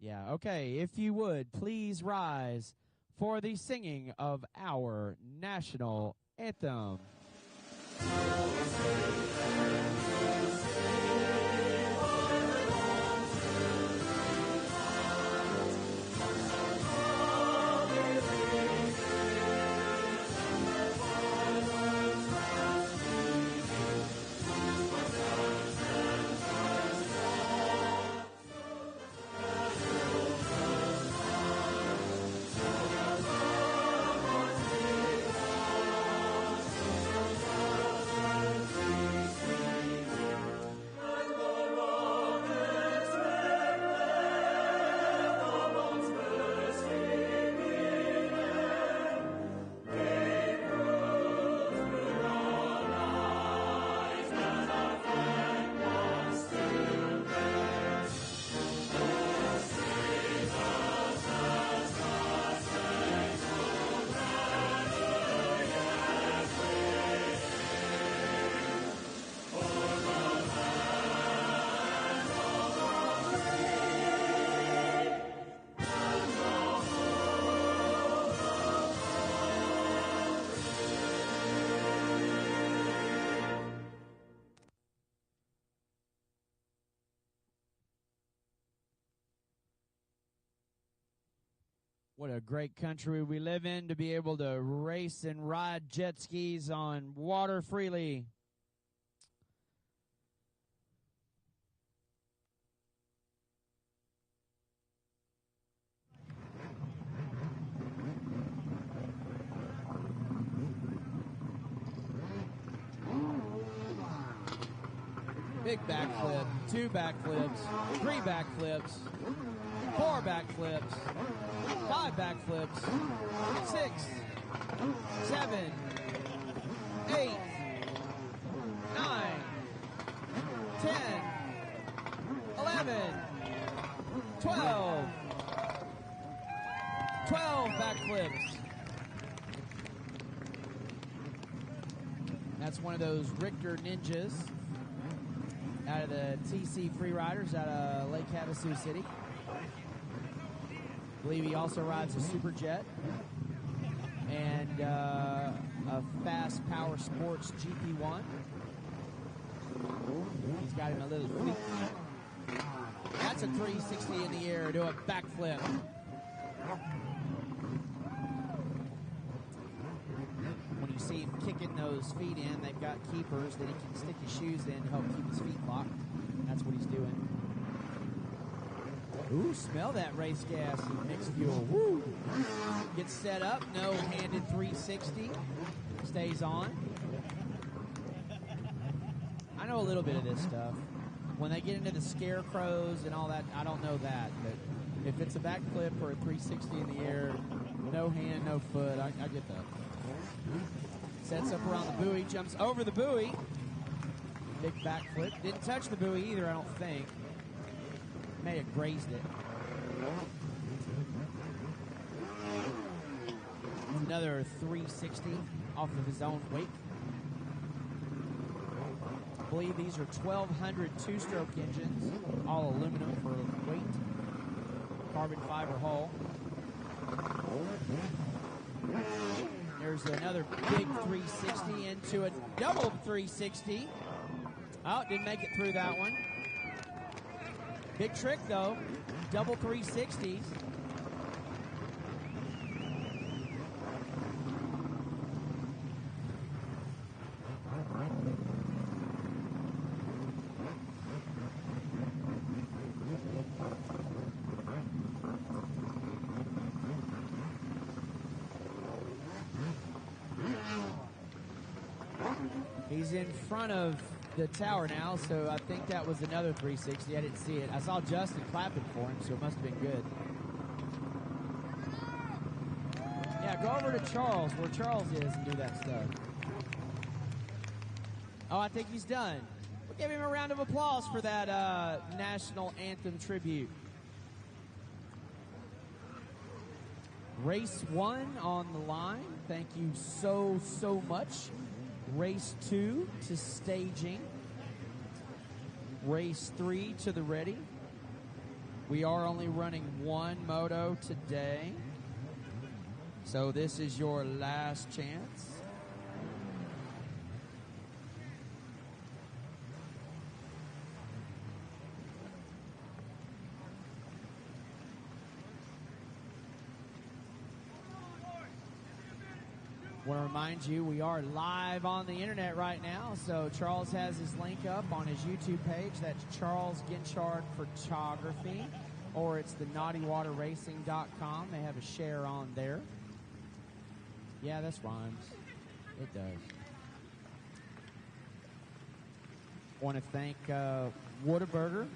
Yeah, okay. If you would, please rise for the singing of our national anthem. What a great country we live in to be able to race and ride jet skis on water freely. Big backflip, 2 backflips, 3 backflips, 4 backflips, 5 backflips, 6, 7, 8, 9, 10, 11, 12, 12 backflips. That's one of those Richter Ninjas out of the TC Freeriders out of Lake Havasu City. I believe he also rides a superjet and a fast power sports GP1. He's got him a little fleet. That's a 360 in the air to a backflip. When you see him kicking those feet in, they've got keepers that he can stick his shoes in to help keep his feet locked. That's what he's doing. Ooh, smell that race gas and mixed fuel. Woo! Gets set up, no-handed 360. Stays on. I know a little bit of this stuff. When they get into the scarecrows and all that, I don't know that. But if it's a backflip or a 360 in the air, no hand, no foot, I get that. Sets up around the buoy, jumps over the buoy. Big backflip. Didn't touch the buoy either, I don't think. May have grazed it. Another 360 off of his own wake. I believe these are 1200 two-stroke engines, all aluminum for weight. Carbon fiber hull. There's another big 360 into a double 360. Oh, didn't make it through that one. Big trick, though. Double 360s. He's in front of the tower now, so I think that was another 360. I didn't see it. I saw Justin clapping for him, so it must have been good. Yeah, go over to Charles, where Charles is, and do that stuff. Oh, I think he's done. We'll give him a round of applause for that national anthem tribute. Race 1 on the line. Thank you so, so much. Race 2 to staging. Race 3 to the ready. We are only running one moto today, so this is your last chance. Want to remind you, we are live on the internet right now, so Charles has his link up on his YouTube page. That's Charles Ginchard Photography, or it's the naughtywaterracing.com. They have a share on there. Yeah, this rhymes. It does. Want to thank Whataburger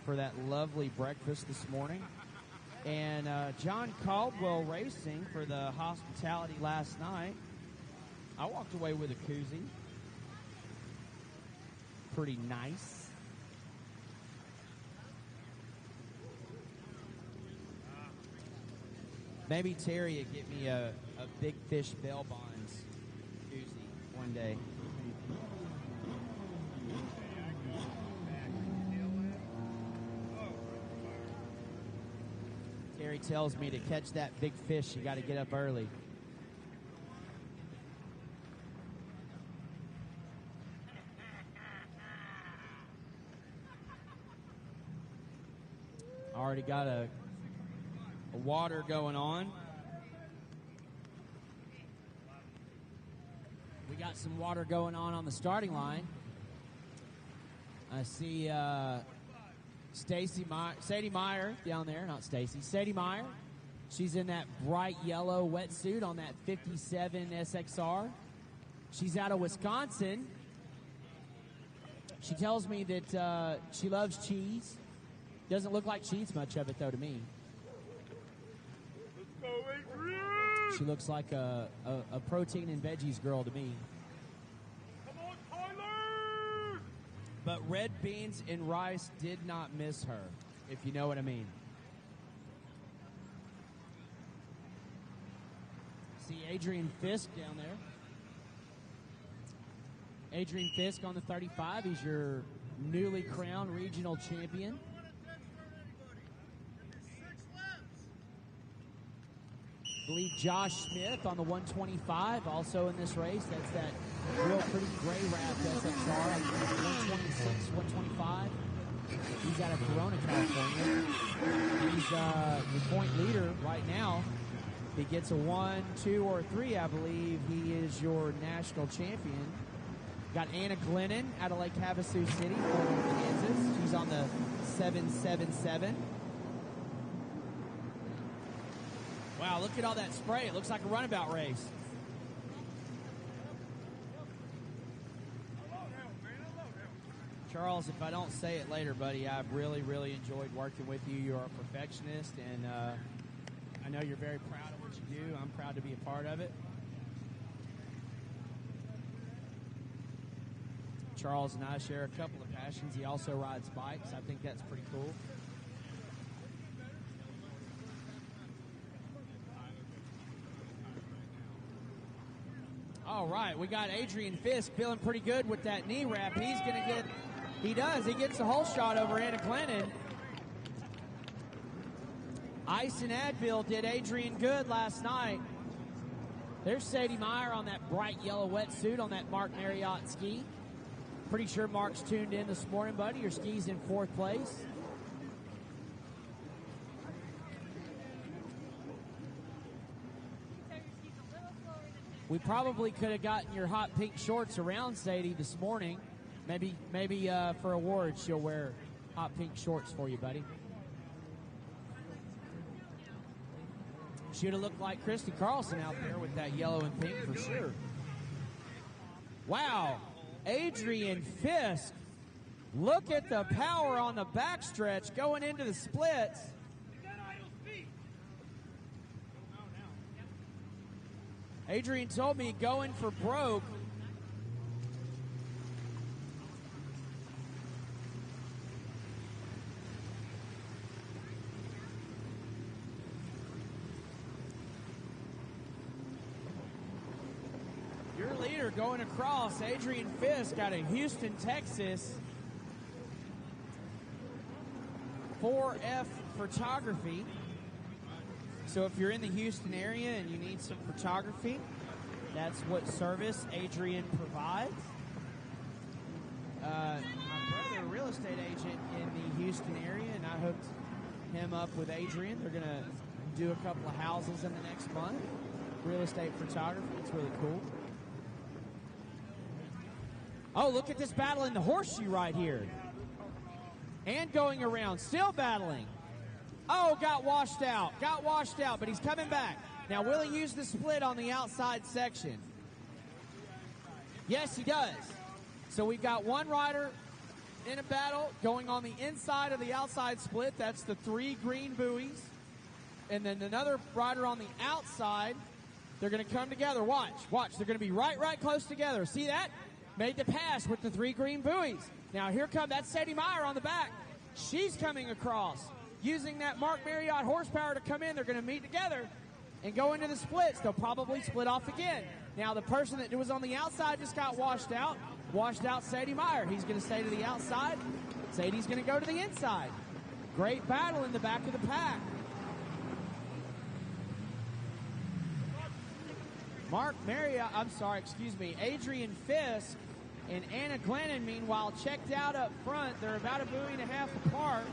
for that lovely breakfast this morning. And John Caldwell Racing for the hospitality last night. I walked away with a koozie. Pretty nice. Maybe Terry would get me a Big Fish Bell Bonds koozie one day. Terry tells me to catch that big fish, you got to get up early. Already got a water going on. We got some water going on the starting line. I see Sadie Meyer down there, not Stacy. Sadie Meyer. She's in that bright yellow wetsuit on that 57 SXR. She's out of Wisconsin. She tells me that she loves cheese. Doesn't look like she eats much of it, though, to me. Let's go, Adrian! She looks like a protein and veggies girl to me. Come on, Tyler! But red beans and rice did not miss her, if you know what I mean. See Adrian Fisk down there. Adrian Fisk on the 35. He's your newly crowned regional champion. I believe Josh Smith on the 125, also in this race. That's that real pretty gray wrapped SXR, 126, 125. He's out of Corona, California. He's the point leader right now. If he gets a 1, 2, or 3, I believe he is your national champion. Got Anna Glennon out of Lake Havasu City, Kansas. She's on the 777. Wow, look at all that spray. It looks like a runabout race. Charles, if I don't say it later, buddy, I've really, really enjoyed working with you. You're a perfectionist, and I know you're very proud of what you do. I'm proud to be a part of it. Charles and I share a couple of passions. He also rides bikes. I think that's pretty cool. All right, we got Adrian Fisk feeling pretty good with that knee wrap. He's going to get, he gets a whole shot over Anna Glennon. Ice and Advil did Adrian good last night. There's Sadie Meyer on that bright yellow wetsuit on that Mark Marriott ski. Pretty sure Mark's tuned in this morning, buddy. Your ski's in 4th place. We probably could have gotten your hot pink shorts around Sadie this morning. Maybe for awards she'll wear hot pink shorts for you, buddy. Should have looked like Christy Carlson out there with that yellow and pink for sure. Wow, Adrian Fisk. Look at the power on the backstretch going into the splits. Adrian told me going for broke. Your leader going across, Adrian Fisk out of Houston, Texas. 4F Photography. So if you're in the Houston area and you need some photography, that's what service Adrian provides. My brother, a real estate agent in the Houston area, and I hooked him up with Adrian. They're going to do a couple of houses in the next month. Real estate photography. It's really cool. Oh, look at this battle in the horseshoe right here. And going around, still battling. Oh, got washed out, but he's coming back. Now, will he use the split on the outside section? Yes, he does. So we've got one rider in a battle going on the inside of the outside split. That's the 3 green buoys. And then another rider on the outside. They're going to come together. Watch. They're going to be right close together. See that? Made the pass with the 3 green buoys. Now here comes, that's Sadie Meyer on the back. She's coming across, using that Mark Marriott horsepower to come in. They're going to meet together and go into the splits. They'll probably split off again. Now the person that was on the outside just got washed out Sadie Meyer. He's going to stay to the outside. Sadie's going to go to the inside. Great battle in the back of the pack. Adrian Fisk and Anna Glennon, meanwhile, checked out up front. They're about a buoy and a half apart.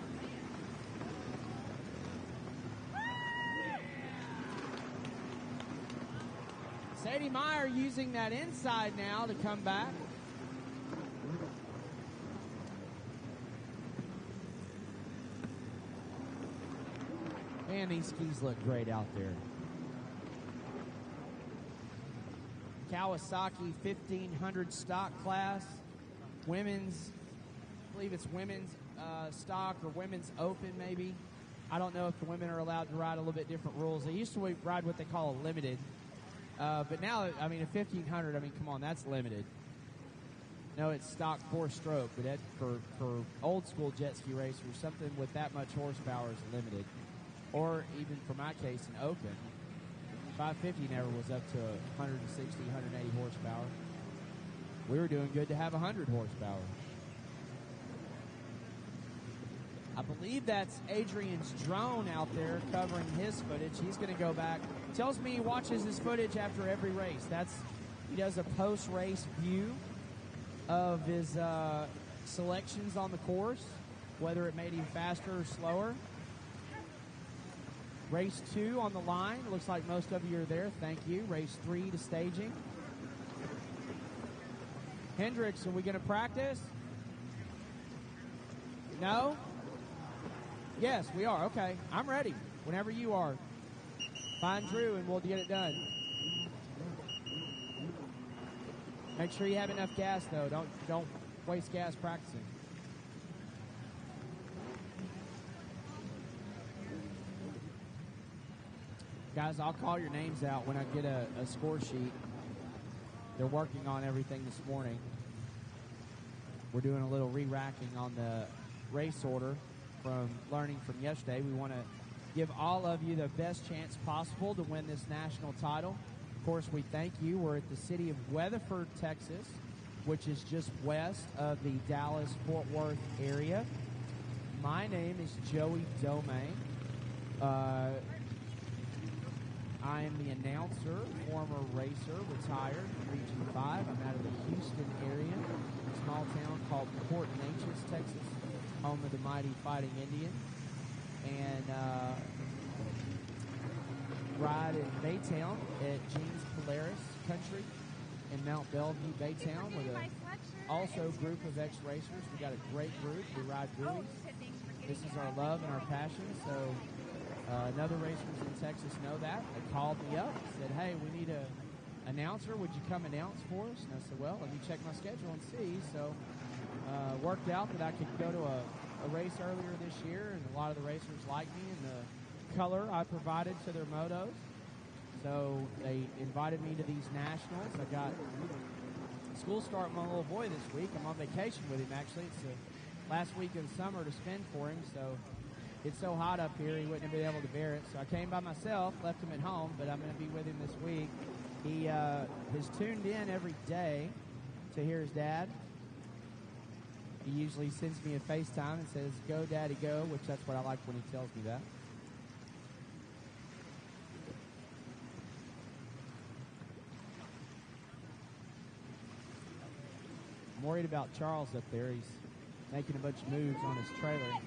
Sadie Meyer using that inside now to come back. Man, these skis look great out there. Kawasaki 1500 stock class, women's, I believe it's women's stock or women's open maybe. I don't know if the women are allowed to ride a little bit different rules. They used to ride what they call a limited, but now, I mean, a 1500, I mean, come on, that's limited. No, it's stock 4-stroke, but that, for old school jet ski racers, something with that much horsepower is limited. Or even for my case, an open. 550 never was up to 160, 180 horsepower. We were doing good to have 100 horsepower. I believe that's Adrian's drone out there covering his footage. He's going to go back. Tells me he watches his footage after every race. He does a post-race view of his selections on the course, whether it made him faster or slower. Race 2 on the line. Looks like most of you are there. Thank you. Race 3 to staging. Hendricks, are we going to practice? No? Yes, we are. Okay. I'm ready. Whenever you are. Find Drew and we'll get it done. Make sure you have enough gas, though. Don't waste gas practicing. Guys, I'll call your names out when I get a score sheet. They're working on everything this morning. We're doing a little re-racking on the race order from learning from yesterday. We want to give all of you the best chance possible to win this national title. Of course, we thank you. We're at the city of Weatherford, Texas, which is just west of the Dallas-Fort Worth area. My name is Joey Domain. I am the announcer, former racer, retired, Region 5. I'm out of the Houston area, a small town called Port Neches, Texas, home of the mighty Fighting Indians. And ride in Baytown at Jeans Polaris Country in Mount Bellevue, Baytown, with also a group of ex-racers. We got a great group. We ride buoys. This is our love and our passion, so... Another racers in Texas know that. They called me up and said, hey, we need an announcer. Would you come announce for us? And I said, well, let me check my schedule and see. So worked out that I could go to a race earlier this year, and a lot of the racers liked me and the color I provided to their motos. So they invited me to these nationals. I got school start with my little boy this week. I'm on vacation with him, actually. It's the last week of the summer to spend for him, so... It's so hot up here, he wouldn't have been able to bear it. So I came by myself, left him at home, but I'm going to be with him this week. He has tuned in every day to hear his dad. He usually sends me a FaceTime and says, "Go, Daddy, go," which that's what I like when he tells me that. I'm worried about Charles up there. He's making a bunch of moves on his trailer.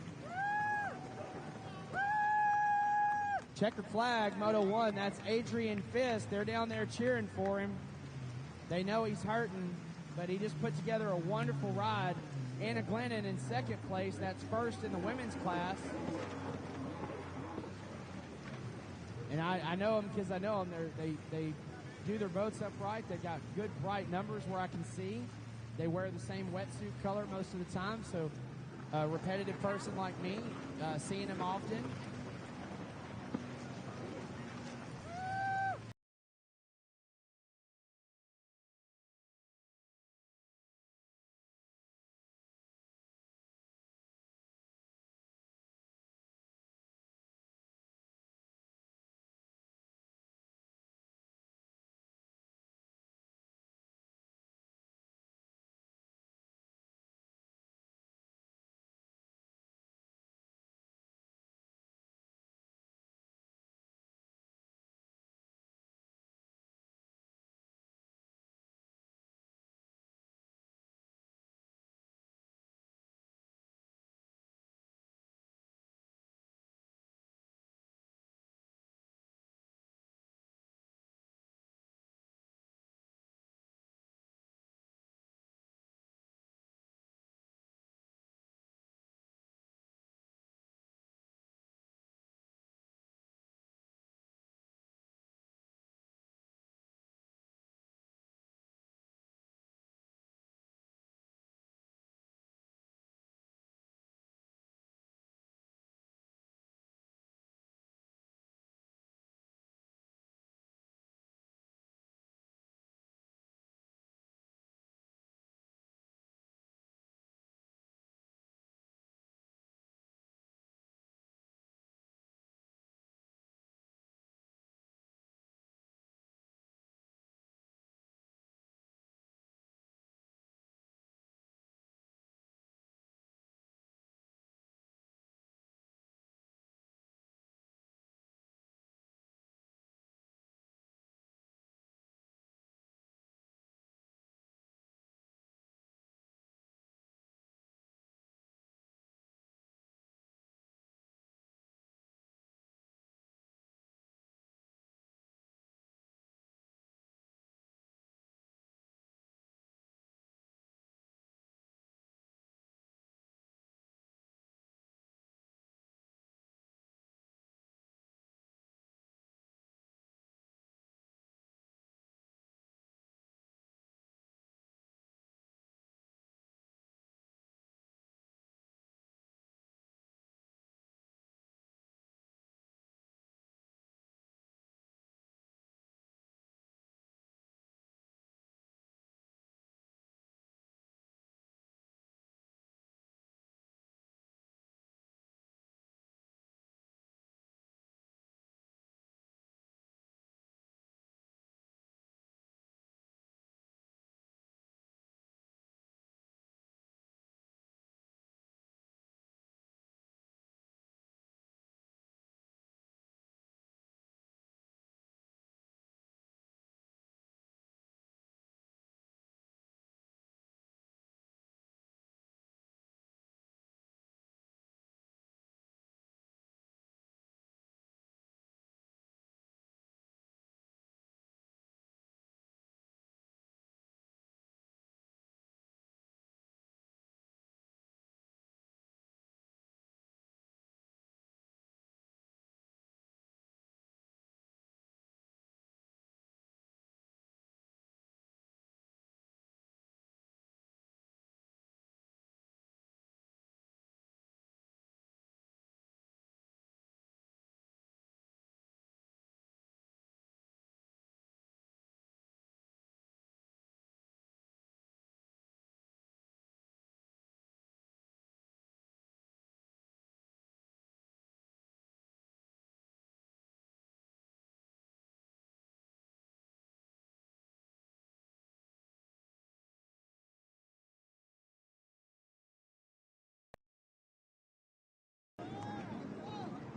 Checkered flag, Moto 1. That's Adrian Fisk. They're down there cheering for him. They know he's hurting, but he just put together a wonderful ride. Anna Glennon in second place. That's first in the women's class. And I know them because I know them. They do their boats upright. They got good bright numbers where I can see. They wear the same wetsuit color most of the time, so a repetitive person like me, seeing them often,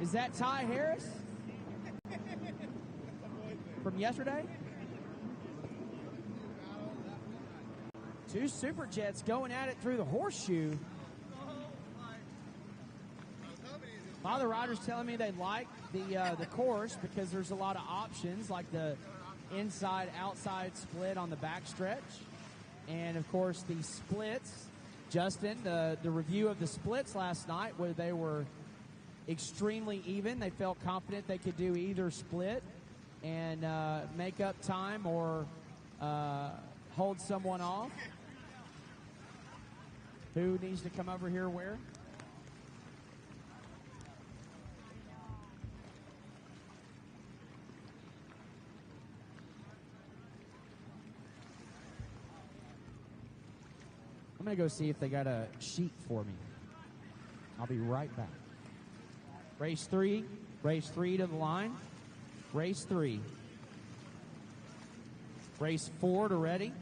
Is that Ty Harris from yesterday? 2 superjets going at it through the horseshoe. A lot of the riders telling me they like the course because there's a lot of options, like the inside-outside split on the backstretch. And, of course, the splits. Justin, the review of the splits last night, where they were extremely even. They felt confident they could do either split and make up time or hold someone off. Who needs to come over here where? I'm going to go see if they got a sheet for me. I'll be right back. Race 3 to the line. Race 3. Race 4 to ready.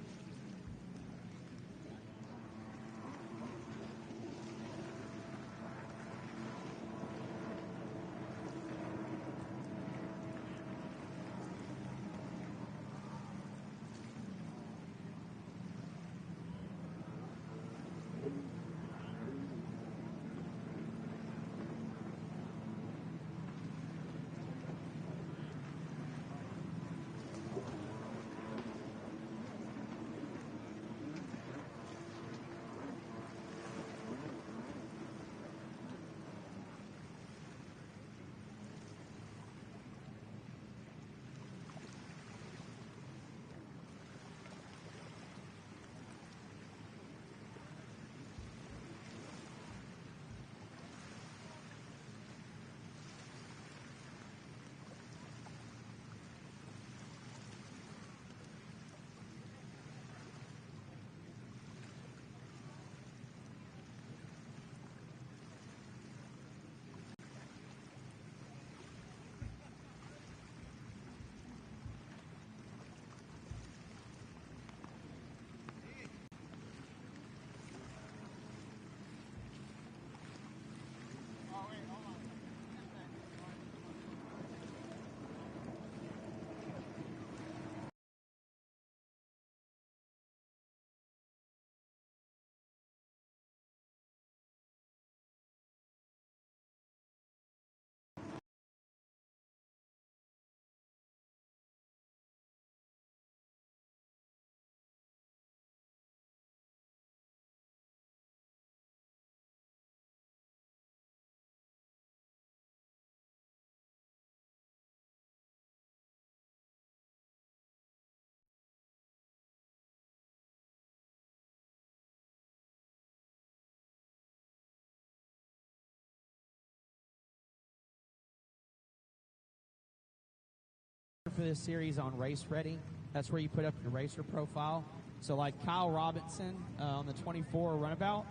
For this series on Race Ready, that's where you put up your racer profile. So like Kyle Robinson on the 24 runabout,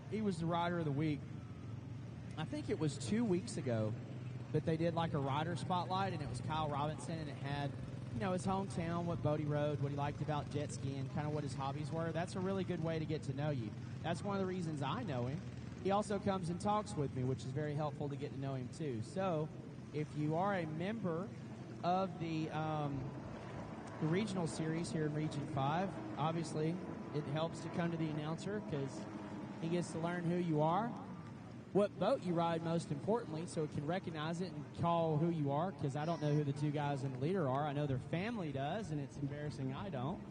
he was the rider of the week. I think it was 2 weeks ago that they did like a rider spotlight, and it was Kyle Robinson, and it had, you know, his hometown, what boat he rode, what he liked about jet skiing, kind of what his hobbies were. That's a really good way to get to know you. That's one of the reasons I know him. He also comes and talks with me, which is very helpful to get to know him too. So if you are a member of the regional series here in Region 5, obviously it helps to come to the announcer because he gets to learn who you are, what boat you ride most importantly, so it can recognize it and call who you are, because I don't know who the 2 guys in the leader are. I know their family does, and it's embarrassing I don't.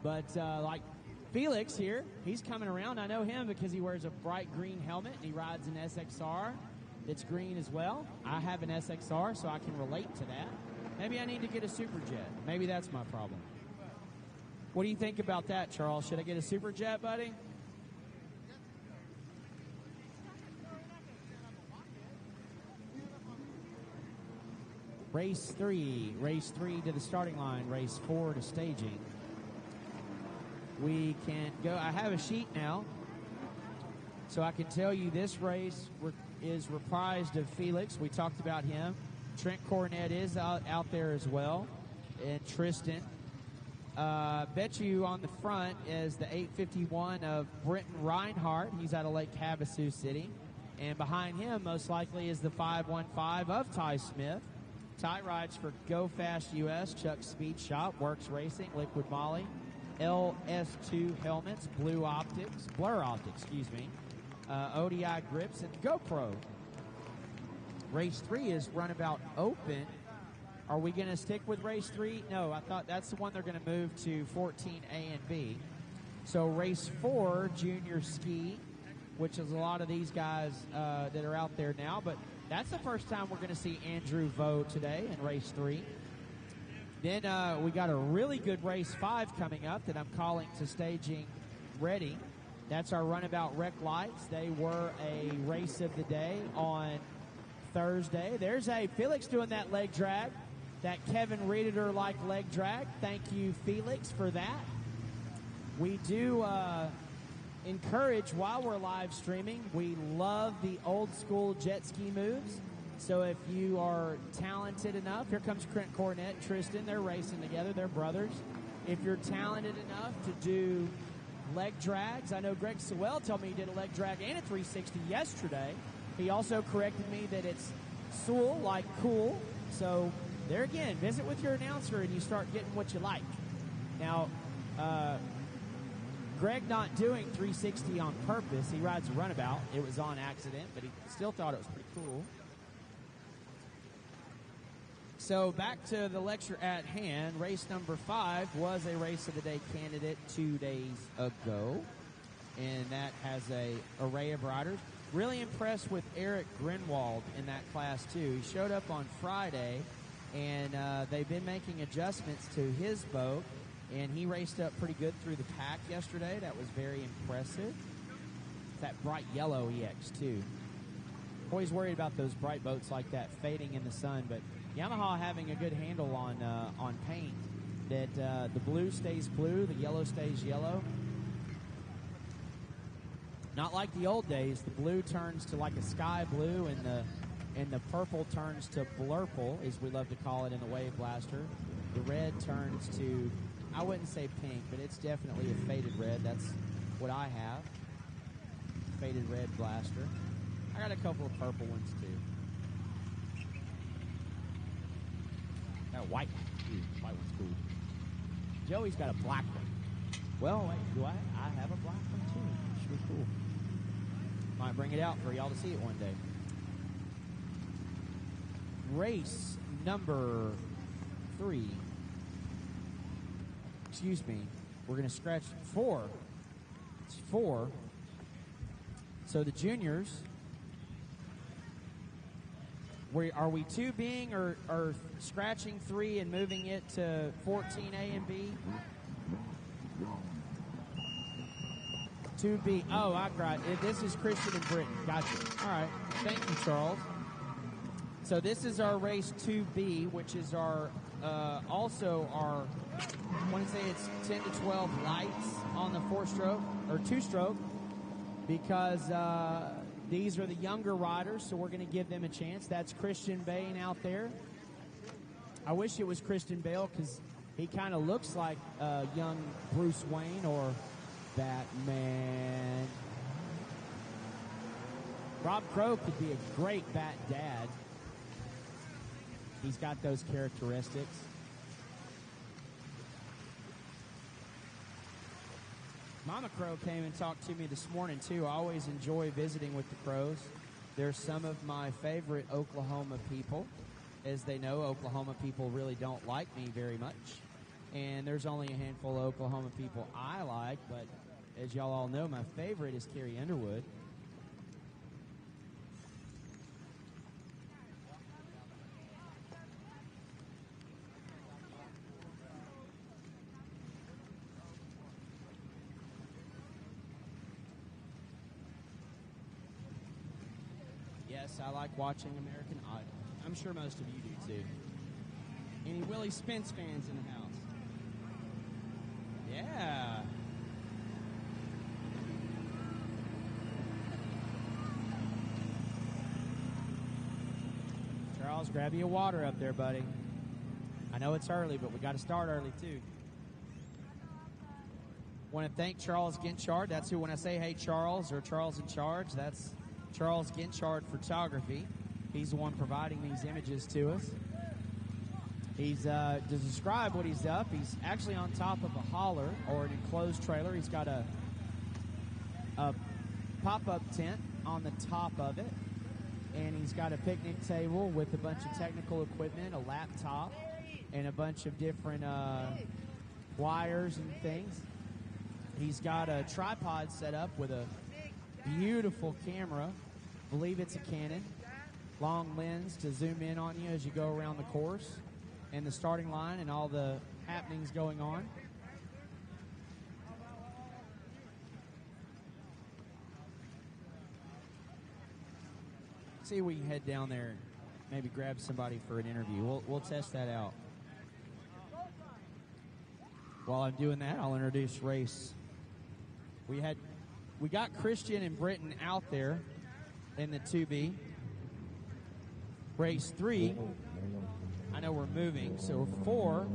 But like Felix here, he's coming around. I know him because he wears a bright green helmet and he rides an SXR. It's green as well. I have an SXR, so I can relate to that. Maybe I need to get a superjet. Maybe that's my problem. What do you think about that, Charles? Should I get a superjet, buddy? Race 3 to the starting line. Race 4 to staging. We can go. I have a sheet now, so I can tell you this race is reprised of Felix. We talked about him. Trent Cornett is out there as well, and Tristan. Bet you on the front is the 851 of Brenton Reinhardt. He's out of Lake Havasu City. And behind him, most likely, is the 515 of Ty Smith. Ty rides for Go Fast US, Chuck Speed Shop, Works Racing, Liquid Molly, LS2 helmets, Blur Optics, ODI grips, and GoPro. Race 3 is Runabout Open. Are we going to stick with race 3? No, I thought that's the one they're going to move to 14A and B. So race 4, Junior Ski, which is a lot of these guys that are out there now, but that's the first time we're going to see Andrew Vo today in race 3. Then we got a really good race 5 coming up that I'm calling to staging ready. That's our Runabout Rec Lights. They were a race of the day on Thursday. There's a Felix doing that leg drag, that Kevin Reeder-like leg drag. Thank you, Felix, for that. We do encourage, while we're live streaming, we love the old school jet ski moves. So if you are talented enough, here comes Trent Cornett and Tristan. They're racing together. They're brothers. If you're talented enough to do leg drags, I know Greg Sewell told me he did a leg drag and a 360 yesterday. He also corrected me that it's Sewell, like cool. So there again, visit with your announcer and you start getting what you like. Now, Greg not doing 360 on purpose. He rides a runabout. It was on accident, but he still thought it was pretty cool. So back to the lecture at hand. Race number 5 was a race of the day candidate 2 days ago, and that has a array of riders. Really impressed with Eric Grinwald in that class too. He showed up on Friday, and they've been making adjustments to his boat, and he raced up pretty good through the pack yesterday. That was very impressive. It's that bright yellow EX2. Always worried about those bright boats like that fading in the sun, but Yamaha having a good handle on paint, that the blue stays blue, the yellow stays yellow. Not like the old days. The blue turns to like a sky blue, and the purple turns to blurple, as we love to call it in the Wave Blaster. The red turns to, I wouldn't say pink, but it's definitely a faded red. That's what I have. Faded red blaster. I got a couple of purple ones too. Got a white one. Ooh, white one's cool. Joey's got a black one. Well, wait, do I? I have a black one too. Should be cool. Might bring it out for y'all to see it one day. Race number 3. Excuse me. We're going to scratch 4. It's 4. So the juniors. Are we 2Bing or scratching 3 and moving it to 14A and B? 2B. Oh, I got it. This is Christian and Britain. Gotcha. All right. Thank you, Charles. So this is our race 2B, which is our also our, I want to say it's 10 to 12 lights on the 4-stroke or 2-stroke, because these are the younger riders, so we're going to give them a chance. That's Christian Bain out there. I wish it was Christian Bale, because he kind of looks like young Bruce Wayne or Batman. Rob Crow could be a great Bat dad. He's got those characteristics. Mama Crow came and talked to me this morning, too. I always enjoy visiting with the Crows. They're some of my favorite Oklahoma people. As they know, Oklahoma people really don't like me very much. And there's only a handful of Oklahoma people I like, but as y'all all know, my favorite is Carrie Underwood. Yes, I like watching American Idol. I'm sure most of you do, too. Any Willie Spence fans in the house? Yeah. Charles, grab you a water up there, buddy. I know it's early, but we got to start early, too. Want to thank Charles Ginchard. That's who, when I say, hey, Charles, or Charles in charge, that's Charles Ginchard Photography. He's the one providing these images to us. He's, to describe what he's up, he's actually on top of a hauler or an enclosed trailer. He's got a pop-up tent on the top of it, and he's got a picnic table with a bunch of technical equipment, a laptop, and a bunch of different wires and things. He's got a tripod set up with a beautiful camera. I believe it's a Canon. Long lens to zoom in on you as you go around the course and the starting line and all the happenings going on. See if we can head down there, maybe grab somebody for an interview. We'll test that out. While I'm doing that, I'll introduce race. We got Christian and Britton out there in the 2B. Race 3, I know we're moving, so 4,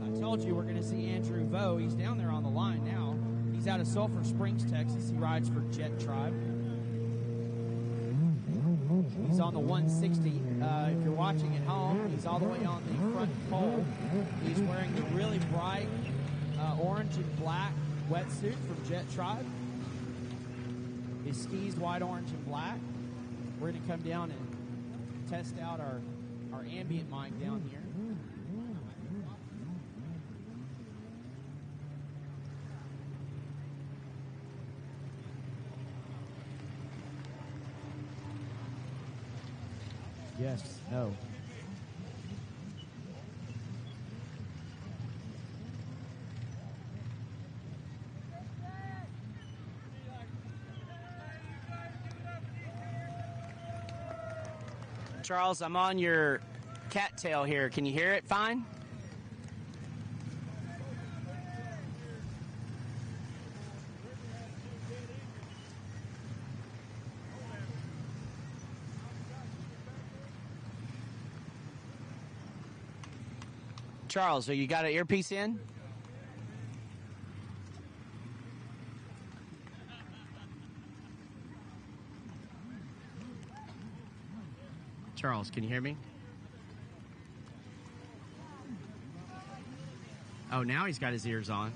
I told you we're going to see Andrew Vo. He's down there on the line now. He's out of Sulphur Springs, Texas. He rides for Jet Tribe. He's on the 160. If you're watching at home, he's all the way on the front pole. He's wearing the really bright orange and black wetsuit from Jet Tribe. His skis white, orange, and black. We're going to come down and test out our ambient mic down here. Yes, no. Charles, I'm on your cattail here. Can you hear it fine? Charles, you got an earpiece in? Charles, can you hear me? Oh, now he's got his ears on.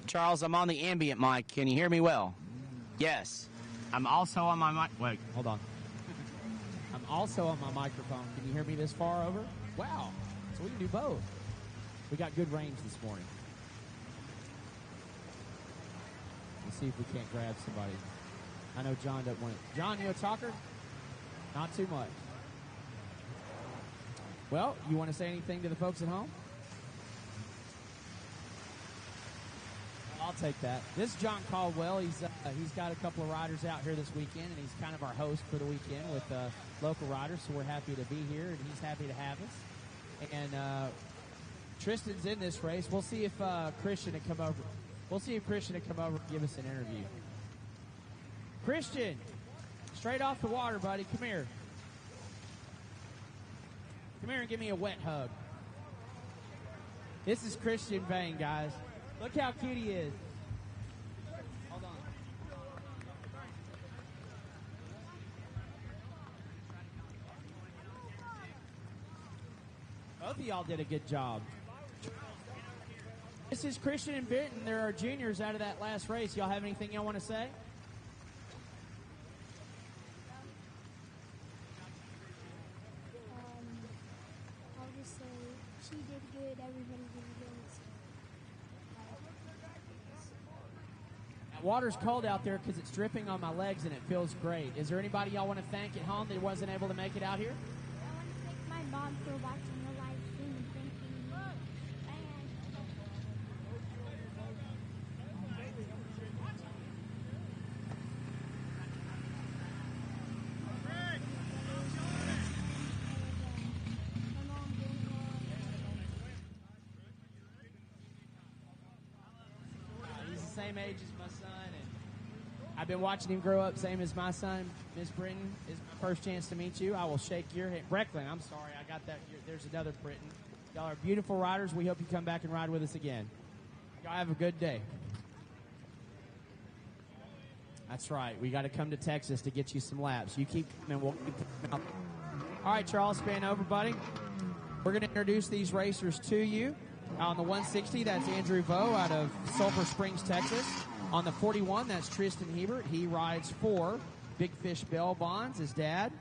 Charles, I'm on the ambient mic. Can you hear me well? Yes. I'm also on my mic. Wait, hold on. I'm also on my microphone. Can you hear me this far over? Wow. So we can do both. We got good range this morning. Let's see if we can't grab somebody. I know John doesn't want it. John, you a talker? Not too much. Well, you want to say anything to the folks at home? I'll take that. This is John Caldwell. He's got a couple of riders out here this weekend, and he's kind of our host for the weekend with local riders, so we're happy to be here, and he's happy to have us. And Tristan's in this race. We'll see if Christian will come over. We'll see if Christian will come over and give us an interview. Christian, straight off the water, buddy. Come here. Come here and give me a wet hug. This is Christian Vane, guys. Look how cute he is. Hold on. Both of y'all did a good job. This is Christian and Benton. There are juniors out of that last race. Y'all have anything y'all want to say? I'll just say she did good. Everybody did good. Water's cold out there because it's dripping on my legs and it feels great. Is there anybody y'all want to thank at home that wasn't able to make it out here? I want to thank my mom for watching the live stream and thanking me. He's the same age as my son, and I've been watching him grow up, same as my son. Miss Britton, is my first chance to meet you. I will shake your hand. Brecklin, I'm sorry, I got that. There's another Britton. Y'all are beautiful riders. We hope you come back and ride with us again. Y'all have a good day. That's right. We got to come to Texas to get you some laps. You keep coming, we'll keep coming. All right, Charles, span over, buddy. We're going to introduce these racers to you. On the 160, that's Andrew Vo out of Sulphur Springs, Texas. On the 41, that's Tristan Hebert. He rides for Big Fish Bell Bonds, his dad.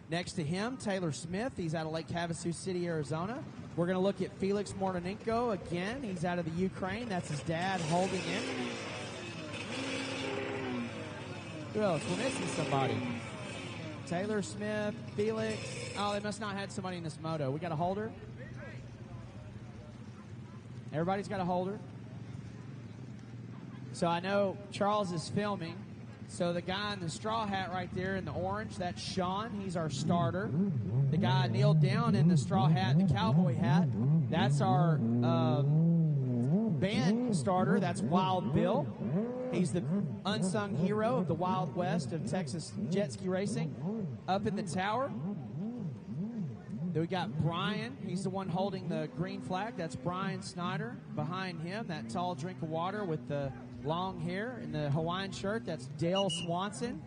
Next to him, Taylor Smith. He's out of Lake Havasu City, Arizona. We're going to look at Felix Mordanenko again. He's out of the Ukraine. That's his dad holding him. Who else? We're missing somebody. Taylor Smith, Felix. Oh, they must not have had somebody in this moto. We got a holder. Everybody's got a holder. So I know Charles is filming. So the guy in the straw hat right there in the orange, that's Sean. He's our starter. The guy kneeled down in the straw hat, the cowboy hat, that's our band starter. That's Wild Bill. He's the unsung hero of the Wild West of Texas jet ski racing. Up in the tower, then we got Brian. He's the one holding the green flag. That's Brian Snyder. Behind him, that tall drink of water with the long hair in the Hawaiian shirt, that's Dale Swanson.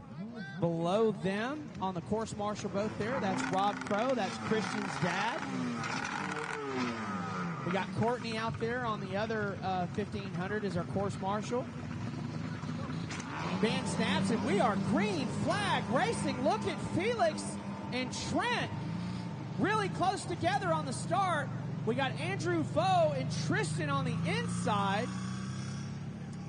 Below them, on the course marshal boat there, that's Rob Crow. That's Christian's dad. We got Courtney out there on the other 1500 as our course marshal. Band snaps, and we are green flag racing. Look at Felix and Trent really close together on the start. We got Andrew Vo and Tristan on the inside.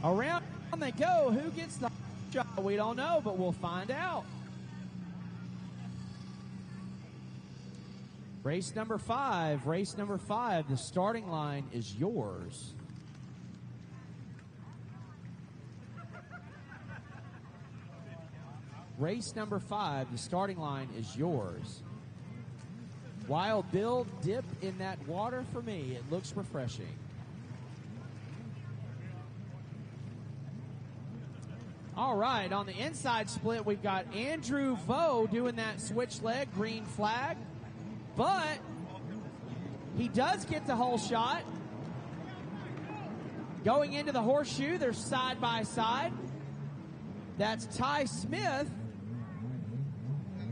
Around they go. Who gets the job? We don't know, but we'll find out. Race number 5. Race number 5. The starting line is yours. Race number 5, the starting line is yours. Wild Bill, dip in that water for me. It looks refreshing. All right, on the inside split, we've got Andrew Vo doing that switch leg, green flag. But he does get the whole shot. Going into the horseshoe, they're side by side. That's Ty Smith.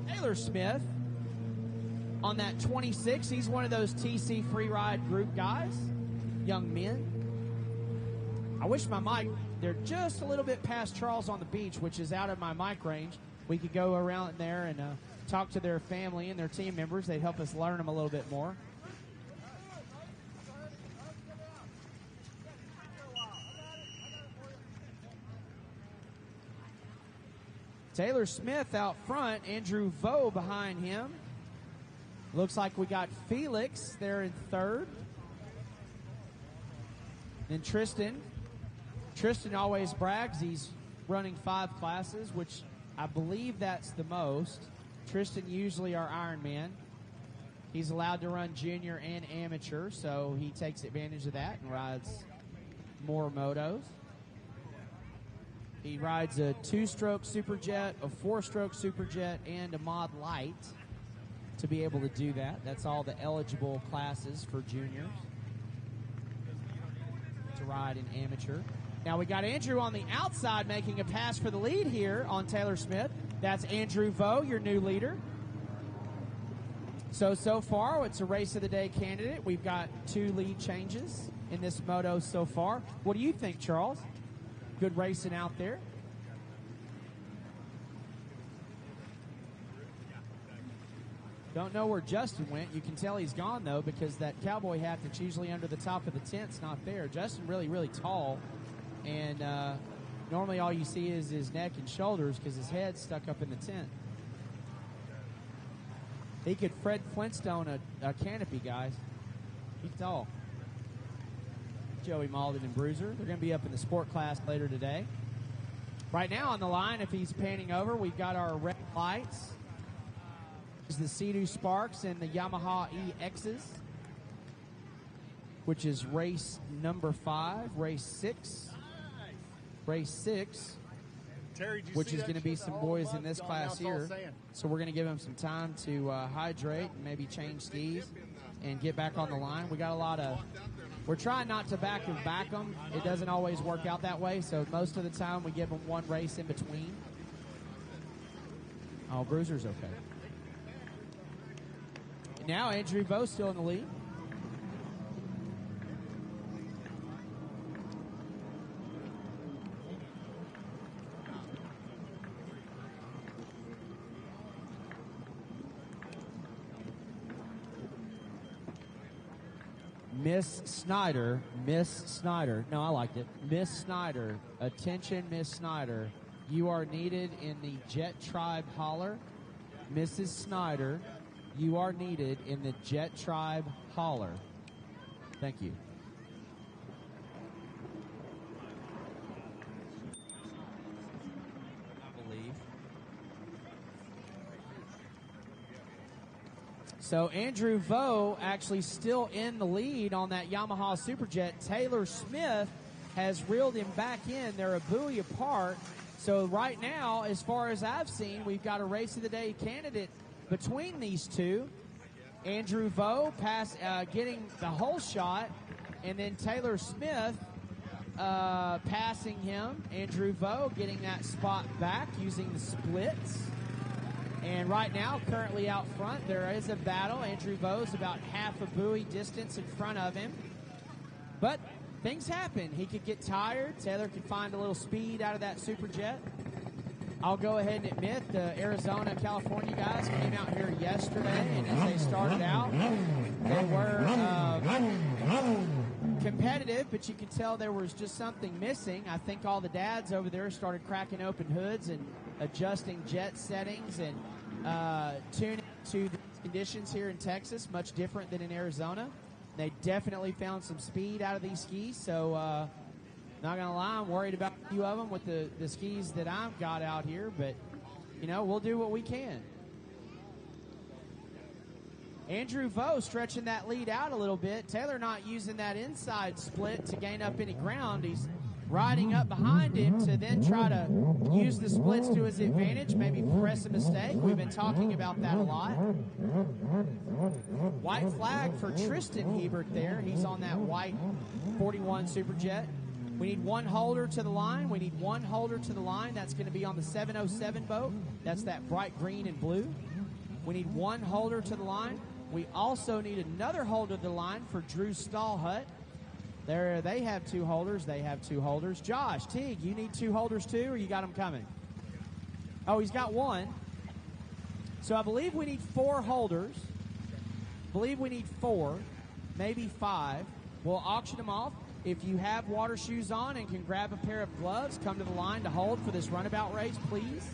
Taylor Smith on that 26. He's one of those TC free ride group guys, young men. I wish my mic, they're just a little bit past Charles on the beach, which is out of my mic range. We could go around there and talk to their family and their team members. They'd help us learn them a little bit more. Taylor Smith out front, Andrew Vo behind him. Looks like we got Felix there in third. Then Tristan. Tristan always brags he's running 5 classes, which I believe that's the most. Tristan usually our Ironman. He's allowed to run junior and amateur, so he takes advantage of that and rides more motos. He rides a 2-stroke superjet, a 4-stroke superjet, and a mod light to be able to do that. That's all the eligible classes for juniors to ride in amateur. Now we got Andrew on the outside making a pass for the lead here on Taylor Smith. That's Andrew Vo, your new leader. So far, it's a race of the day candidate. We've got 2 lead changes in this moto so far. What do you think, Charles? Good racing out there. Don't know where Justin went. You can tell he's gone, though, because that cowboy hat that's usually under the top of the tent's not there. Justin really, really tall, and normally all you see is his neck and shoulders because his head's stuck up in the tent. He could Fred Flintstone a canopy, guys. He's tall. Joey Malden and Bruiser. They're going to be up in the sport class later today. Right now on the line, if he's panning over, we've got our red lights. Is the Seadoo Sparks and the Yamaha EXs, which is race number 5, race 6. Race 6, Terry, which is going to be some boys in this class here. So we're going to give them some time to hydrate and maybe change skis and get back on the line. We got a lot of We're trying not to back them. It doesn't always work out that way, so most of the time we give them one race in between. Oh, Bruiser's okay. Now Andrew Vo still in the lead. Miss Snyder. No, I liked it. Miss Snyder. Attention, Miss Snyder. You are needed in the Jet Tribe Holler. Mrs. Snyder, you are needed in the Jet Tribe Holler. Thank you. I believe. So Andrew Vo actually still in the lead on that Yamaha Superjet. Taylor Smith has reeled him back in. They're a buoy apart. So right now, as far as I've seen, we've got a race of the day candidate between these two. Andrew Vo getting the whole shot, and then Taylor Smith passing him. Andrew Vo getting that spot back using the splits. And right now, currently out front, there is a battle. Andrew Vo's about half a buoy distance in front of him. But things happen. He could get tired. Taylor could find a little speed out of that Superjet. I'll go ahead and admit the Arizona, California guys came out here yesterday, and as they started out, they were competitive, but you could tell there was just something missing. I think all the dads over there started cracking open hoods and adjusting jet settings and tuning to the conditions here in Texas, much different than in Arizona. They definitely found some speed out of these skis, so not going to lie, I'm worried about a few of them with the skis that I've got out here, but, you know, we'll do what we can. Andrew Vo stretching that lead out a little bit. Taylor not using that inside split to gain up any ground. He's riding up behind him to then try to use the splits to his advantage, maybe press a mistake. We've been talking about that a lot. White flag for Tristan Hebert there. He's on that white 41 Superjet. We need one holder to the line. We need one holder to the line. That's going to be on the 707 boat. That's that bright green and blue. We need one holder to the line. We also need another holder to the line for Drew Stallhut. There, they have two holders. They have two holders. Josh, Teague, you need two holders too, or you got them coming? Oh, he's got one. So I believe we need four holders. I believe we need four, maybe five. We'll auction them off. If you have water shoes on and can grab a pair of gloves, come to the line to hold for this runabout race, please.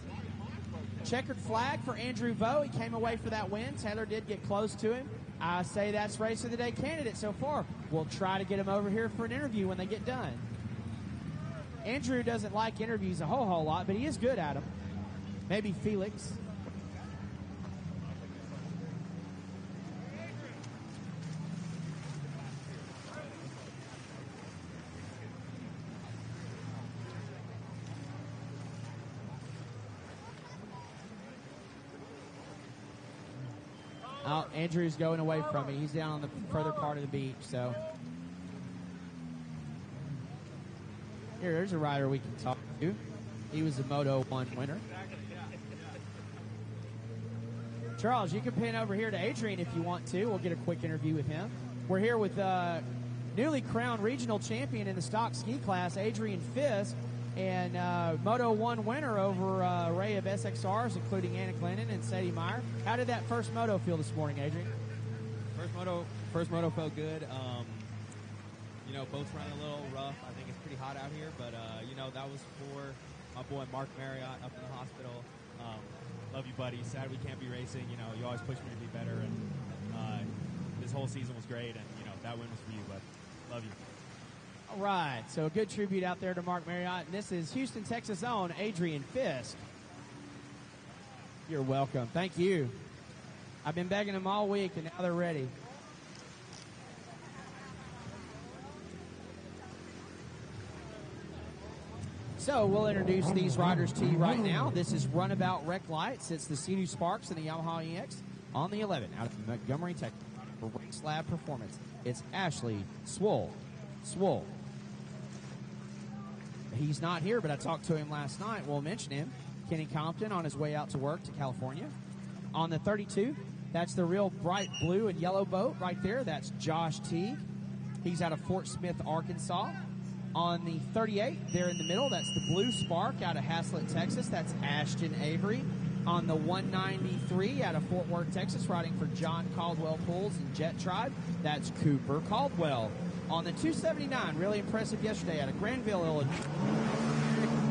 Checkered flag for Andrew Vo. He came away for that win. Taylor did get close to him. I say that's race of the day candidate so far. We'll try to get him over here for an interview when they get done. Andrew doesn't like interviews a whole lot, but he is good at them. Maybe Felix. Oh, Andrew's going away from me. He's down on the further part of the beach, so. There's a rider we can talk to. He was a Moto 1 winner. Charles, you can pin over here to Adrian if you want to. We'll get a quick interview with him. We're here with newly crowned regional champion in the stock ski class, Adrian Fisk, and Moto 1 winner over an array of SXRs, including Anna Glennon and Sadie Meyer. How did that first moto feel this morning, Adrian? First moto felt good. You know, boats running a little rough. I think it's pretty hot out here, but you know, that was for my boy Mark Marriott up in the hospital. Love you, buddy. Sad we can't be racing. You know, you always push me to be better, and this whole season was great, and you know, that win was for you, but love you. All right, so a good tribute out there to Mark Marriott, and this is Houston, Texas' own Adrian Fisk. You're welcome. Thank you. I've been begging them all week, and now they're ready. So we'll introduce these riders to you right now. This is Runabout Rec Lights. It's the Seadoo Sparks and the Yamaha EX on the 11 out of Montgomery, Texas for Race Lab Performance. It's Ashley Swoll. Swoll. He's not here, but I talked to him last night. We'll mention him. Kenny Compton on his way out to work to California. On the 32, that's the real bright blue and yellow boat right there. That's Josh Teague. He's out of Fort Smith, Arkansas. On the 38, there in the middle, that's the Blue Spark out of Haslett, Texas. That's Ashton Avery. On the 193, out of Fort Worth, Texas, riding for John Caldwell Pools and Jet Tribe, that's Cooper Caldwell. On the 279, really impressive yesterday, out of Granville, Illinois,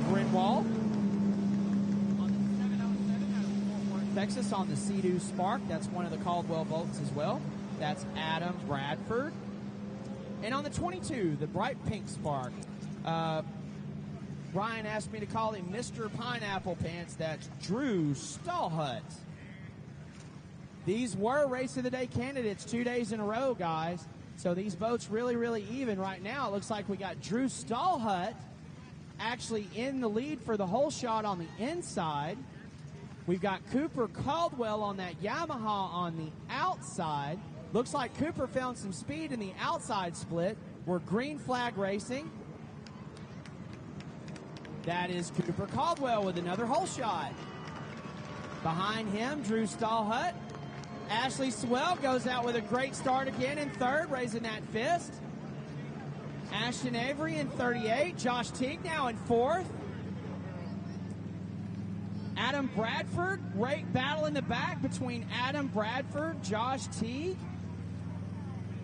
Grinwald. On the 707, out of Fort Worth, Texas, on the Seadoo Spark, that's one of the Caldwell boats as well. That's Adam Bradford. And on the 22, the bright pink Spark, Brian asked me to call him Mr. Pineapple Pants. That's Drew Stallhut. These were Race of the Day candidates 2 days in a row, guys. So these boats really, really even right now. It looks like we got Drew Stallhut actually in the lead for the whole shot on the inside. We've got Cooper Caldwell on that Yamaha on the outside. Looks like Cooper found some speed in the outside split. We're green flag racing. That is Cooper Caldwell with another hole shot. Behind him, Drew Stallhut. Ashley Swell goes out with a great start again in third, raising that fist. Ashton Avery in 38. Josh Teague now in fourth. Adam Bradford, great battle in the back between Adam Bradford, Josh Teague.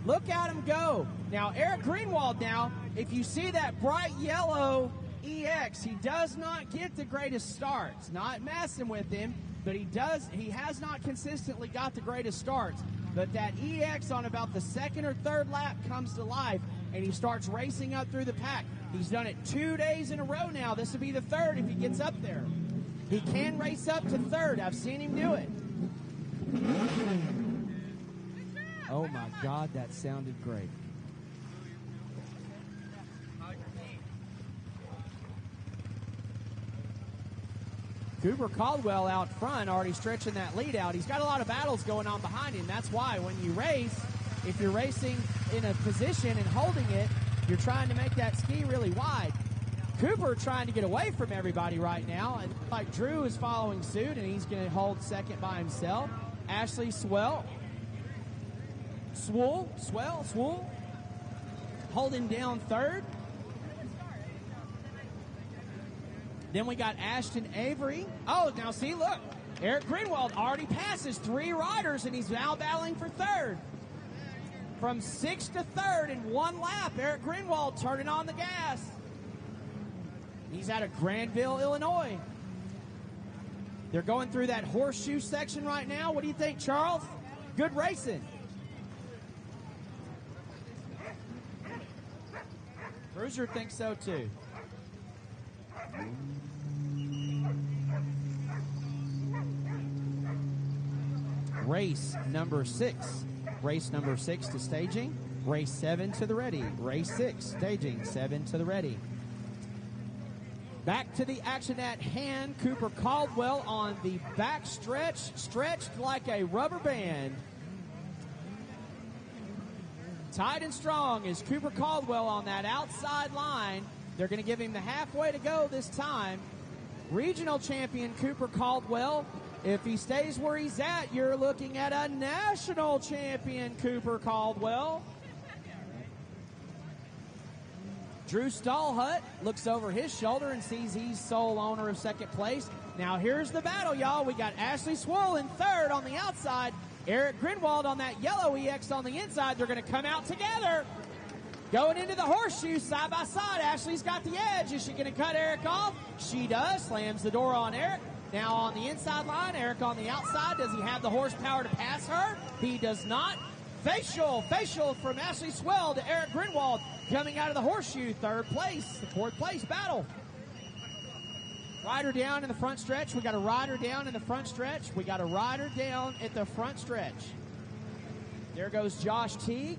Look at him go. Now, Eric Greenwald now, if you see that bright yellow EX, he does not get the greatest starts. Not messing with him, but he has not consistently got the greatest starts. But that EX on about the second or third lap comes to life, and he starts racing up through the pack. He's done it 2 days in a row now. This will be the third if he gets up there. He can race up to third. I've seen him do it. Oh, my God, that sounded great. Cooper Caldwell out front, already stretching that lead out. He's got a lot of battles going on behind him. That's why when you race, if you're racing in a position and holding it, you're trying to make that ski really wide. Cooper trying to get away from everybody right now. And like Drew is following suit, and he's going to hold second by himself. Ashley Swoll, holding down third. Then we got Ashton Avery. Oh, now see, look. Eric Greenwald already passes 3 riders, and he's now battling for third. From 6th to 3rd in 1 lap, Eric Greenwald turning on the gas. He's out of Granville, Illinois. They're going through that horseshoe section right now. What do you think, Charles? Good racing. Bruiser thinks so, too. Race number 6. Race number 6 to staging. Race 7 to the ready. Race 6, staging, 7 to the ready. Back to the action at hand. Cooper Caldwell on the back stretch, stretched like a rubber band. Tight and strong is Cooper Caldwell on that outside line. They're going to give him the halfway to go this time. Regional champion Cooper Caldwell. If he stays where he's at, you're looking at a national champion Cooper Caldwell. Drew Stallhut looks over his shoulder and sees he's sole owner of second place. Now here's the battle, y'all. We got Ashley Swoll in third on the outside. Eric Greenwald on that yellow EX on the inside. They're going to come out together. Going into the horseshoe side by side. Ashley's got the edge. Is she going to cut Eric off? She does. Slams the door on Eric. Now on the inside line, Eric on the outside. Does he have the horsepower to pass her? He does not. Facial from Ashley Swoll to Eric Greenwald coming out of the horseshoe. Third place, the fourth place battle. Rider down in the front stretch. We got a rider down in the front stretch. We got a rider down at the front stretch. There goes Josh Teague.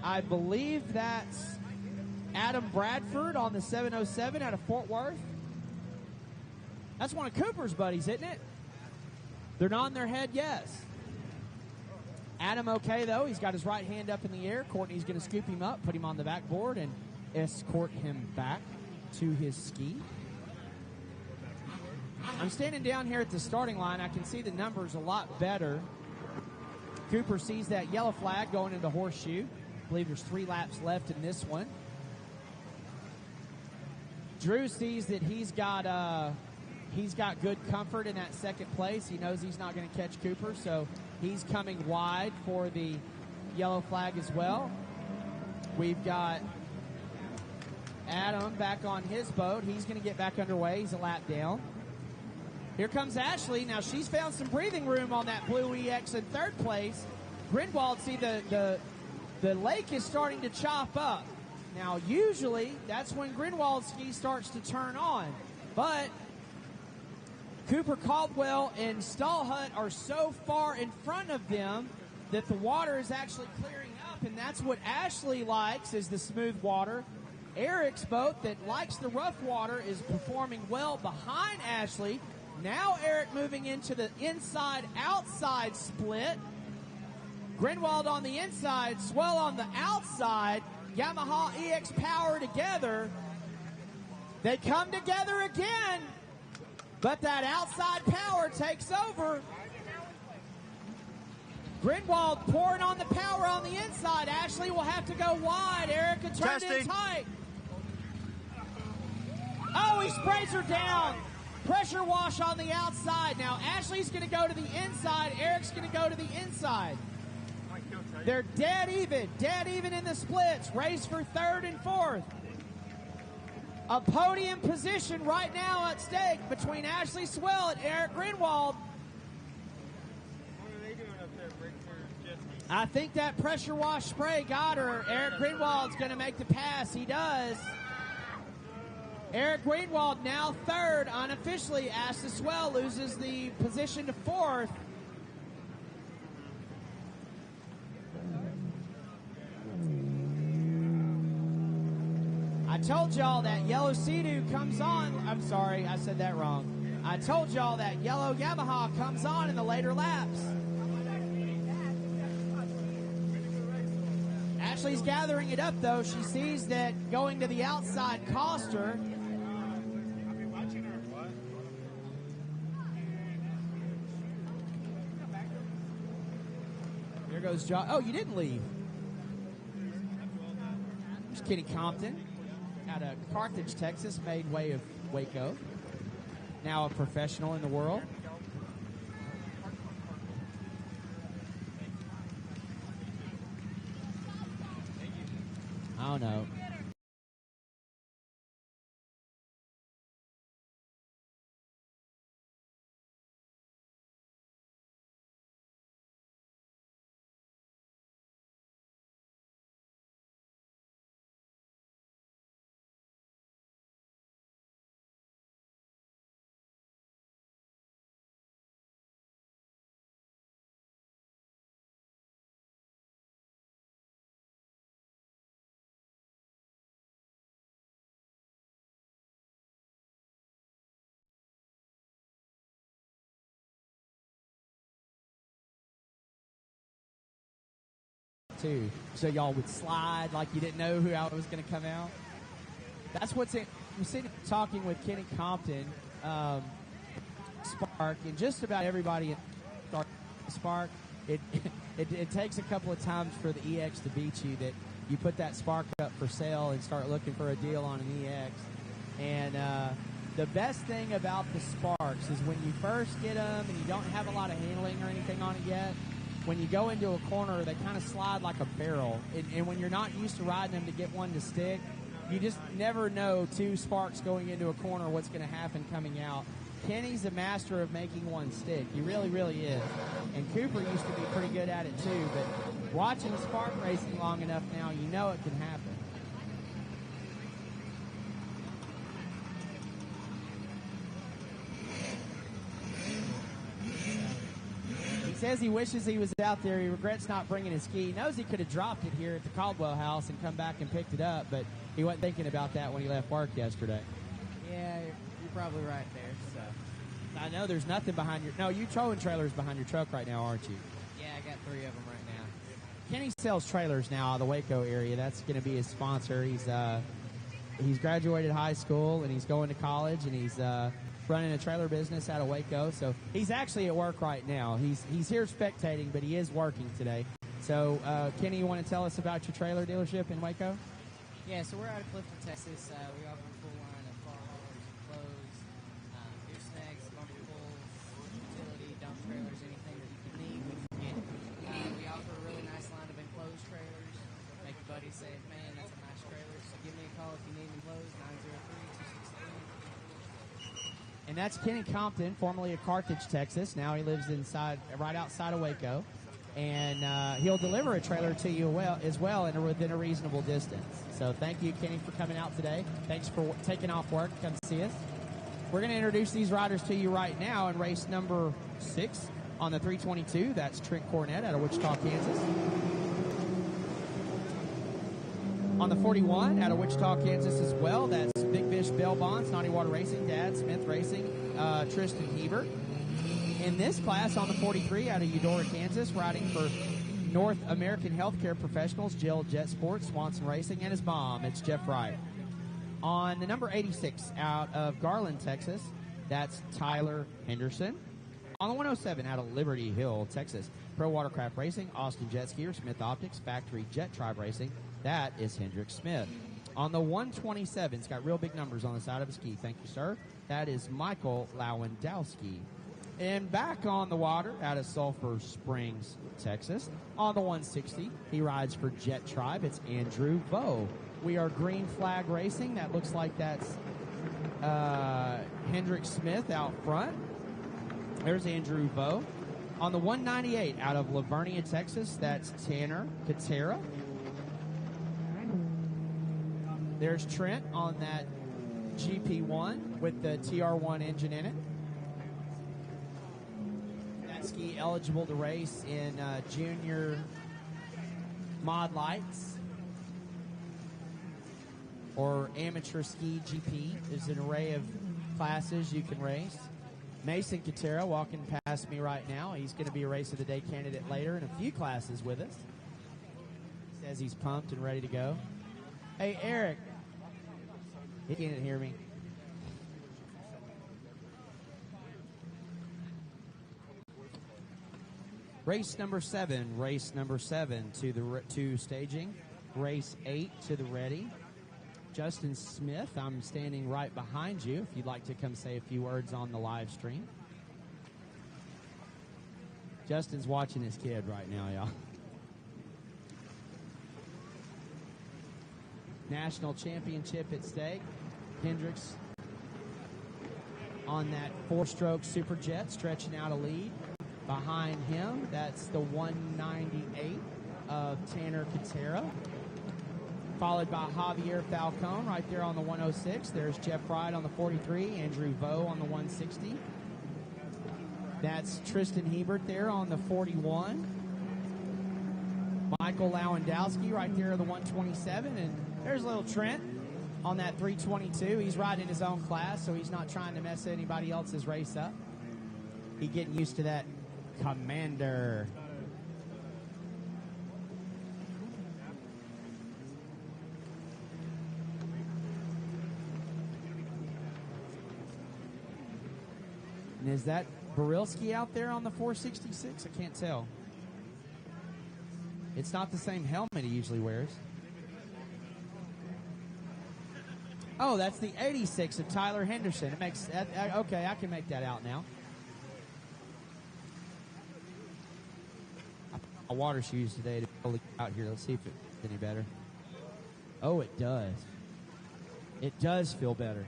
I believe that's Adam Bradford on the 707 out of Fort Worth. That's one of Cooper's buddies, isn't it? They're nodding their head yes. Adam okay, though. He's got his right hand up in the air. Courtney's going to scoop him up, put him on the backboard, and escort him back to his ski. I'm standing down here at the starting line. I can see the numbers a lot better. Cooper sees that yellow flag going into horseshoe. I believe there's 3 laps left in this one. Drew sees that he's got good comfort in that second place. He knows he's not going to catch Cooper, so he's coming wide for the yellow flag as well. We've got Adam back on his boat. He's going to get back underway. He's a lap down. Here comes Ashley. Now she's found some breathing room on that blue EX in third place. Grinwald, see the lake is starting to chop up. Now usually that's when Grinwald's ski starts to turn on. But Cooper Caldwell and Stallhut are so far in front of them that the water is actually clearing up, and that's what Ashley likes, is the smooth water. Eric's boat that likes the rough water is performing well behind Ashley. Now Eric moving into the inside-outside split. Grinwald on the inside, Swell on the outside. Yamaha EX Power together. They come together again, but that outside power takes over. Grinwald pouring on the power on the inside. Ashley will have to go wide. Erica turned in tight. Oh, he sprays her down. Pressure wash on the outside. Now Ashley's going to go to the inside. Eric's going to go to the inside. They're dead even in the splits. Race for third and fourth. A podium position right now at stake between Ashley Swell and Eric Grinwald. What are they doing up there, Rick, for jet ski? I think that pressure wash spray got her. Eric Greenwald's going to make the pass. He does. Eric Greenwald now third unofficially. Ashley Swell loses the position to fourth. I told y'all that yellow Seadoo comes on. I'm sorry, I said that wrong. I told y'all that yellow Yamaha comes on in the later laps. Ashley's gathering it up, though. She sees that going to the outside cost her. There goes John. Oh, you didn't leave. There's Kenny Compton out of Carthage, Texas, made way of Waco. Now a professional in the world. I don't know. Too, so y'all would slide like you didn't know who was going to come out. That's what's in. I'm sitting talking with Kenny Compton, Spark, and just about everybody in Spark. It takes a couple of times for the EX to beat you. That you put that Spark up for sale and start looking for a deal on an EX. And the best thing about the Sparks is when you first get them and you don't have a lot of handling or anything on it yet. When you go into a corner, they kind of slide like a barrel. And when you're not used to riding them to get one to stick, you just never know two Sparks going into a corner what's going to happen coming out. Kenny's a master of making one stick. He really, really is. And Cooper used to be pretty good at it too. But watching Spark racing long enough now, you know it can happen. Says he wishes he was out there. He regrets not bringing his ski. He knows he could have dropped it here at the Caldwell house and come back and picked it up, but he wasn't thinking about that when he left work yesterday. Yeah, you're probably right there. So I know there's nothing behind your... No, you towing trailers behind your truck right now, aren't you? yeah, I got 3 of them right now. Kenny sells trailers now out of the Waco area. That's going to be his sponsor. He's graduated high school and he's going to college and he's running a trailer business out of Waco. So he's actually at work right now. He's here spectating, but he is working today. So Kenny, you want to tell us about your trailer dealership in Waco? Yeah, so we're out of Clifton, Texas. We offer a full line of car haulers, clothes, goosenecks, bumper pulls, utility, dump trailers, anything that you can need, we can get. We offer a really nice line of enclosed trailers. Make your buddy say, man, that's a nice trailer. So give me a call if you need enclosed, 903-263. And that's Kenny Compton, formerly of Carthage, Texas. Now he lives right outside of Waco. And he'll deliver a trailer to you as well and within a reasonable distance. So thank you, Kenny, for coming out today. Thanks for taking off work to come see us. We're going to introduce these riders to you right now in race number 6 on the 322. That's Trent Cornett out of Wichita, Kansas. On the 41 out of Wichita, Kansas as well, that's Big Fish Bell Bonds, Naughty Water Racing, Dad Smith Racing, Tristan Hebert. In this class, on the 43 out of Eudora, Kansas, riding for North American Healthcare Professionals, Jill Jet Sports, Swanson Racing, and his mom, it's Jeff Wright. On the number 86 out of Garland, Texas, that's Tyler Henderson. On the 107 out of Liberty Hill, Texas, Pro Watercraft Racing, Austin Jet Skier, Smith Optics, Factory Jet Tribe Racing, that is Hendrick Smith. On the 127, it's got real big numbers on the side of his ski, thank you, sir, that is Michael Lewandowski. And back on the water out of Sulphur Springs, Texas, on the 160, he rides for Jet Tribe. It's Andrew Vo. We are green flag racing. That looks like that's Hendrick Smith out front. There's Andrew Vo. On the 198 out of Lavernia, Texas, that's Tanner Katera. There's Trent on that GP1 with the TR1 engine in it. Ski eligible to race in junior mod lights or amateur ski GP. There's an array of classes you can race. Mason Katera walking past me right now. He's going to be a race of the day candidate later in a few classes with us. Says he's pumped and ready to go. Hey, Eric. He can't hear me. Race number 7 to staging. Race 8 to the ready. Justin Smith, I'm standing right behind you if you'd like to come say a few words on the live stream. Justin's watching his kid right now, y'all. National championship at stake. Hendricks on that 4-stroke superjet stretching out a lead. Behind him, that's the 198 of Tanner Katera. Followed by Javier Falcone right there on the 106. There's Jeff Wright on the 43, Andrew Vo on the 160. That's Tristan Hebert there on the 41. Michael Lewandowski right there on the 127. And there's little Trent on that 322. He's riding his own class, so he's not trying to mess anybody else's race up. He's getting used to that Commander. And is that Barilski out there on the 466? I can't tell. It's not the same helmet he usually wears. Oh, that's the 86 of Tyler Henderson. It makes okay, I can make that out now. I water shoes today to pull it out here. Let's see if it's any better. Oh, it does. It does feel better.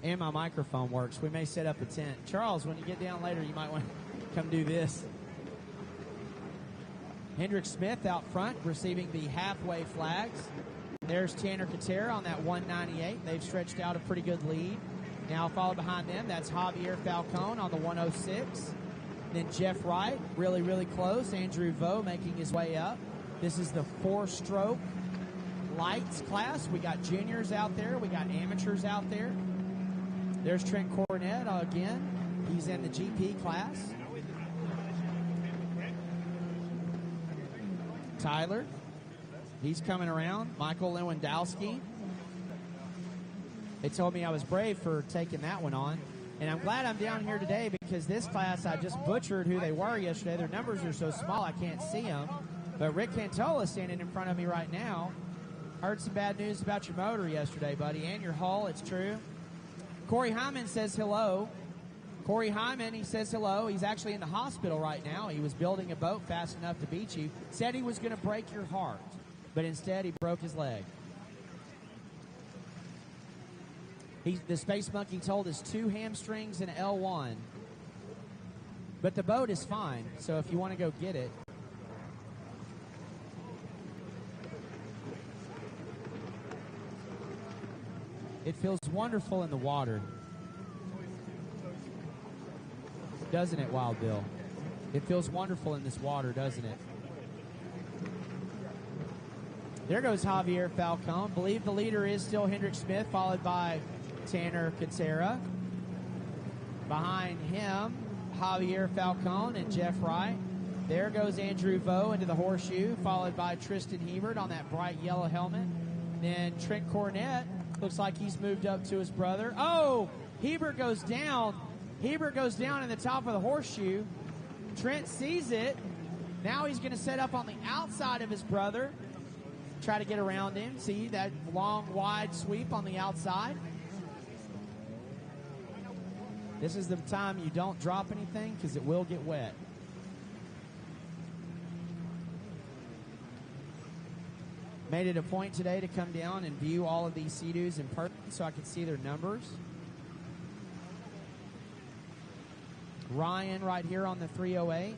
And my microphone works. We may set up a tent. Charles, when you get down later, you might want to come do this. Hendrick Smith out front receiving the halfway flags. There's Tanner Katera on that 198. They've stretched out a pretty good lead. Now followed behind them, that's Javier Falcone on the 106. Then Jeff Wright, really, really close. Andrew Vo making his way up. This is the 4-stroke lights class. We got juniors out there. We got amateurs out there. There's Trent Cornett again. He's in the GP class. Tyler. He's coming around. Michael Lewandowski. They told me I was brave for taking that one on. And I'm glad I'm down here today because this class, I just butchered who they were yesterday. Their numbers are so small I can't see them. But Rick Cantola is standing in front of me right now. Heard some bad news about your motor yesterday, buddy, and your hull. It's true. Corey Hyman says hello. Corey Hyman, he says hello. He's actually in the hospital right now. He was building a boat fast enough to beat you. Said he was going to break your heart, but instead he broke his leg. The Space Monkey told us 2 hamstrings and L1. But the boat is fine, so if you want to go get it. It feels wonderful in the water. Doesn't it, Wild Bill? It feels wonderful in this water, doesn't it? There goes Javier Falcone. Believe the leader is still Hendrick Smith, followed by Tanner Katsera. Behind him, Javier Falcone and Jeff Wright. There goes Andrew Vo into the horseshoe, followed by Tristan Hebert on that bright yellow helmet. Then Trent Cornett looks like he's moved up to his brother. Oh, Hebert goes down. Hebert goes down in the top of the horseshoe. Trent sees it. Now he's going to set up on the outside of his brother. Try to get around him. See that long, wide sweep on the outside. This is the time you don't drop anything because it will get wet. Made it a point today to come down and view all of these Seadoos in person so I could see their numbers. Ryan right here on the 308.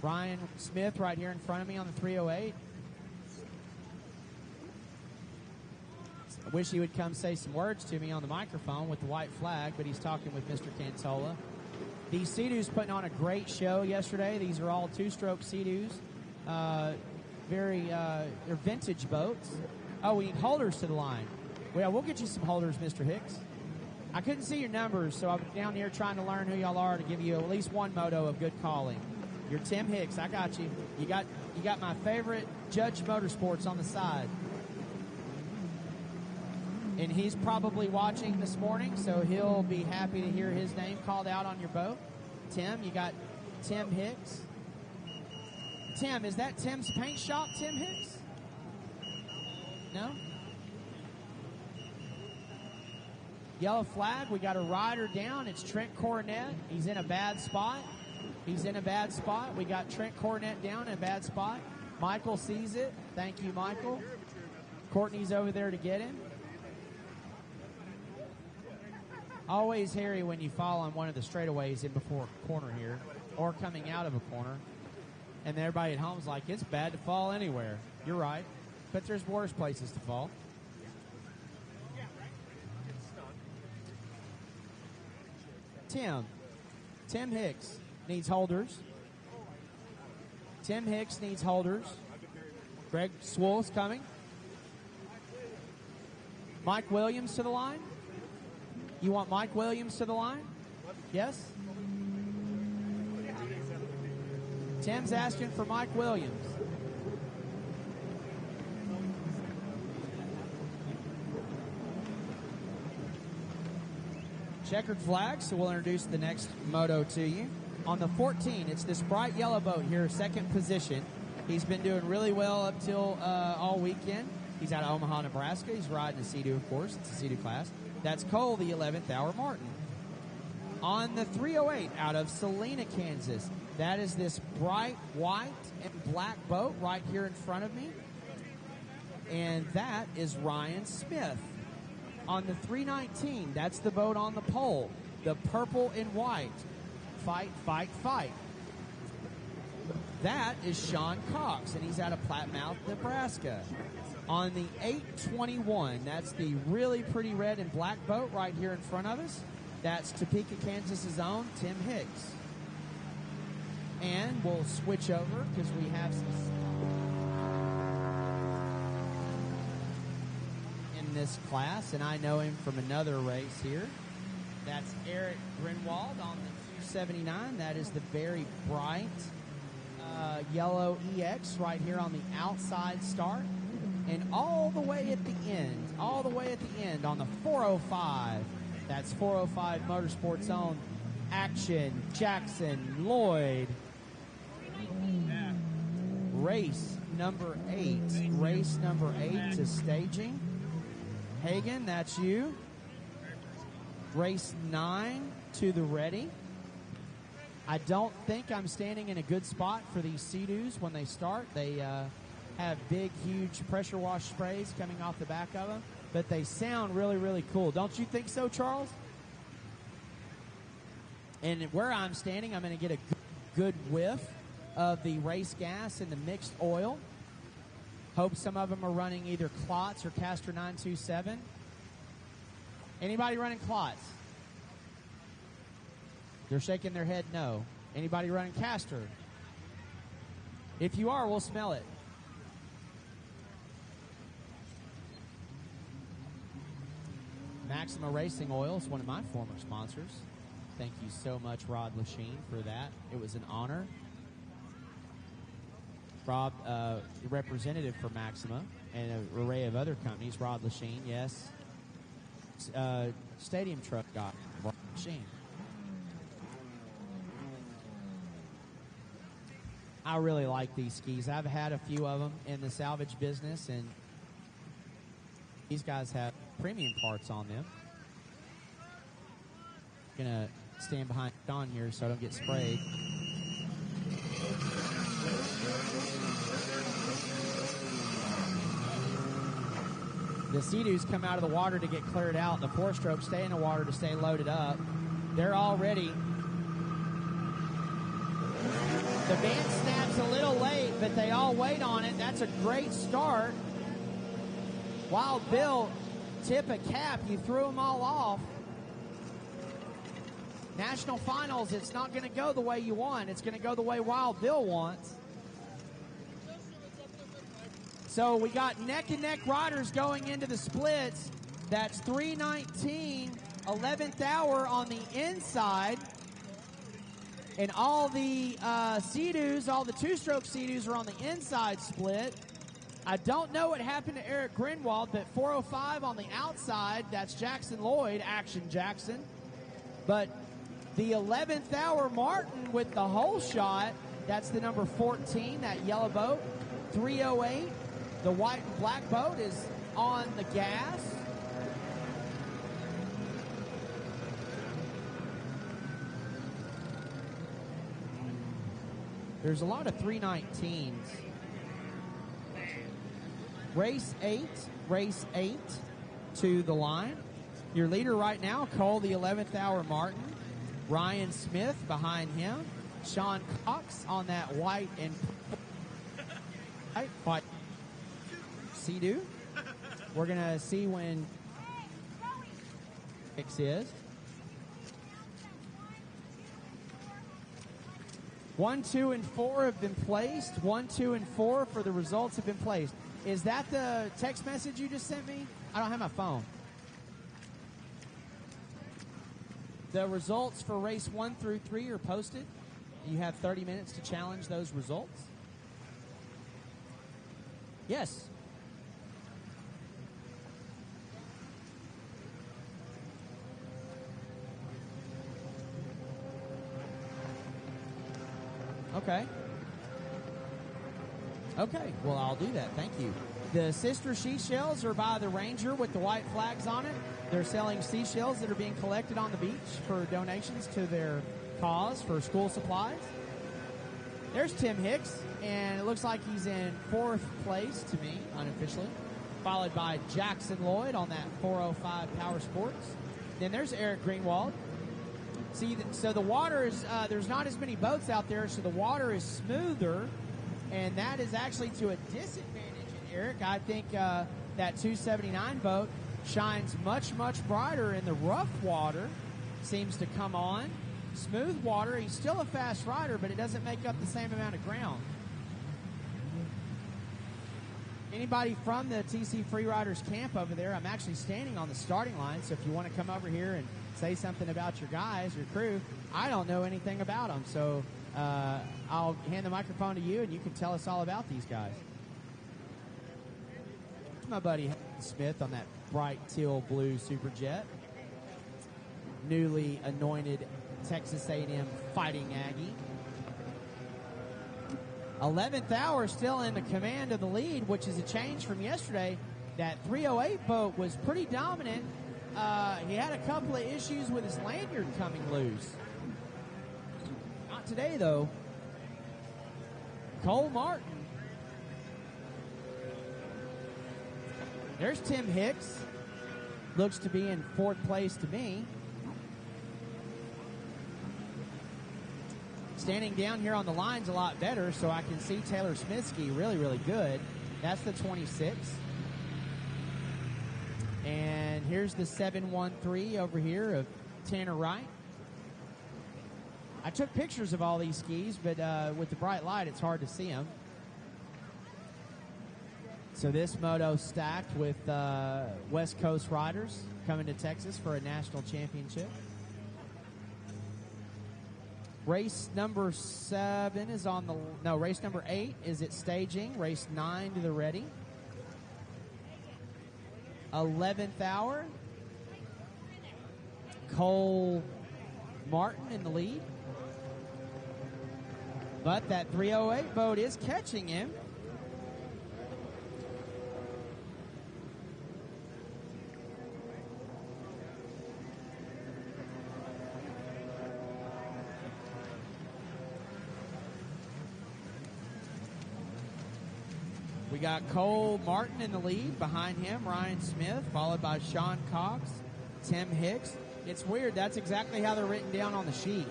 Ryan Smith right here in front of me on the 308. I wish he would come say some words to me on the microphone with the white flag, but he's talking with Mr. Cantola. These Seadoos putting on a great show yesterday. These are all 2-stroke Seadoos. They're vintage boats. Oh, we need holders to the line. Well, we'll get you some holders, Mr. Hicks. I couldn't see your numbers, so I'm down here trying to learn who y'all are to give you at least one moto of good calling. You're Tim Hicks. I got you. You got my favorite Judge Motorsports on the side. And he's probably watching this morning, so he'll be happy to hear his name called out on your boat. Tim, you got Tim Hicks. Tim, is that Tim's paint shop, Tim Hicks? No? Yellow flag, we got a rider down. It's Trent Cornett. He's in a bad spot. We got Trent Cornett down in a bad spot. Michael sees it. Thank you, Michael. Courtney's over there to get him. Always hairy when you fall on one of the straightaways in before a corner here, or coming out of a corner. And everybody at home's like, it's bad to fall anywhere. You're right. But there's worse places to fall. Tim Hicks needs holders. Tim Hicks needs holders. Greg Swole's coming. Mike Williams to the line. You want Mike Williams to the line? Yes? Tim's asking for Mike Williams. Checkered flag, so we'll introduce the next moto to you. On the 14, it's this bright yellow boat here, second position. He's been doing really well up till all weekend. He's out of Omaha, Nebraska. He's riding a Seadoo, of course. It's a Seadoo class. That's Cole, the 11th Hour Martin. On the 308, out of Salina, Kansas, that is this bright white and black boat right here in front of me. And that is Ryan Smith. On the 319, that's the boat on the pole, the purple and white. Fight, fight, fight. That is Sean Cox, and he's out of Platmouth, Nebraska. On the 821, that's the really pretty red and black boat right here in front of us. That's Topeka, Kansas' own Tim Hicks. And we'll switch over because we have some in this class, and I know him from another race here. That's Eric Grinwald on the 279. That is the very bright yellow EX right here on the outside start. And all the way at the end, on the 405, that's 405 Motorsports own Action Jackson Lloyd. Race number 8 to staging. Hagen, that's you. Race 9 to the ready. I don't think I'm standing in a good spot for these Seadoos when they start. They have big, huge pressure wash sprays coming off the back of them, but they sound really, really cool. Don't you think so, Charles? And where I'm standing, I'm going to get a good whiff of the race gas and the mixed oil. Hope some of them are running either Klotz or Caster 927. Anybody running Klotz? They're shaking their head no. Anybody running Caster? If you are, we'll smell it. Maxima Racing Oil is one of my former sponsors. Thank you so much, Rod Lachine, for that. It was an honor. Rob, representative for Maxima and an array of other companies. Rod Lachine, yes. Stadium truck guy, Rod Lachine. I really like these skis. I've had a few of them in the salvage business, and these guys have premium parts on them. Gonna stand behind Sean here so I don't get sprayed. The Seadoos come out of the water to get cleared out. The 4-strokes stay in the water to stay loaded up. They're all ready. The band snaps a little late, but they all wait on it. That's a great start. Wild Bill, tip a cap. You threw them all off. National Finals, it's not going to go the way you want. It's going to go the way Wild Bill wants. So we got neck-and-neck riders going into the splits. That's 3:19, 11th hour on the inside. And all the Seadoos, all the 2-stroke Seadoos are on the inside split. I don't know what happened to Eric Grinwald, but 405 on the outside, that's Jackson Lloyd, Action Jackson. But the 11th hour Martin with the whole shot, that's the number 14, that yellow boat, 308. The white and black boat is on the gas. There's a lot of 319s. Race 8 to the line. Your leader right now, Cole, the 11th hour Martin. Ryan Smith behind him. Sean Cox on that white and white Seadoo. We're going to see when X is. 1, 2, and 4 have been placed. 1, 2, and 4 for the results have been placed. Is that the text message you just sent me? I don't have my phone. The results for race 1 through 3 are posted. You have 30 minutes to challenge those results. Yes. Okay. Okay, well, I'll do that. Thank you. The sister seashells are by the Ranger with the white flags on it. They're selling seashells that are being collected on the beach for donations to their cause for school supplies. There's Tim Hicks, and it looks like he's in 4th place to me, unofficially, followed by Jackson Lloyd on that 405 Power Sports. Then there's Eric Greenwald. See, so the water is, there's not as many boats out there, so the water is smoother, and that is actually to a disadvantage in Eric. I think that 279 boat shines much, much brighter in the rough water, seems to come on. Smooth water, he's still a fast rider, but it doesn't make up the same amount of ground. Anybody from the TC Freeriders camp over there, I'm actually standing on the starting line, so if you want to come over here and say something about your guys, your crew, I don't know anything about them, so I'll hand the microphone to you, and you can tell us all about these guys. My buddy Smith on that bright teal blue Superjet. Newly anointed Texas A&M Fighting Aggie. 11th Hour still in the command of the lead, which is a change from yesterday. That 308 boat was pretty dominant. He had a couple of issues with his lanyard coming loose. Not today, though. Cole Martin. There's Tim Hicks. Looks to be in fourth place to me. Standing down here on the line's a lot better, so I can see Taylor Smitsky really, really good. That's the 26. And here's the 713 over here of Tanner Wright. I took pictures of all these skis, but with the bright light, it's hard to see them. So this moto stacked with West Coast riders coming to Texas for a national championship. Race number 7 is on the... No, race number 8 is at staging. Race 9 to the ready. 11th Hour. Cole Martin in the lead. But that 308 boat is catching him. We got Cole Martin in the lead. Behind him, Ryan Smith, followed by Sean Cox, Tim Hicks. It's weird. That's exactly how they're written down on the sheet.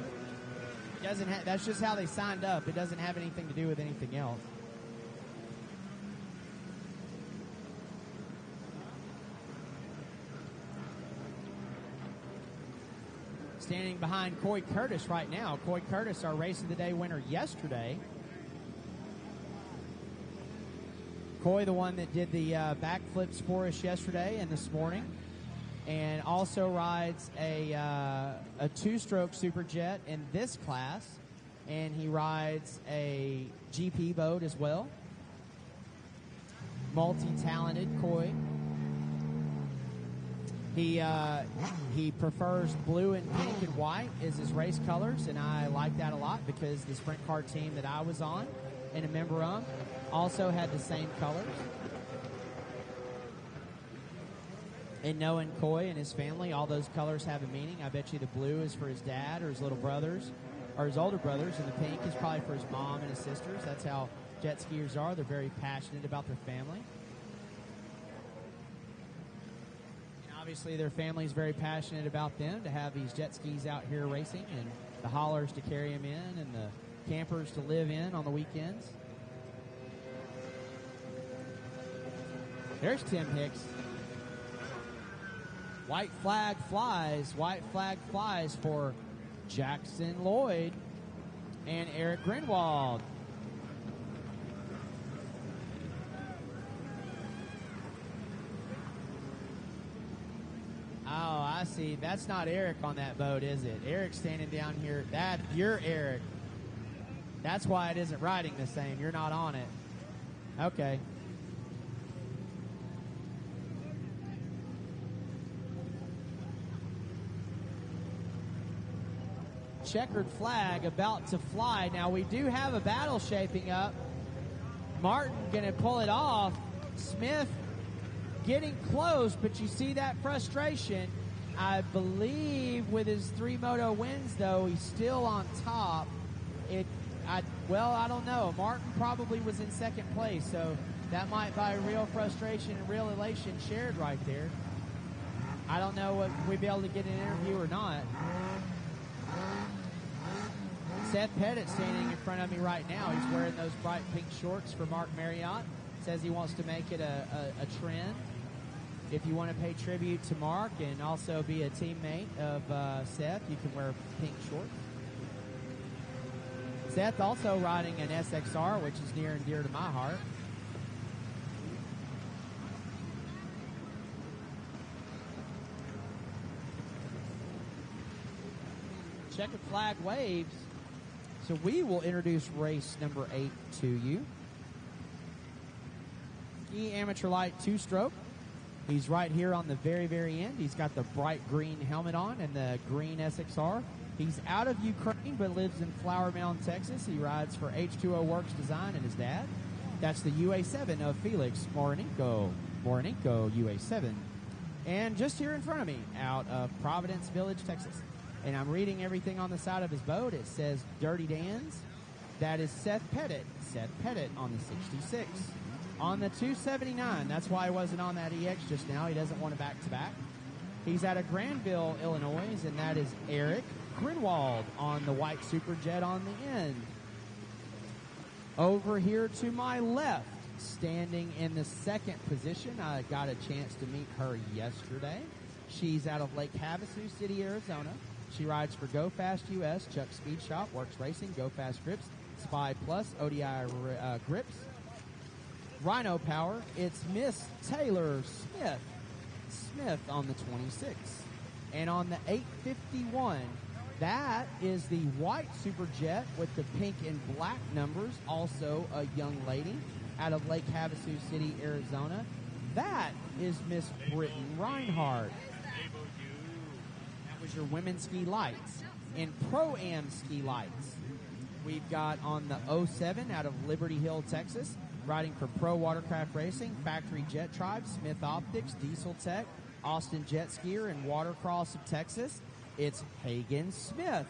That's just how they signed up. It doesn't have anything to do with anything else. Standing behind Coy Curtis right now. Coy Curtis, our Race of the Day winner yesterday. Coy, the one that did the backflips for us yesterday and this morning, and also rides a two-stroke Superjet in this class, and he rides a GP boat as well. Multi-talented Coy. He prefers blue and pink and white as his race colors, and I like that a lot because the sprint car team that I was on and a member of also had the same colors. And knowing Coy and his family, all those colors have a meaning. I bet you the blue is for his dad or his little brothers or his older brothers, and the pink is probably for his mom and his sisters. That's how jet skiers are. They're very passionate about their family. And obviously their family is very passionate about them to have these jet skis out here racing, and the haulers to carry them in, and the campers to live in on the weekends. There's Tim Hicks. White flag flies. White flag flies for Jackson Lloyd and Eric Grinwald. Oh, I see. That's not Eric on that boat, is it? Eric's standing down here. You're Eric. That's why it isn't riding the same. You're not on it. Okay. Checkered flag about to fly. Now we do have a battle shaping up. Martin going to pull it off. Smith getting close, but you see that frustration. I believe with his 3 moto wins, though, he's still on top. I don't know. Martin probably was in second place, so that might be real frustration and real elation shared right there. I don't know if we'd be able to get an interview or not. Seth Pettit standing in front of me right now. He's wearing those bright pink shorts for Mark Marriott. Says he wants to make it a trend. If you want to pay tribute to Mark and also be a teammate of Seth, you can wear pink shorts. Seth also riding an SXR, which is near and dear to my heart. Checkered flag waves. So we will introduce race number 8 to you. Ski Amateur Light 2-stroke. He's right here on the very, very end. He's got the bright green helmet on and the green SXR. He's out of Ukraine but lives in Flower Mound, Texas. He rides for H2O Works Design and his dad. That's the UA7 of Felix Morenenko. Morenenko UA7. And just here in front of me, out of Providence Village, Texas. And I'm reading everything on the side of his boat. It says Dirty Dan's. That is Seth Pettit. Seth Pettit on the 66. On the 279, that's why he wasn't on that EX just now. He doesn't want a back-to-back. He's out of Granville, Illinois, and that is Eric Grinwald on the white Superjet on the end. Over here to my left, standing in the second position, I got a chance to meet her yesterday. She's out of Lake Havasu City, Arizona. She rides for Go Fast US, Chuck Speed Shop, Works Racing, Go Fast Grips, Spy Plus, ODI Grips, Rhino Power. It's Miss Taylor Smith on the 26. And on the 851, that is the white Superjet with the pink and black numbers, also a young lady out of Lake Havasu City, Arizona. That is Miss Britton Reinhardt. That was your women's ski lights. And Pro-Am ski lights, we've got on the 07 out of Liberty Hill, Texas, riding for Pro Watercraft Racing, Factory Jet Tribe, Smith Optics, Diesel Tech, Austin Jet Skier, and Watercross of Texas. It's Hagen Smith.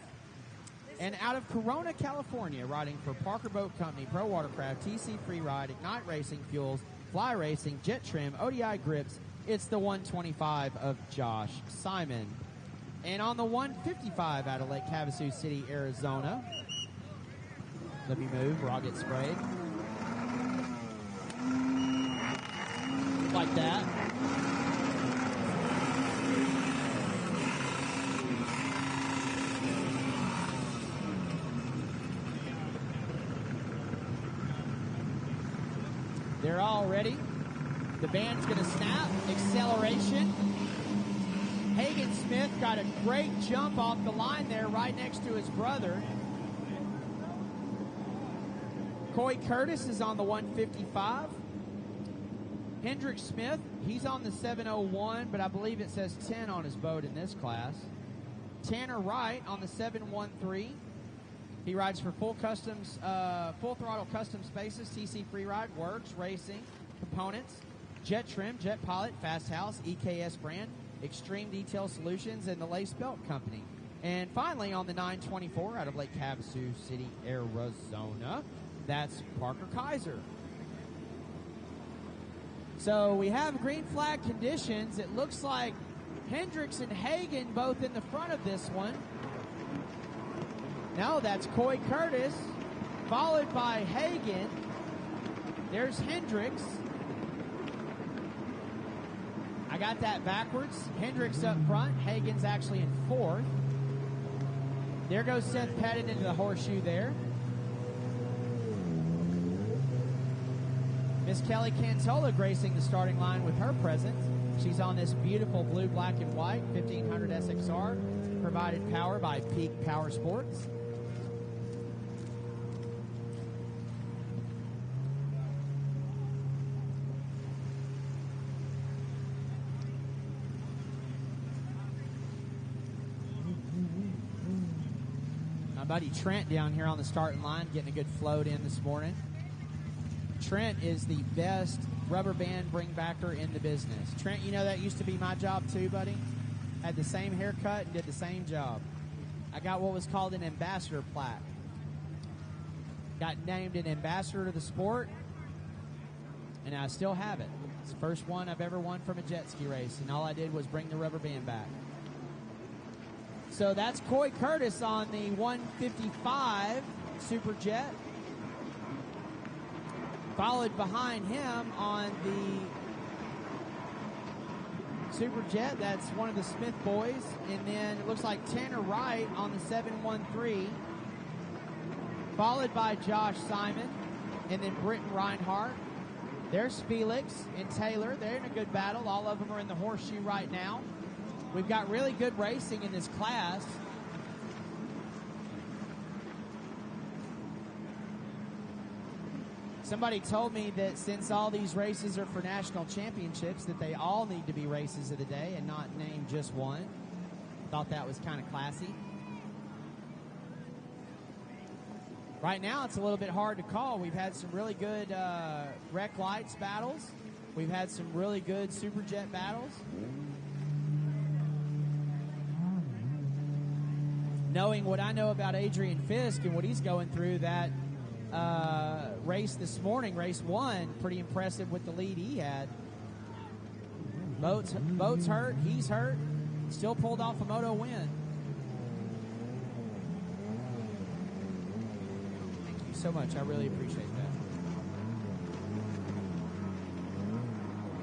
And out of Corona, California, riding for Parker Boat Company, Pro Watercraft, TC Freeride, Ignite Racing Fuels, Fly Racing, Jet Trim, ODI Grips, it's the 125 of Josh Simon. And on the 155 out of Lake Havasu City, Arizona, let me move or I'll get sprayed. Like that. They're all ready. The band's going to snap. Acceleration. Hagen Smith got a great jump off the line there right next to his brother. Coy Curtis is on the 155. Hendrick Smith, he's on the 701, but I believe it says 10 on his boat in this class. Tanner Wright on the 713. He rides for Full Throttle Custom Spaces, TC Freeride, Works, Racing, Components, Jet Trim, Jet Pilot, Fast House, EKS Brand, Extreme Detail Solutions, and the Lace Belt Company. And finally, on the 924 out of Lake Havasu City, Arizona, that's Parker Kaiser. So we have green flag conditions. It looks like Hendricks and Hagen both in the front of this one. No, that's Coy Curtis, followed by Hagen. There's Hendricks. I got that backwards. Hendricks up front. Hagen's actually in fourth. There goes Seth Pettit into the horseshoe there. Miss Kelly Cantola gracing the starting line with her presence. She's on this beautiful blue, black, and white 1500 SXR, provided power by Peak Power Sports. My buddy Trent down here on the starting line getting a good float in this morning. Trent is the best rubber band bring-backer in the business. Trent, you know that used to be my job too, buddy? Had the same haircut and did the same job. I got what was called an ambassador plaque. Got named an ambassador to the sport, and I still have it. It's the first one I've ever won from a jet ski race, and all I did was bring the rubber band back. So that's Coy Curtis on the 155 Superjet. Followed behind him on the Superjet, that's one of the Smith boys. And then it looks like Tanner Wright on the 713. Followed by Josh Simon. And then Britton Reinhardt. There's Felix and Taylor. They're in a good battle. All of them are in the horseshoe right now. We've got really good racing in this class. Somebody told me that since all these races are for national championships, that they all need to be races of the day and not name just one. Thought that was kind of classy. Right now, it's a little bit hard to call. We've had some really good wreck lights battles. We've had some really good superjet battles. Knowing what I know about Adrian Fisk and what he's going through, that race this morning, race 1, pretty impressive with the lead he had. Boat's hurt, he's hurt, still pulled off a moto win. Thank you so much, I really appreciate that.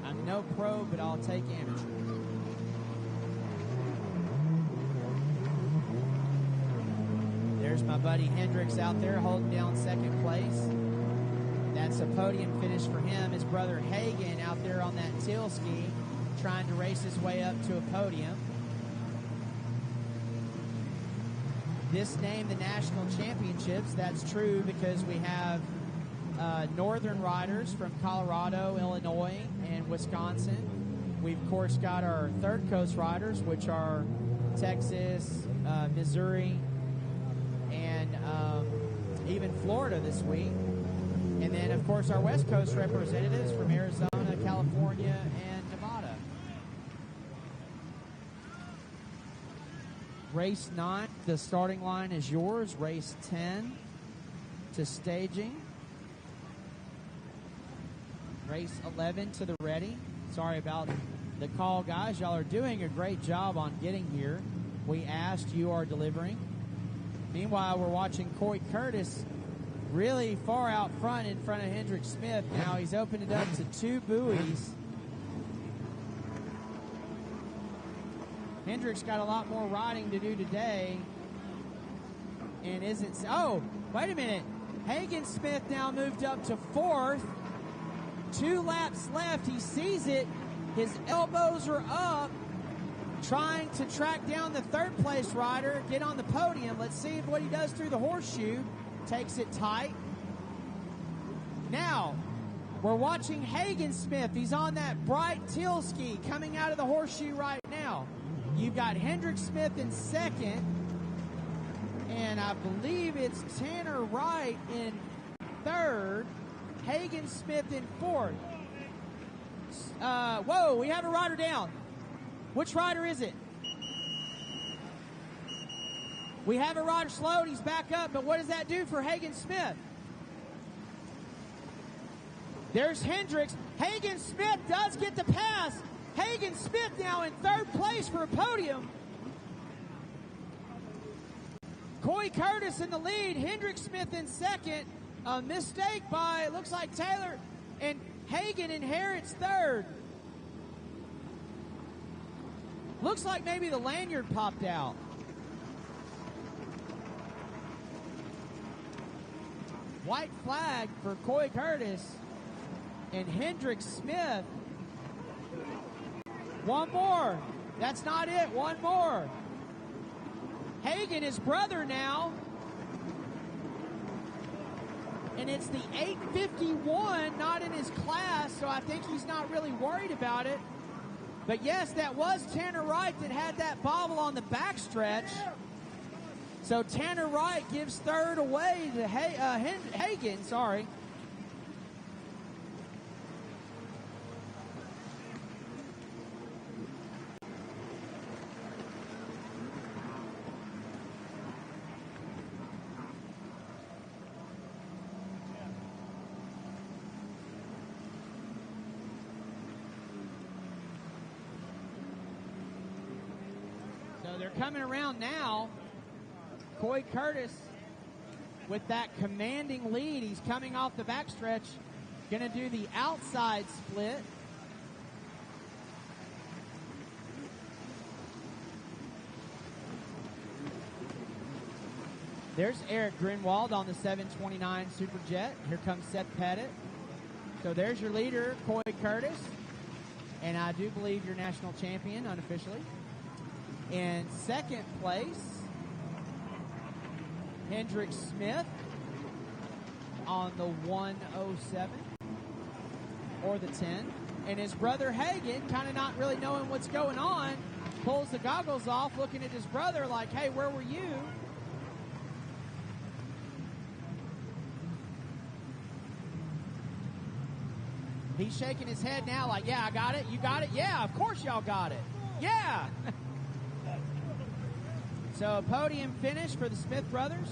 I'm no pro, but I'll take amateur. There's my buddy Hendricks out there holding down second place. That's a podium finish for him. His brother Hagen out there on that tail ski trying to race his way up to a podium. This named the national championships. That's true because we have northern riders from Colorado, Illinois, and Wisconsin. We've, of course, got our third coast riders, which are Texas, Missouri, and even Florida this week. And then, of course, our West Coast representatives from Arizona, California, and Nevada. Race 9, the starting line is yours. Race 10 to staging. Race 11 to the ready. Sorry about the call, guys. Y'all are doing a great job on getting here. We asked, you are delivering. Meanwhile, we're watching Coy Curtis really far out front in front of Hendrick Smith. Now he's opened it up to 2 buoys. Hendrick's got a lot more riding to do today. And isn't... Oh, wait a minute. Hagen Smith now moved up to 4th. 2 laps left. He sees it. His elbows are up, trying to track down the third place rider, get on the podium. Let's see what he does through the horseshoe. Takes it tight. Now, we're watching Hagen Smith. He's on that bright teal ski coming out of the horseshoe right now. You've got Hendrick Smith in second, and I believe it's Tanner Wright in third, Hagen Smith in fourth. Whoa, we have a rider down. Which rider is it? We have a rider slowed. He's back up, but what does that do for Hagen Smith? There's Hendricks. Hagen Smith does get the pass. Hagen Smith now in third place for a podium. Coy Curtis in the lead. Hendrick Smith in second. A mistake by, it looks like Taylor, and Hagen inherits third. Looks like maybe the lanyard popped out. White flag for Coy Curtis and Hendrick Smith. One more. That's not it. One more. Hagen, his brother now. And it's the 851, not in his class, so I think he's not really worried about it. But yes, that was Tanner Wright that had that bobble on the backstretch. So Tanner Wright gives third away to Hagen, sorry. So they're coming around now. Coy Curtis with that commanding lead. He's coming off the backstretch. Going to do the outside split. There's Eric Grinwald on the 729 Superjet. Here comes Seth Pettit. So there's your leader, Coy Curtis. And I do believe you're national champion unofficially. In second place, Hendrick Smith. on the 107 or the 10. And his brother Hagen, kind of not really knowing what's going on, pulls the goggles off, looking at his brother like, hey, where were you? He's shaking his head now like, yeah, I got it. You got it? Yeah, of course y'all got it. Yeah. So a podium finish for the Smith brothers.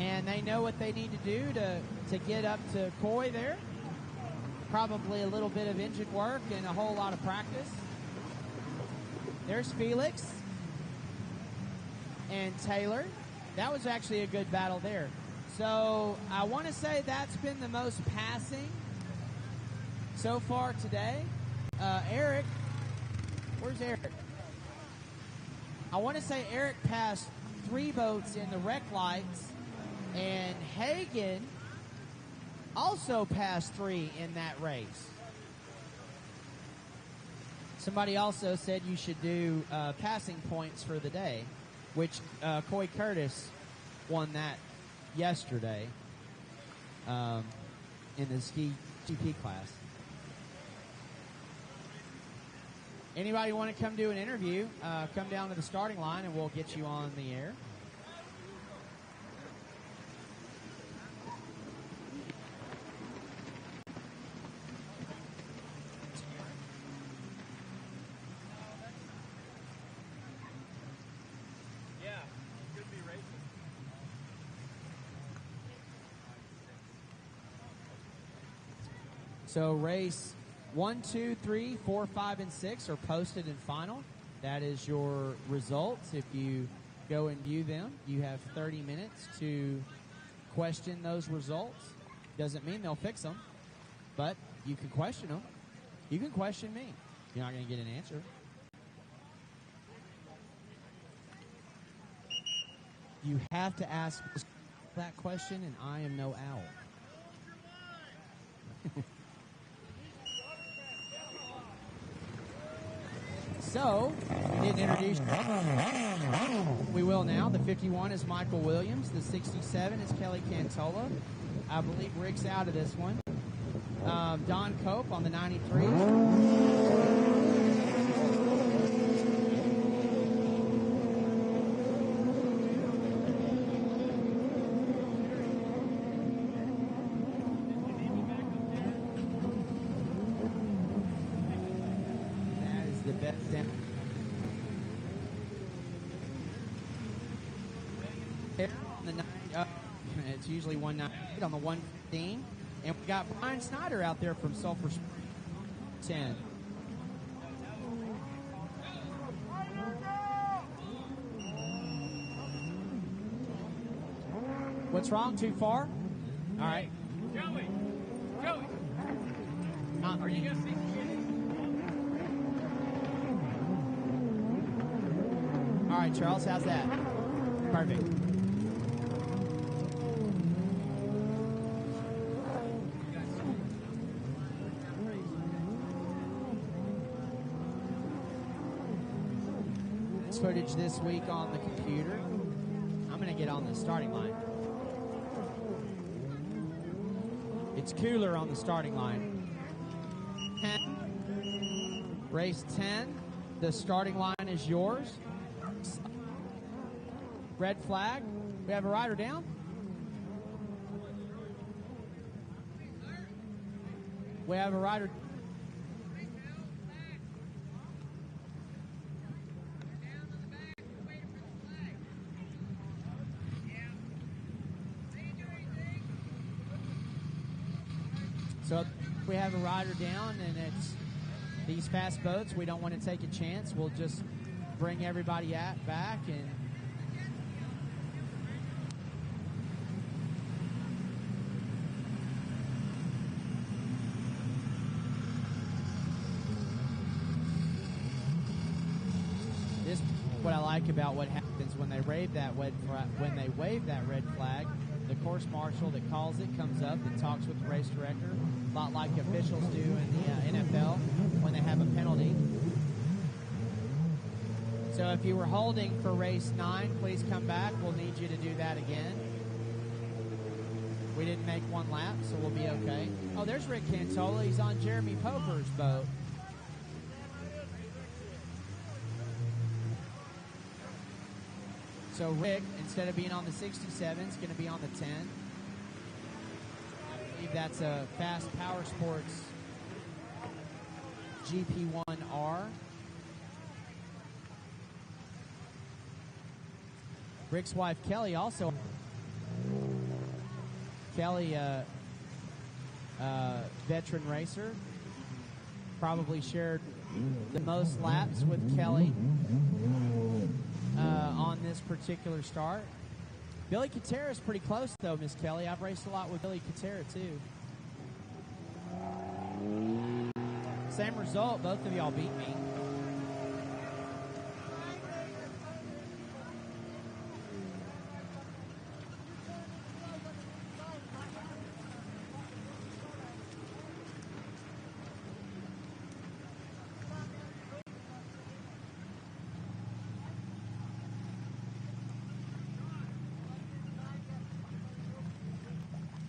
And they know what they need to do to get up to Coy there. Probably a little bit of engine work and a whole lot of practice. There's Felix and Taylor. That was actually a good battle there. So I want to say that's been the most passing so far today. Eric, where's Eric? I want to say Eric passed 3 boats in the wreck lights, and Hagen also passed 3 in that race. Somebody also said you should do passing points for the day, which Coy Curtis won that yesterday in the ski GP class. Anybody want to come do an interview, come down to the starting line and we'll get you on the air. So race 1, 2, 3, 4, 5, and 6 are posted in final. That is your results. If you go and view them, you have 30 minutes to question those results. Doesn't mean they'll fix them, but you can question them. You can question me. You're not going to get an answer. You have to ask that question, and I am no owl. So, didn't introduce. We will now. The 51 is Michael Williams. The 67 is Kelly Cantola. I believe Rick's out of this one. Don Cope on the 93. It's usually 198 on the 115. And we got Brian Snyder out there from Sulphur 10. What's wrong? Too far? All right. Joey! Are you going to see All right, Charles, how's that? Perfect. Footage this week on the computer. I'm going to get on the starting line. It's cooler on the starting line. 10. Race 10. The starting line is yours. Red flag. We have a rider down. We have a rider. So we have a rider down, and it's these fast boats. We don't want to take a chance. We'll just bring everybody back and this. What I like about what happens when they wave that red flag. The course marshal that calls it comes up and talks with the race director, a lot like officials do in the NFL when they have a penalty. So if you were holding for race 9, please come back. We'll need you to do that again. We didn't make one lap, so we'll be okay. Oh, there's Rick Cantola. He's on Jeremy Poper's boat. So Rick, instead of being on the 67, is going to be on the 10. I believe that's a Fast Power Sports GP1R. Rick's wife, Kelly, also. Kelly, veteran racer, probably shared the most laps with Kelly on this particular start. Billy Katera is pretty close, though, Miss Kelly. I've raced a lot with Billy Katera, too. Same result. Both of y'all beat me.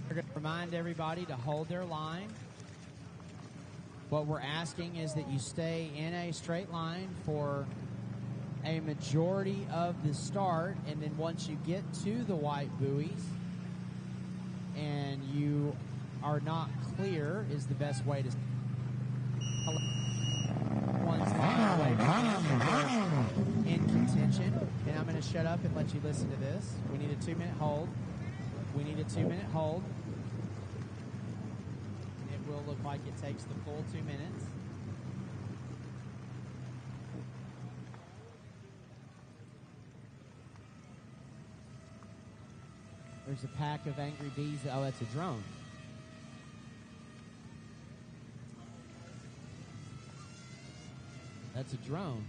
We're going to remind everybody to hold their line. What we're asking is that you stay in a straight line for a majority of the start, and then once you get to the white buoys and you are not clear is the best way to one's line away from in contention. And I'm going to shut up and let you listen to this. We need a 2-minute hold. We need a 2-minute hold. It will look like it takes the full 2 minutes. There's a pack of angry bees. Oh, that's a drone. That's a drone.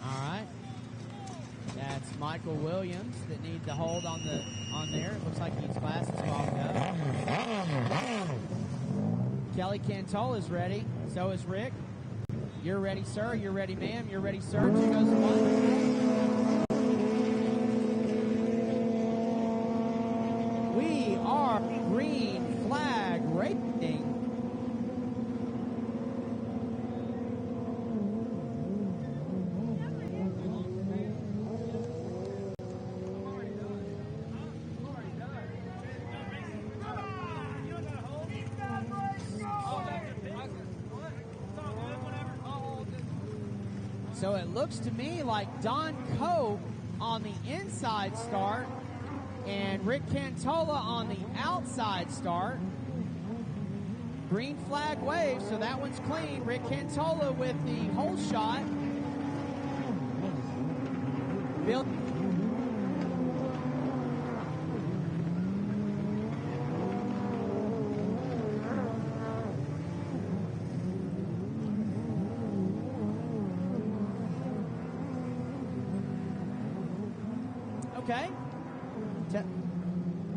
All right. That's Michael Williams that needs the hold on there. It looks like his glasses fogged up. Kelly Cantola is ready. So is Rick. You're ready, sir. You're ready, ma'am. You're ready, sir. 2 goes to 1. We are green flag racing. So it looks to me like Don Cope on the inside start and Rick Cantola on the outside start. Green flag wave, so that one's clean. Rick Cantola with the hole shot. Bill. Okay.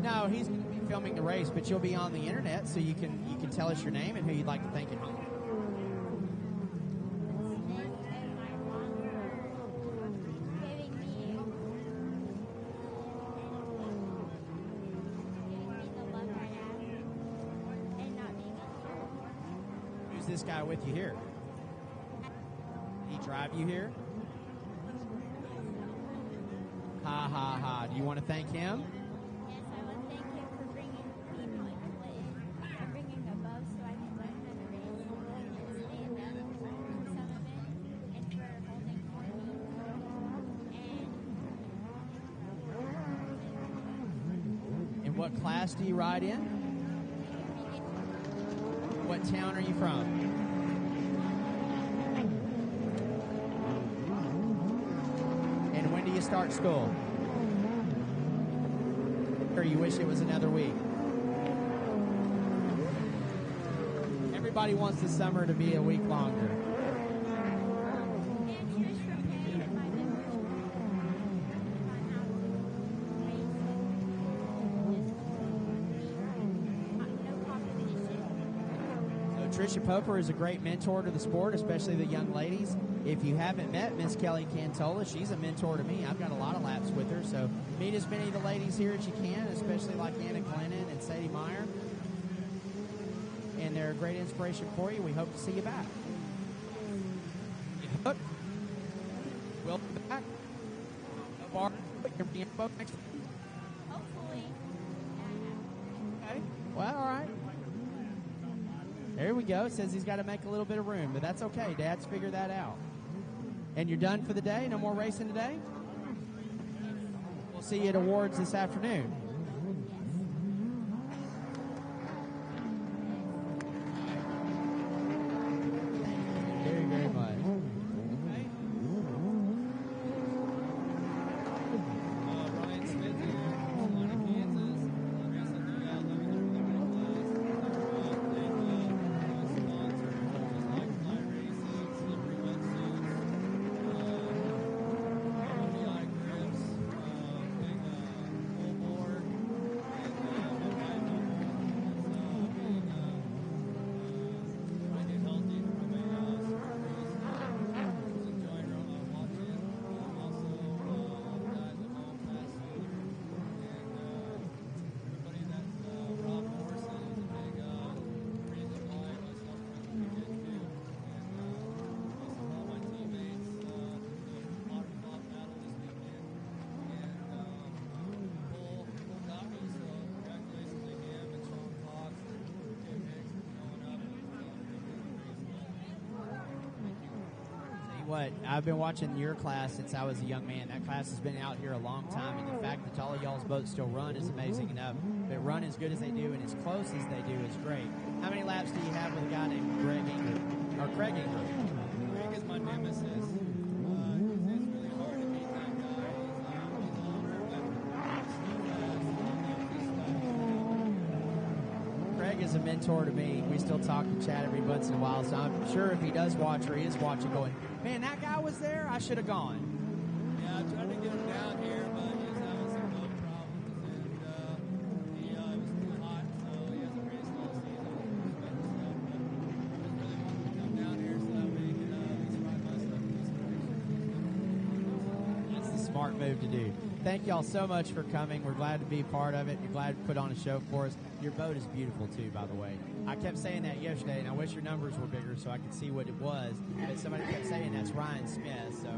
No, he's going to be filming the race, but you'll be on the internet, so you can tell us your name and who you'd like to thank at home. Who's this guy with you here? Did he drive you here? Ha ha ha. Do you want to thank him? Yes, I would thank him for bringing me my play, for bringing a bow so I can learn how to race and stand up for some of it, and for holding for me. And what class do you ride in? What town are you from? And when do you start school? Or you wish it was another week? Everybody wants the summer to be a week longer. So Tricia Poper is a great mentor to the sport, especially the young ladies. If you haven't met Miss Kelly Cantola, she's a mentor to me. I've got a lot of laps with her, so meet as many of the ladies here as you can, especially like Anna Glennon and Sadie Meyer. And they're a great inspiration for you. We hope to see you back. Look, we'll be back. Bar, your info next week. Hopefully. Okay. Well, all right. There we go. It says he's got to make a little bit of room, but that's okay. Dad's figured that out. And you're done for the day? No more racing today? We'll see you at awards this afternoon. Very, very much. Ryan Smith here, Carolina, Kansas. Racing the 1100 class. Sponsors like Fly Racing, Slippery Wetsuits, RBI Grips, big full board, and been riding on being trying to get healthy from a super race. Was enjoying watching. Also, guys at home, Pat Seadoo, and everybody that's Rob Morrison is a big reason why I was helping with the weekend too. And also all my teammates doing a lot of battle this weekend. And Cole got me, so congratulations to him and Sean Cox and Jim Hicks for showing up and making the race well. Thank you. Tell you what, I've been watching your class since I was a young man. That class has been out here a long time, and the fact that all of y'all's boats still run is amazing enough. But run as good as they do and as close as they do is great. How many laps do you have with a guy named Greg Ingram? Or Craig Ingram? Greg is my nemesis. It's really hard to beat that guy. He's older, but Craig is a mentor to me. We still talk and chat every once in a while, so I'm sure if he does watch or he is watching going, man, that guy was there, I should have gone. yeah, I tried to get him down here, but he was having some boat problems, and it was too hot, so he hasn't raced all season. But I just really wanted to come down here so that way he could at least ride my stuff in this direction. That's the smart move to do. Thank y'all so much for coming. We're glad to be part of it. You're glad to put on a show for us. Your boat is beautiful, too, by the way. I kept saying that yesterday, and I wish your numbers were bigger so I could see what it was. But somebody kept saying that's Ryan Smith, so...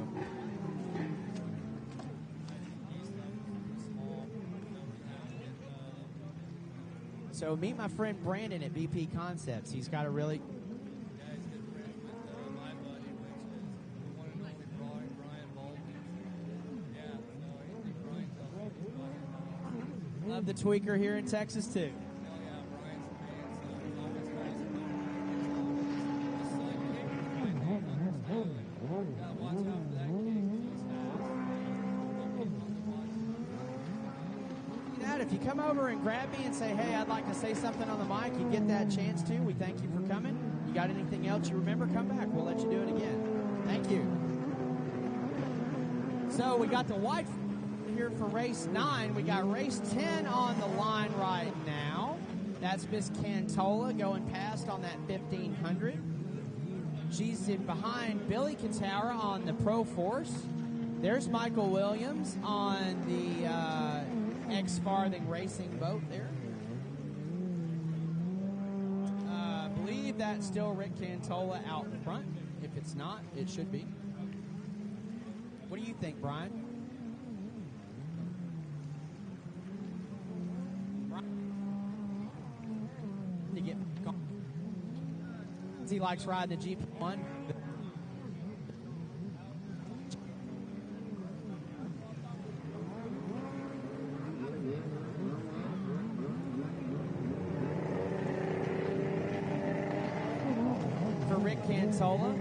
So meet my friend Brandon at BP Concepts. He's got a really... Yeah, he's good friends with my buddy, which is the one and only Brian Bolton. Yeah, so I think Brian's his buddy. Love the tweaker here in Texas, too. Oh yeah, Brian's the man, so he's always racing. His son kicked Brian Bolton understood. Gotta watch out for that kick. He's fast. If you come over and grab me and say, hey, I'd like to say something on the mic, you get that chance too. We thank you for coming. You got anything else you remember, come back. We'll let you do it again. Thank you. So we got the white here for race 9. We got race 10 on the line right now. That's Miss Cantola going past on that 1500. She's in behind Billy Katara on the Pro Force. There's Michael Williams on the X-Farthing Racing boat there. I believe that's still Rick Cantola out in front. If it's not, it should be. What do you think, Brian? To get he likes riding the GP1. For Rick Cantola.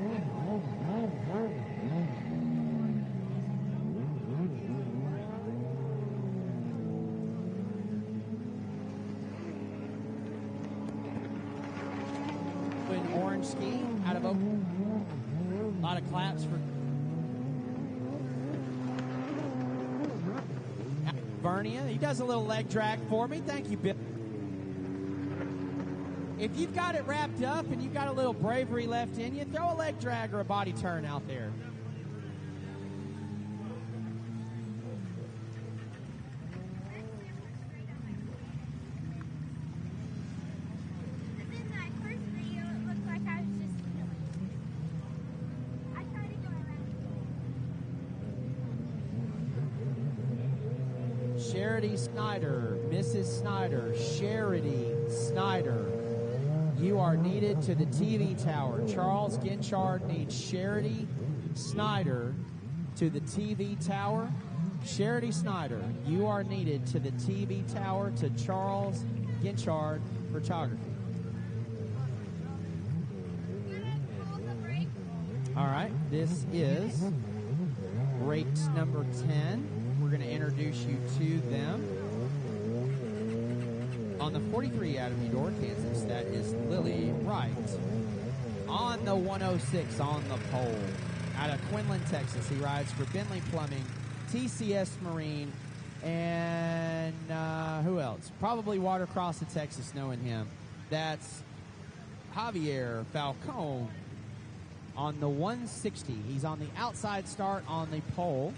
Orange ski out of Oakland. A lot of claps for Vernia. He does a little leg drag for me. Thank you, Bill. If you've got it wrapped up and you've got a little bravery left in you, throw a leg drag or a body turn out there. In that first video, it looked like I was just filming. I tried to go around. Charity Snyder, Mrs. Snyder, Charity Snyder. You are needed to the TV tower. Charles Ginchard needs Charity Snyder to the TV tower. Charity Snyder, you are needed to the TV tower to Charles Ginchard Photography. All right, this is race number 10. We're going to introduce you to them. On the 43 out of Eudora, Kansas, that is Lily Wright. On the 106 on the pole, out of Quinlan, Texas, he rides for Bentley Plumbing, TCS Marine, and who else? Probably Watercross of Texas, knowing him. That's Javier Falcone. On the 160, he's on the outside start on the pole.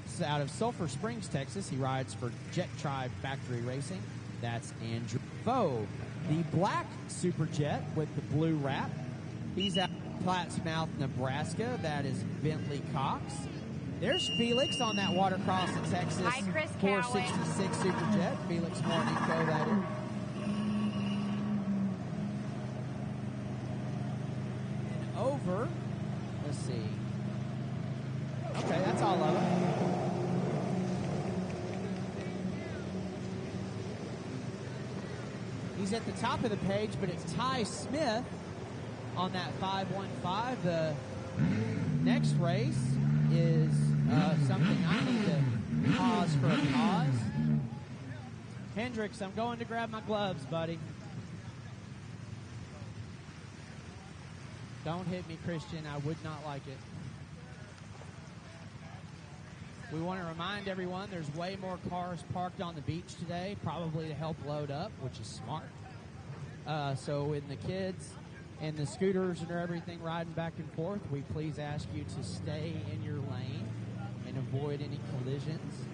This is out of Sulphur Springs, Texas. He rides for Jet Tribe Factory Racing. That's Andrew Foe. The black superjet with the blue wrap. He's at Plattsmouth, Nebraska. That is Bentley Cox. There's Felix on that Watercross in Texas. Hi, Chris 466 superjet. Felix Marnico, that is. And over, let's see. Okay, that's all of them. He's at the top of the page, but it's Ty Smith on that 515. The next race is something I need to pause for a pause. Hendricks, I'm going to grab my gloves, buddy. Don't hit me, Christian. I would not like it. We want to remind everyone there's way more cars parked on the beach today, probably to help load up, which is smart. So when the kids and the scooters and everything riding back and forth, we please ask you to stay in your lane and avoid any collisions.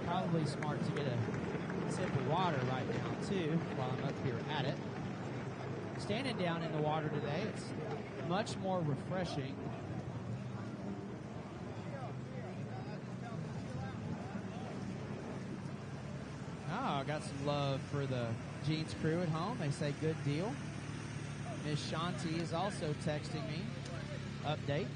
Probably smart to get a sip of water right now, too, while I'm up here at it. Standing down in the water today, it's much more refreshing. Oh, I got some love for the Jeans crew at home. They say good deal. Miss Shanti is also texting me updates.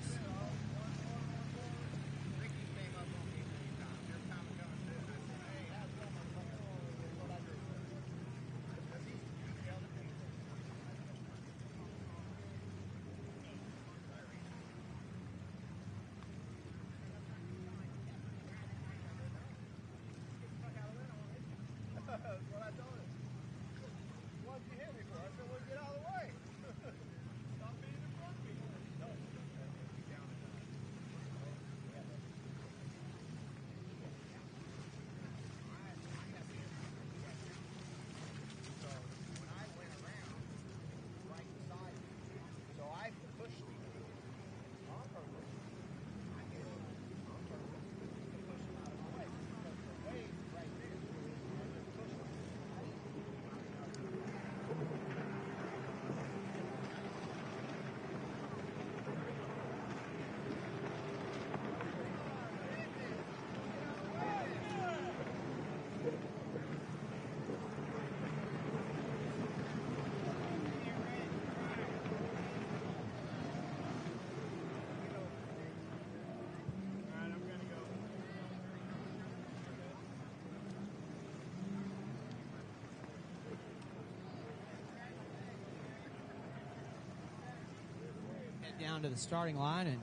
Down to the starting line and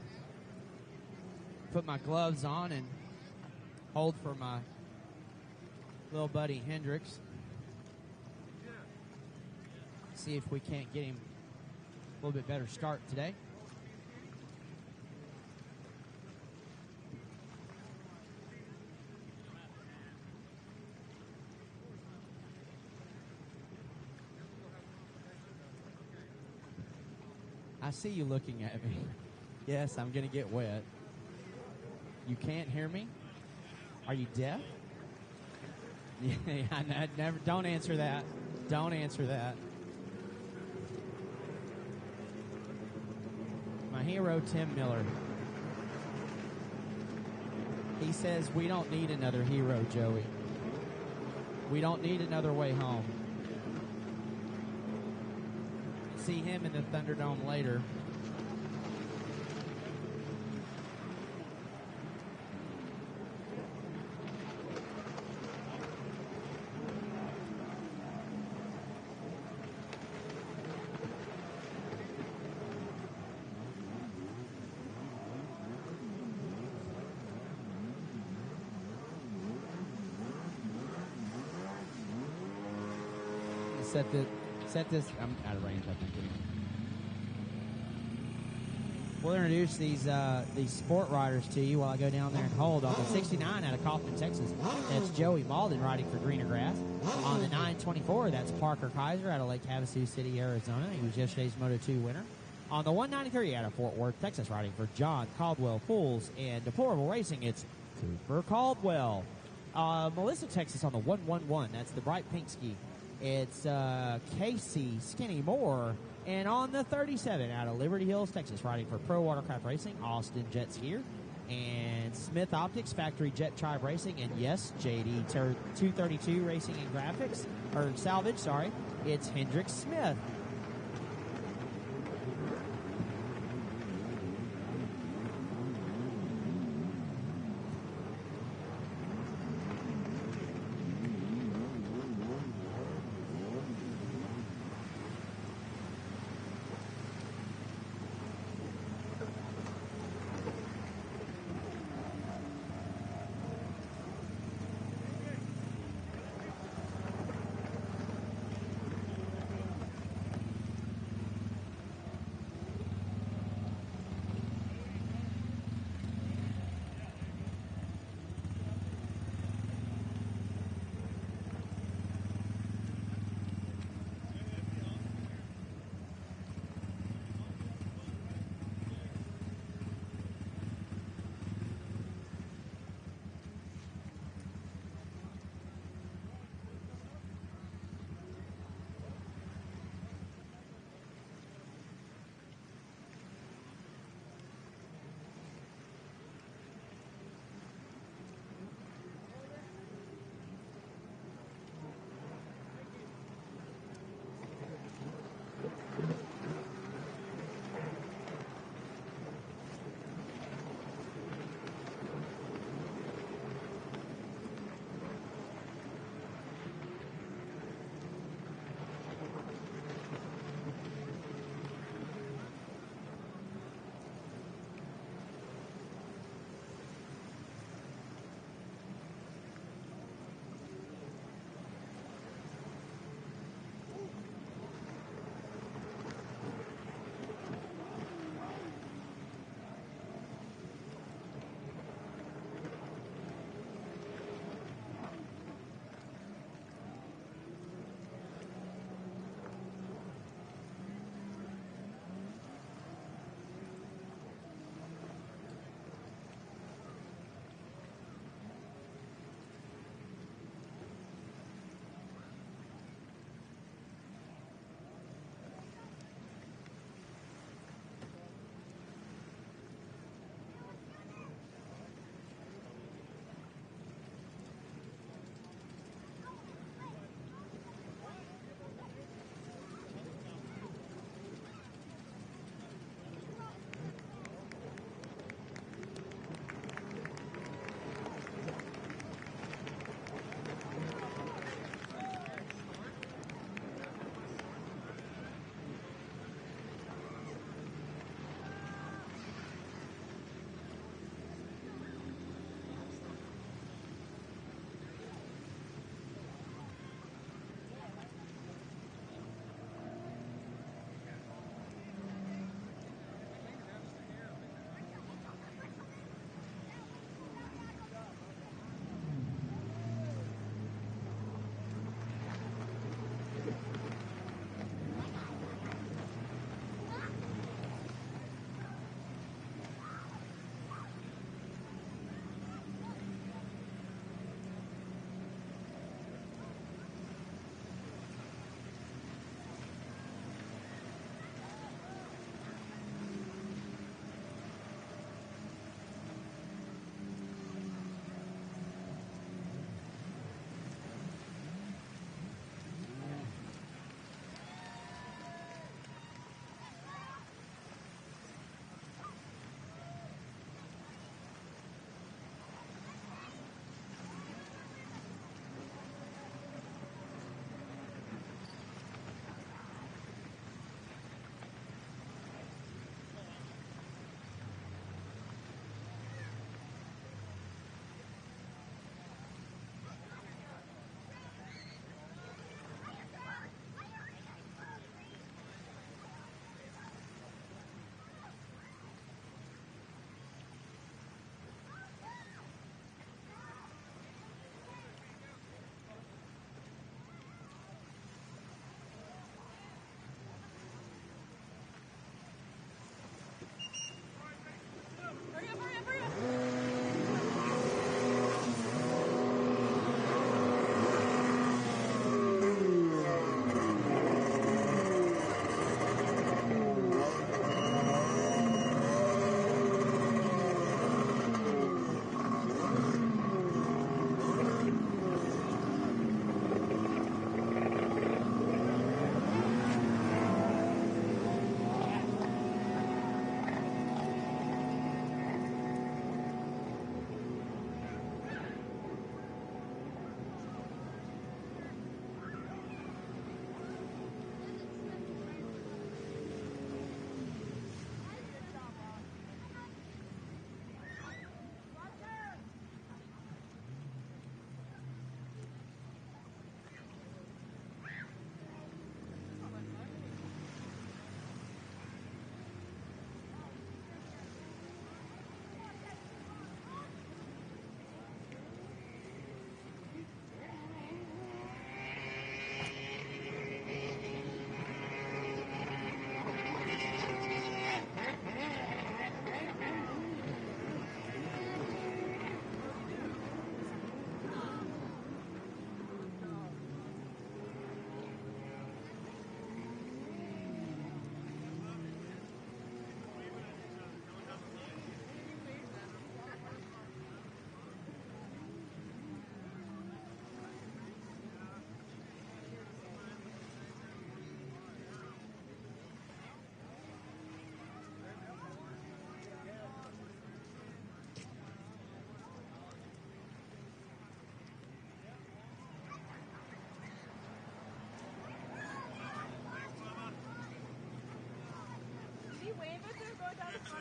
put my gloves on and hold for my little buddy Hendricks. See if we can't get him a little bit better start today. I see you looking at me. Yes, I'm going to get wet. You can't hear me? Are you deaf? Yeah, I never. Don't answer that. Don't answer that. My hero, Tim Miller. He says we don't need another hero, Joey. We don't need another way home. See him in the Thunderdome later. Set this. I'm out of range, I think. We'll introduce these sport riders to you while I go down there and hold. On the 69 out of Kaufman, Texas, that's Joey Malden riding for Greener Grass. On the 924, that's Parker Kaiser out of Lake Havasu City, Arizona. He was yesterday's Moto2 winner. On the 193 out of Fort Worth, Texas, riding for John Caldwell Pools. And Deplorable Racing, it's Cooper Caldwell. Melissa, Texas on the 111, that's the bright pink ski. It's Casey Skinny Moore. And on the 37 out of Liberty Hills, Texas, riding for Pro Watercraft Racing, Austin Jet Skier. And Smith Optics, Factory Jet Tribe Racing. And yes, JD 232 Racing and Graphics, or Salvage, sorry. It's Hendrick Smith.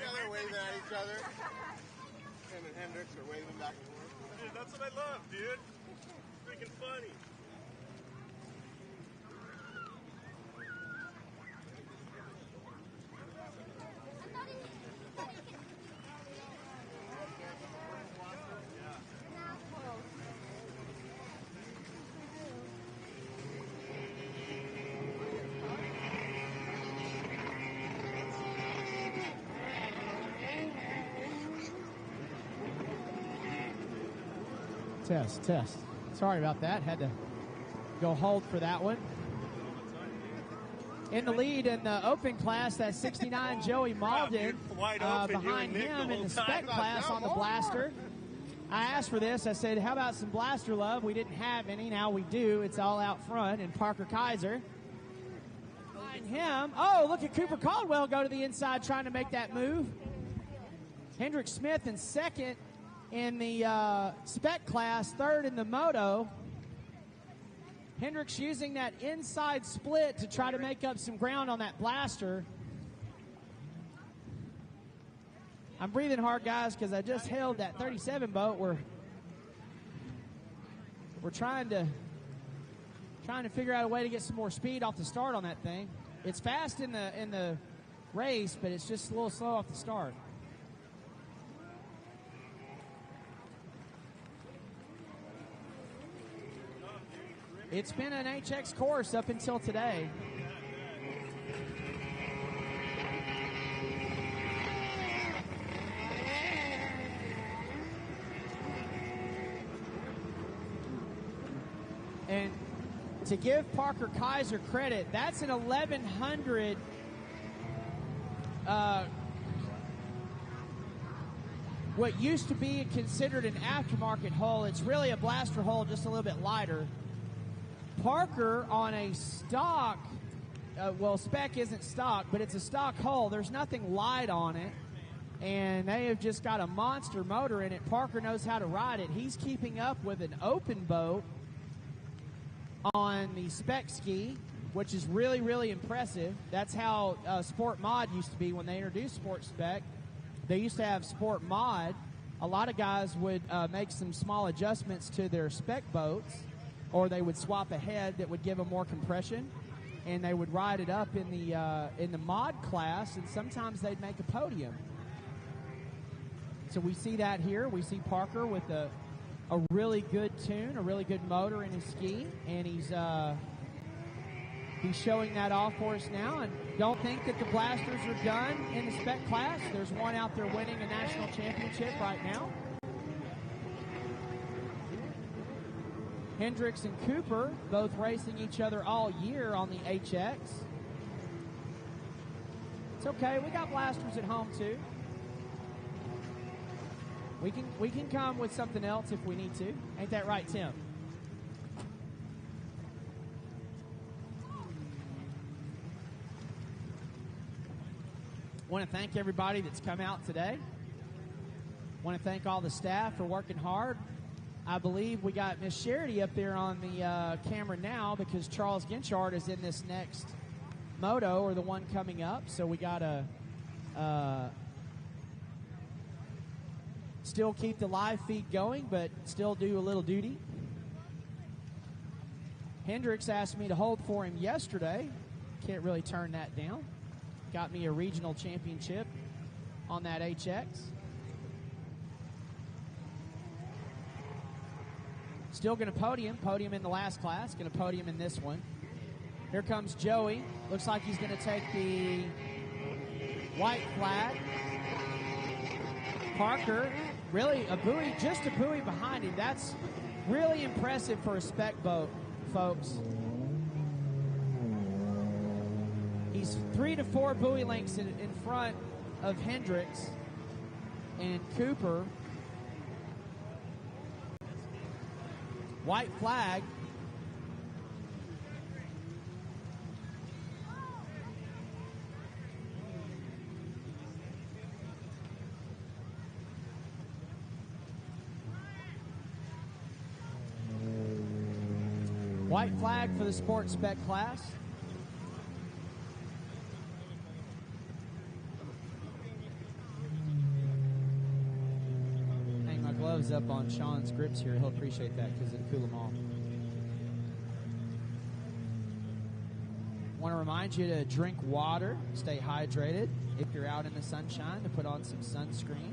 Yeah, they're waving at each other. Him and Hendricks are waving back and forth. Dude, that's what I love, dude. Freaking funny. Test. Sorry about that. Had to go hold for that one. In the lead in the open class, that's 69 Joey Malden. Behind him in the spec class on the Blaster. I asked for this. I said, how about some Blaster love? We didn't have any. Now we do. It's all out front. And Parker Kaiser. Behind him. Oh, look at Cooper Caldwell go to the inside trying to make that move. Hendrick Smith in second in the spec class, third in the moto. Hendricks using that inside split to try to make up some ground on that Blaster. I'm breathing hard, guys, because I just held that 37 boat. We're trying to figure out a way to get some more speed off the start on that thing. It's fast in the race, but it's just a little slow off the start. It's been an HX course up until today. And to give Parker Kaiser credit, that's an 1100 what used to be considered an aftermarket hull. It's really a Blaster hull, just a little bit lighter. Parker on a stock, spec isn't stock, but it's a stock hull. There's nothing light on it, and they have just got a monster motor in it. Parker knows how to ride it. He's keeping up with an open boat on the spec ski, which is really, really impressive. That's how Sport Mod used to be when they introduced Sport Spec. They used to have Sport Mod. A lot of guys would make some small adjustments to their spec boats, or they would swap a head that would give them more compression, and they would ride it up in the mod class, and sometimes they'd make a podium. So we see that here. We see Parker with a really good tune, a really good motor in his ski, and he's showing that off for us now. And don't think that the Blasters are done in the spec class. There's one out there winning a national championship right now. Hendricks and Cooper both racing each other all year on the HX. It's okay. We got Blasters at home too. We can come with something else if we need to. Ain't that right, Tim? Want to thank everybody that's come out today. Want to thank all the staff for working hard. I believe we got Miss Charity up there on the camera now because Charles Ginchard is in this next moto, or the one coming up. So we got to still keep the live feed going, but still do a little duty. Hendricks asked me to hold for him yesterday. Can't really turn that down. Got me a regional championship on that HX. Still going to podium in the last class, going to podium in this one. Here comes Joey. Looks like he's going to take the white flag. Parker, really a buoy, just a buoy behind him. That's really impressive for a spec boat, folks. He's 3 to 4 buoy lengths in front of Hendricks and Cooper. White flag. White flag for the sports spec class. thumbs up on Sean's grips here. He'll appreciate that because it'll cool them off. Want to remind you to drink water, stay hydrated. If you're out in the sunshine, to put on some sunscreen.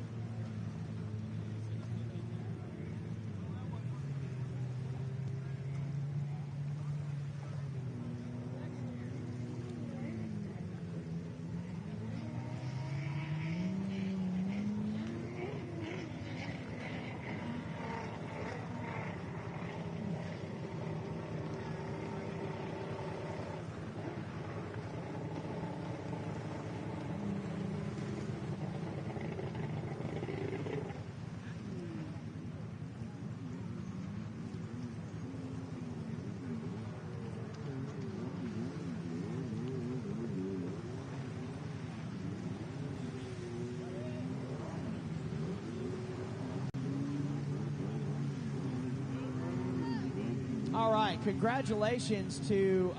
All right, congratulations to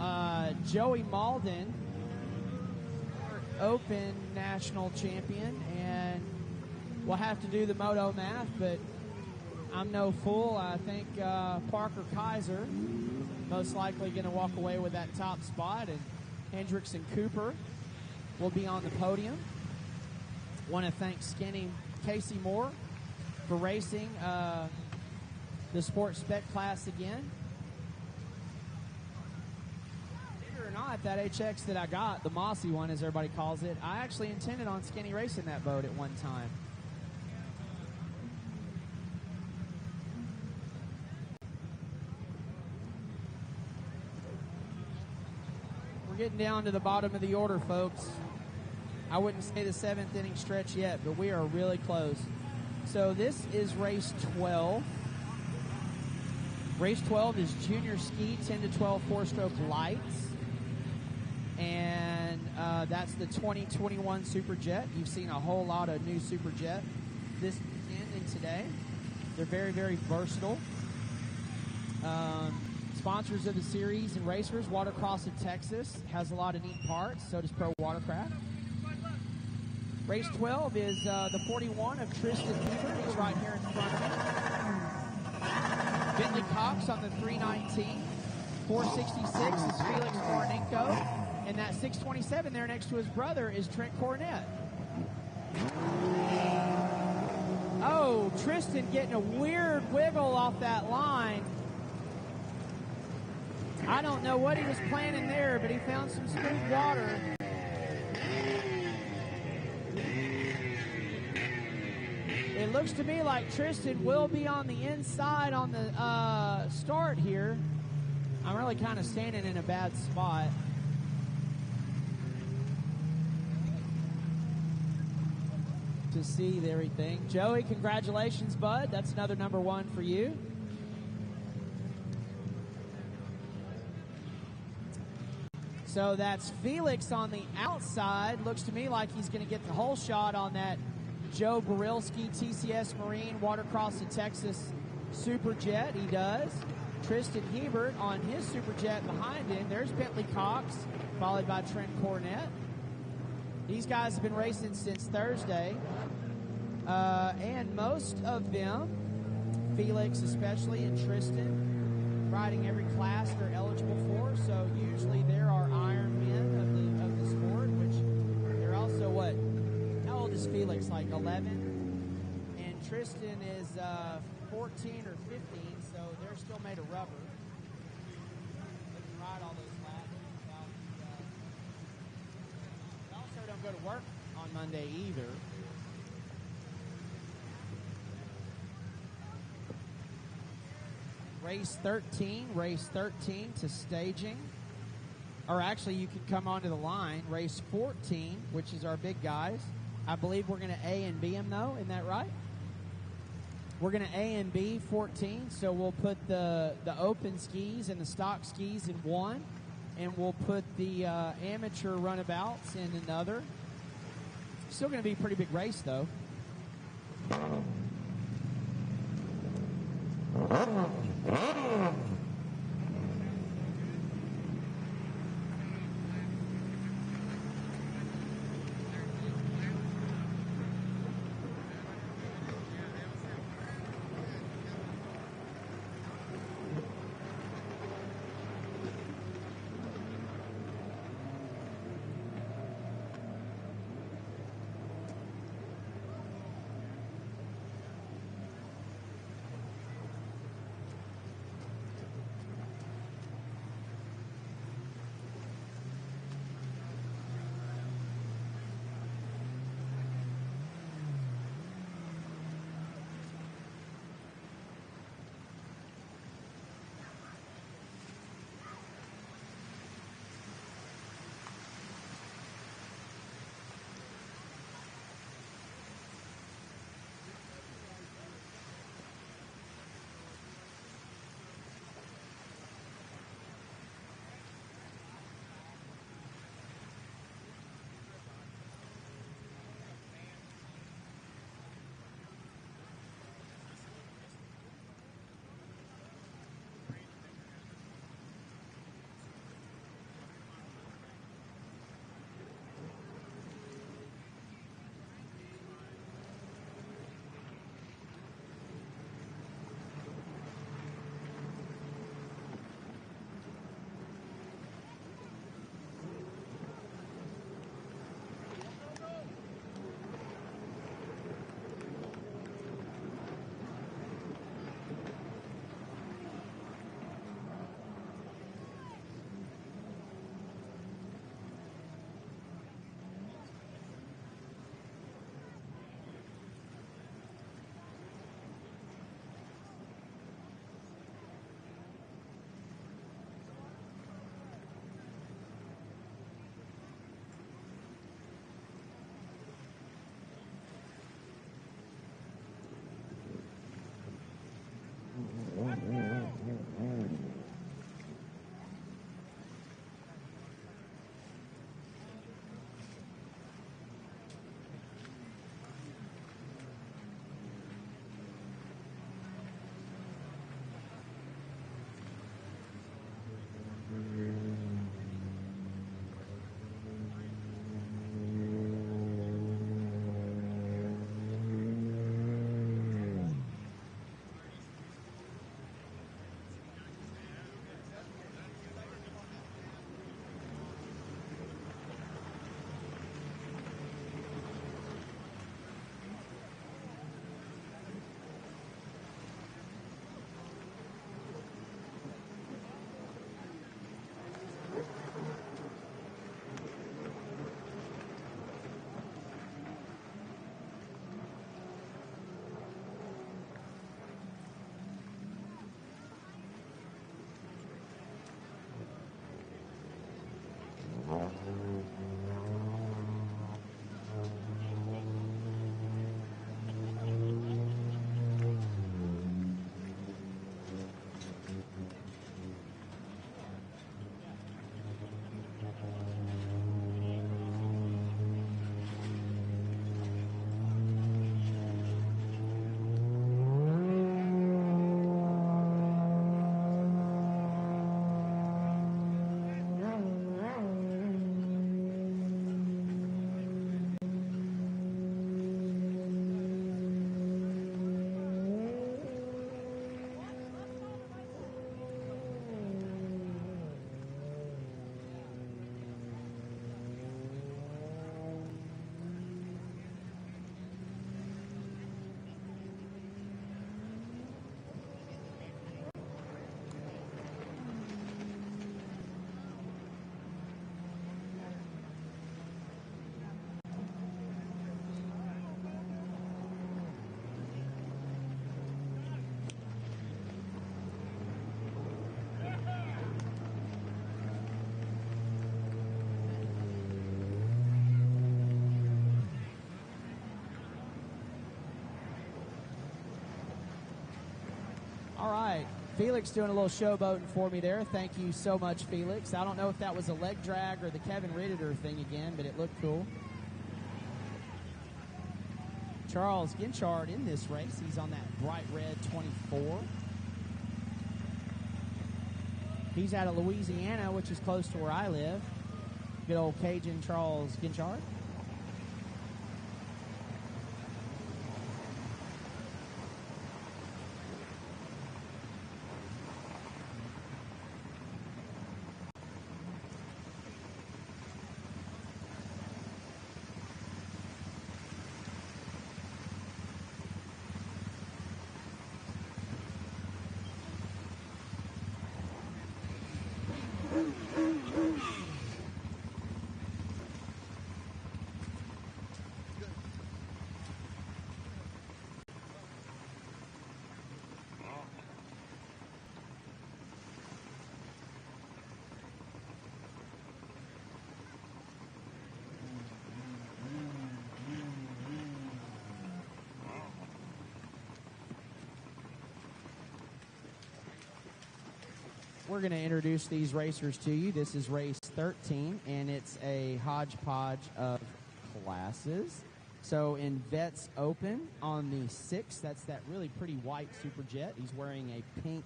Joey Malden, Open National Champion, and we'll have to do the moto math, but I'm no fool. I think Parker Kaiser most likely going to walk away with that top spot, and Hendricks and Cooper will be on the podium. Want to thank Skinny Casey Moore for racing the sports spec class again. Not that HX that I got, the Mossy one as everybody calls it, I actually intended on Skinny racing that boat at one time. We're getting down to the bottom of the order, folks. I wouldn't say the 7th inning stretch yet, but we are really close. So this is race 12. Race 12 is junior ski 10 to 12 four-stroke lights. And that's the 2021 Superjet. You've seen a whole lot of new Superjet this weekend and today. They're very, very versatile. Sponsors of the series and racers, Watercross of Texas has a lot of neat parts. So does Pro Watercraft. Race 12 is the 41 of Tristan Bieber. He's right here in front of me. Bentley Cox on the 319. 466 is Felix Morenenko. And that 627 there next to his brother is Trent Cornett. Oh, Tristan getting a weird wiggle off that line. I don't know what he was planning there, but he found some smooth water. It looks to me like Tristan will be on the inside on the start here. I'm really kind of standing in a bad spot. To see everything. Joey, congratulations, bud. That's another number one for you. So that's Felix on the outside. Looks to me like he's going to get the whole shot on that Joe Borilski TCS Marine Watercross of Texas Superjet. He does. Tristan Hebert on his Superjet behind him. There's Bentley Cox, followed by Trent Cornett. These guys have been racing since Thursday, and most of them, Felix especially and Tristan, riding every class they're eligible for. So usually there are Ironmen of the sport, which they're also what? How old is Felix? Like 11, and Tristan is 14 or 15. So they're still made of rubber. They can ride all those laps. Don't go to work on Monday either. Race 13 to staging. Or actually, you can come onto the line. Race 14, which is our big guys. I believe we're going to A and B them, though. Isn't that right? We're going to A and B 14, so we'll put the open skis and the stock skis in one. And we'll put the amateur runabouts in another. Still going to be a pretty big race, though. All right. Felix doing a little showboating for me there. Thank you so much, Felix. I don't know if that was a leg drag or the Kevin Ridditor thing again, but it looked cool. Charles Ginchard in this race. He's on that bright red 24. He's out of Louisiana, which is close to where I live. Good old Cajun Charles Ginchard. We're going to introduce these racers to you. This is race 13, and it's a hodgepodge of classes. So in Vets Open on the 6th, that's that really pretty white Superjet. He's wearing a pink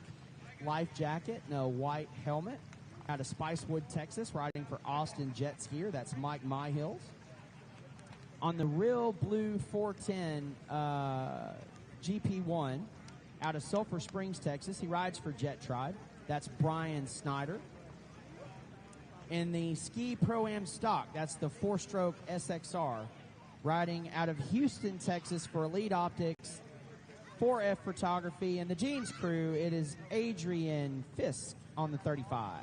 life jacket and a white helmet. Out of Spicewood, Texas, riding for Austin Jet Skier. That's Mike Myhills. On the real blue 410 GP1, out of Sulphur Springs, Texas, he rides for Jet Tribe. That's Brian Snyder. In the Ski Pro-Am Stock, that's the 4-stroke SXR. Riding out of Houston, Texas for Elite Optics, 4F Photography. And the Jeans crew, it is Adrian Fisk on the 35.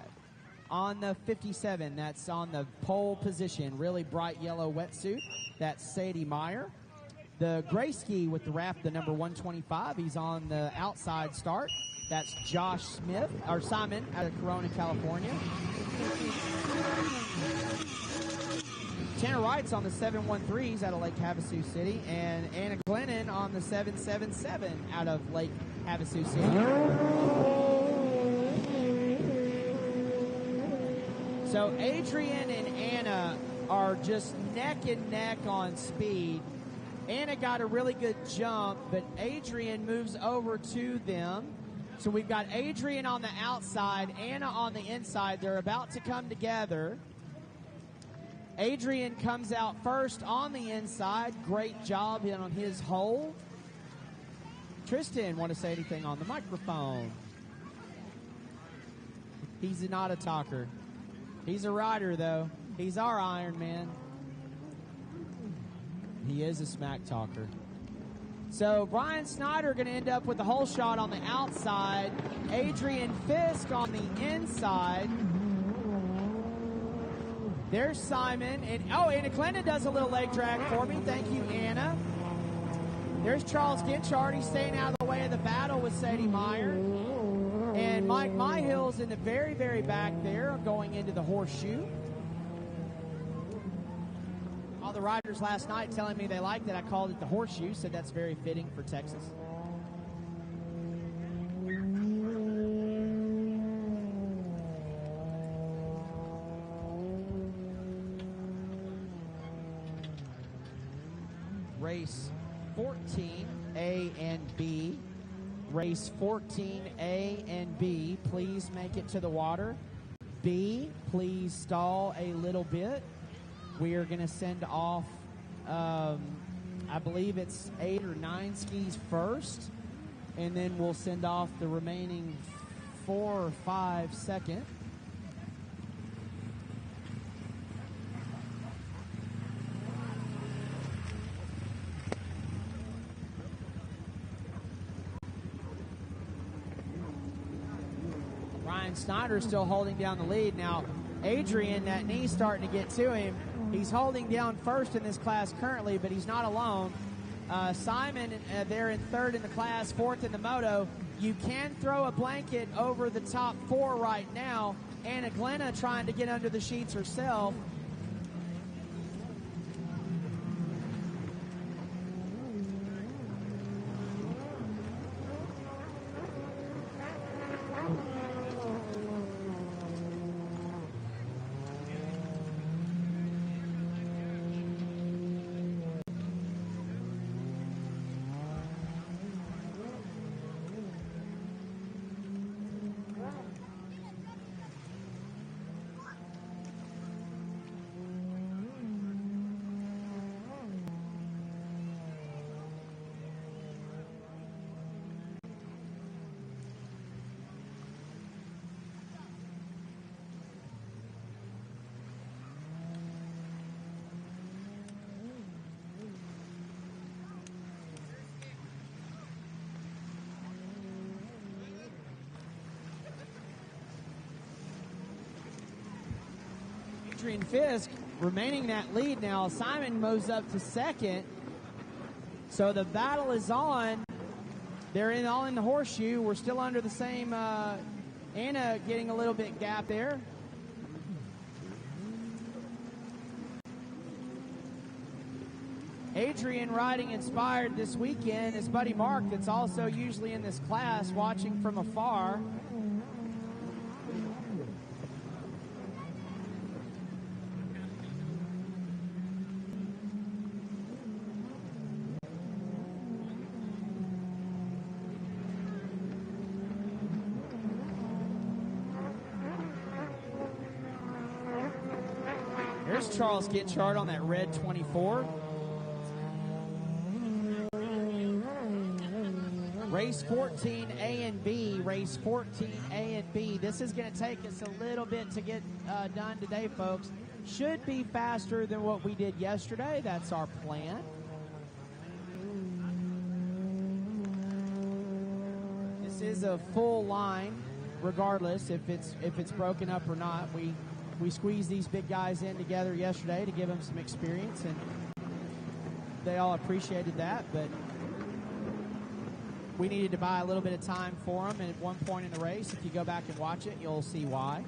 On the 57, that's on the pole position, really bright yellow wetsuit. That's Sadie Meyer. The gray ski with the wrap, the number 125, he's on the outside start. That's Josh Smith, or Simon, out of Corona, California. Tanner Wright's on the 713s out of Lake Havasu City, and Anna Glennon on the 777 out of Lake Havasu City. So Adrian and Anna are just neck and neck on speed. Anna got a really good jump, but Adrian moves over to them. So we've got Adrian on the outside, Anna on the inside. They're about to come together. Adrian comes out first on the inside. Great job on his hole. Tristan, want to say anything on the microphone? He's not a talker. He's a rider, though. He's our Iron Man. He is a smack talker. So Brian Snyder going to end up with the hole shot on the outside. Adrian Fisk on the inside. There's Simon. And Anna Glennon does a little leg drag for me. Thank you, Anna. There's Charles Ginchard. He's staying out of the way of the battle with Sadie Meyer. And Mike Myhills in the very, very back there going into the horseshoe. the riders last night telling me they liked it. I called it the horseshoe, said that's very fitting for Texas. Race 14, A and B. Race 14, A and B, please make it to the water. B, please stall a little bit. We are going to send off, I believe it's 8 or 9 skis first, and then we'll send off the remaining 4 or 5 second. Snyder's still holding down the lead. Now, Adrian, that knee's starting to get to him. He's holding down first in this class currently, but he's not alone. Simon, they're in third in the class, fourth in the moto. You can throw a blanket over the top 4 right now. Anna Glenna trying to get under the sheets herself. Adrian Fisk remaining that lead now. Simon moves up to second. So the battle is on. They're all in the horseshoe. We're still under the same. Anna getting a little bit gap there. Adrian riding inspired this weekend. His buddy Mark, that's also usually in this class, watching from afar. There's Charles Gitchard on that red 24. Race 14, A and B. Race 14, A and B. This is going to take us a little bit to get done today, folks. Should be faster than what we did yesterday. That's our plan. This is a full line, regardless if it's broken up or not. We squeezed these big guys in together yesterday to give them some experience, and they all appreciated that, but we needed to buy a little bit of time for them, and at one point in the race, if you go back and watch it, you'll see why.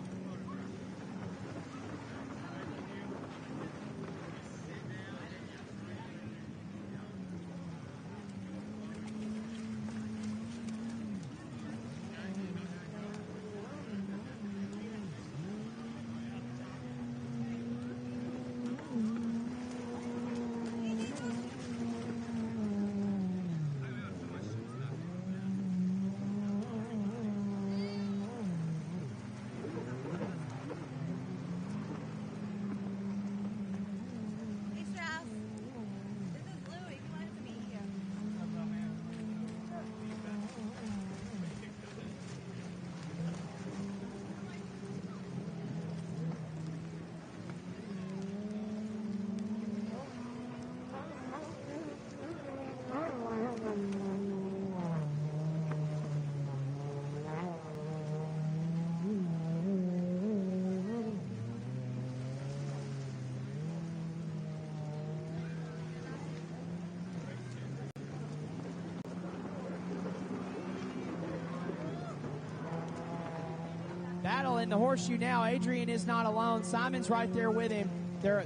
Battle in the horseshoe now. Adrian is not alone. Simon's right there with him.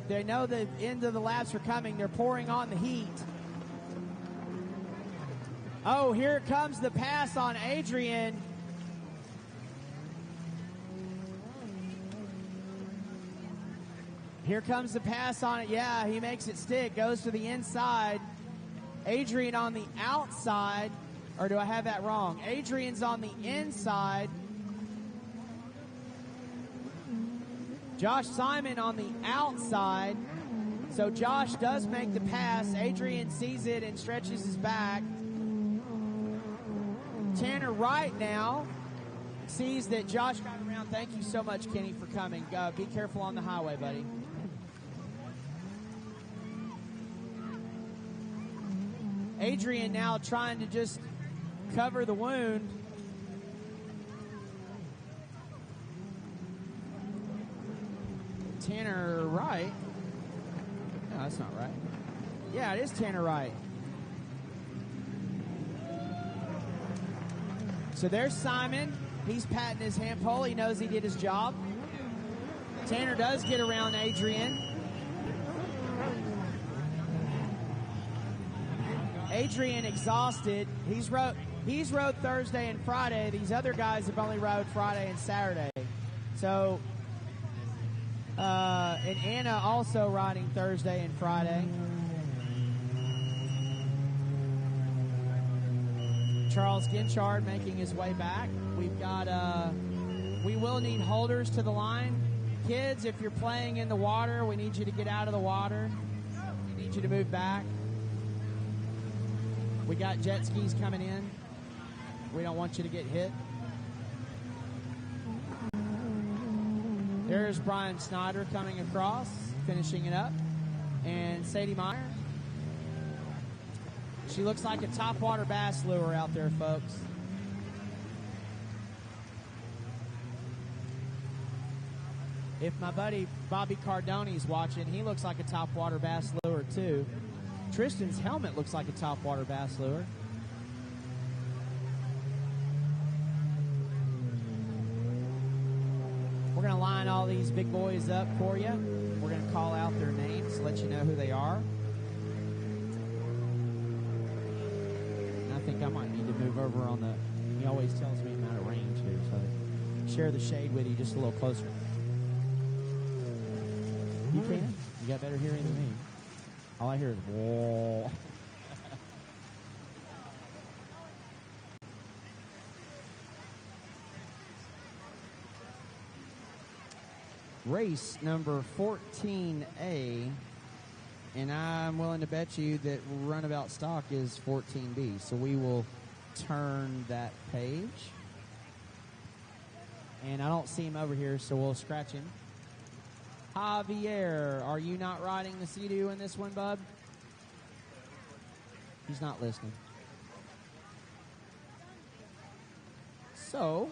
They know the end of the laps are coming. They're pouring on the heat. Oh, here comes the pass on Adrian. Here comes the pass on it. Yeah, he makes it stick. Goes to the inside. Adrian on the outside. Or do I have that wrong? Adrian's on the inside. Josh Simon on the outside. So Josh does make the pass. Adrian sees it and stretches his back. Tanner Wright now sees that Josh got around. Thank you so much, Kenny, for coming. Be careful on the highway, buddy. Adrian now trying to just cover the wound. Tanner Wright. No, that's not right. Yeah, it is Tanner Wright. So there's Simon. He's patting his hand pole. He knows he did his job. Tanner does get around Adrian. Adrian exhausted. He's rode Thursday and Friday. These other guys have only rode Friday and Saturday. So, and Anna also riding Thursday and Friday. Charles Ginchard making his way back. We've got, we will need holders to the line. Kids, if you're playing in the water, we need you to get out of the water. We need you to move back. We got jet skis coming in. We don't want you to get hit. There's Brian Snyder coming across, finishing it up. And Sadie Meyer. She looks like a topwater bass lure out there, folks. If my buddy Bobby Cardoni's watching, he looks like a topwater bass lure too. Tristan's helmet looks like a topwater bass lure. We're going to line all these big boys up for you. We're going to call out their names, let you know who they are. And I think I might need to move over on the... He always tells me I'm out of range here, so share the shade with you just a little closer. You can. You got better hearing than me. All I hear is whoa. Race number 14A, and I'm willing to bet you that runabout stock is 14B. So we will turn that page. And I don't see him over here, so we'll scratch him. Javier, are you not riding the Seadoo in this one, bub? He's not listening. So,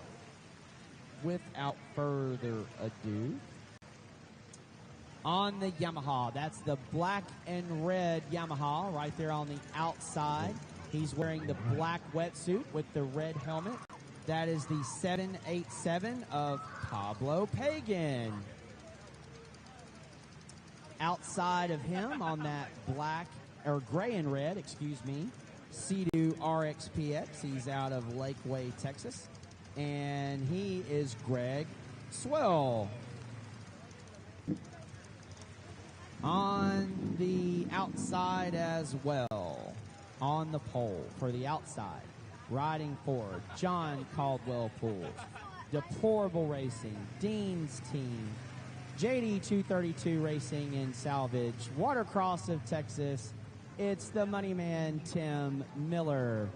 without further ado, on the Yamaha, that's the black and red Yamaha right there on the outside. He's wearing the black wetsuit with the red helmet. That is the 787 of Pablo Pagan. Outside of him on that black, or gray and red, excuse me, Seadoo RXPX. He's out of Lakeway, Texas. And he is Greg Swell. On the outside as well, on the pole for the outside, riding for John Caldwell Pool, Deplorable Racing, Dean's Team, JD 232 Racing and Salvage, Watercross of Texas. It's the money man, Tim Miller.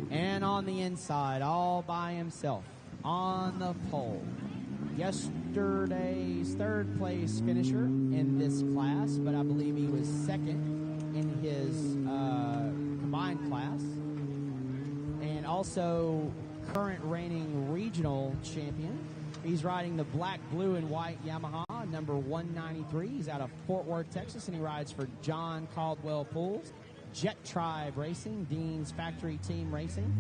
And on the inside, all by himself, on the pole, yesterday's third place finisher in this class, but I believe he was second in his combined class. And also current reigning regional champion. He's riding the black, blue, and white Yamaha, number 193. He's out of Fort Worth, Texas, and he rides for John Caldwell Pools, Jet Tribe Racing, Dean's Factory Team Racing,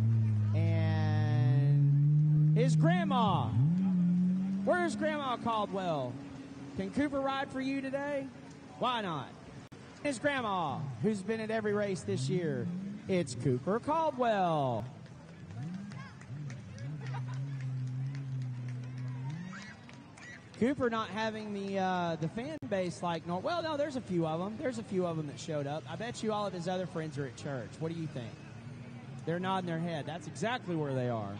and his grandma. Where's Grandma Caldwell? Can Cooper ride for you today? Why not? His grandma, who's been at every race this year. It's Cooper Caldwell. Cooper not having the fan base like normal. Well, no, there's a few of them. There's a few of them that showed up. I bet you all of his other friends are at church. What do you think? They're nodding their head. That's exactly where they are.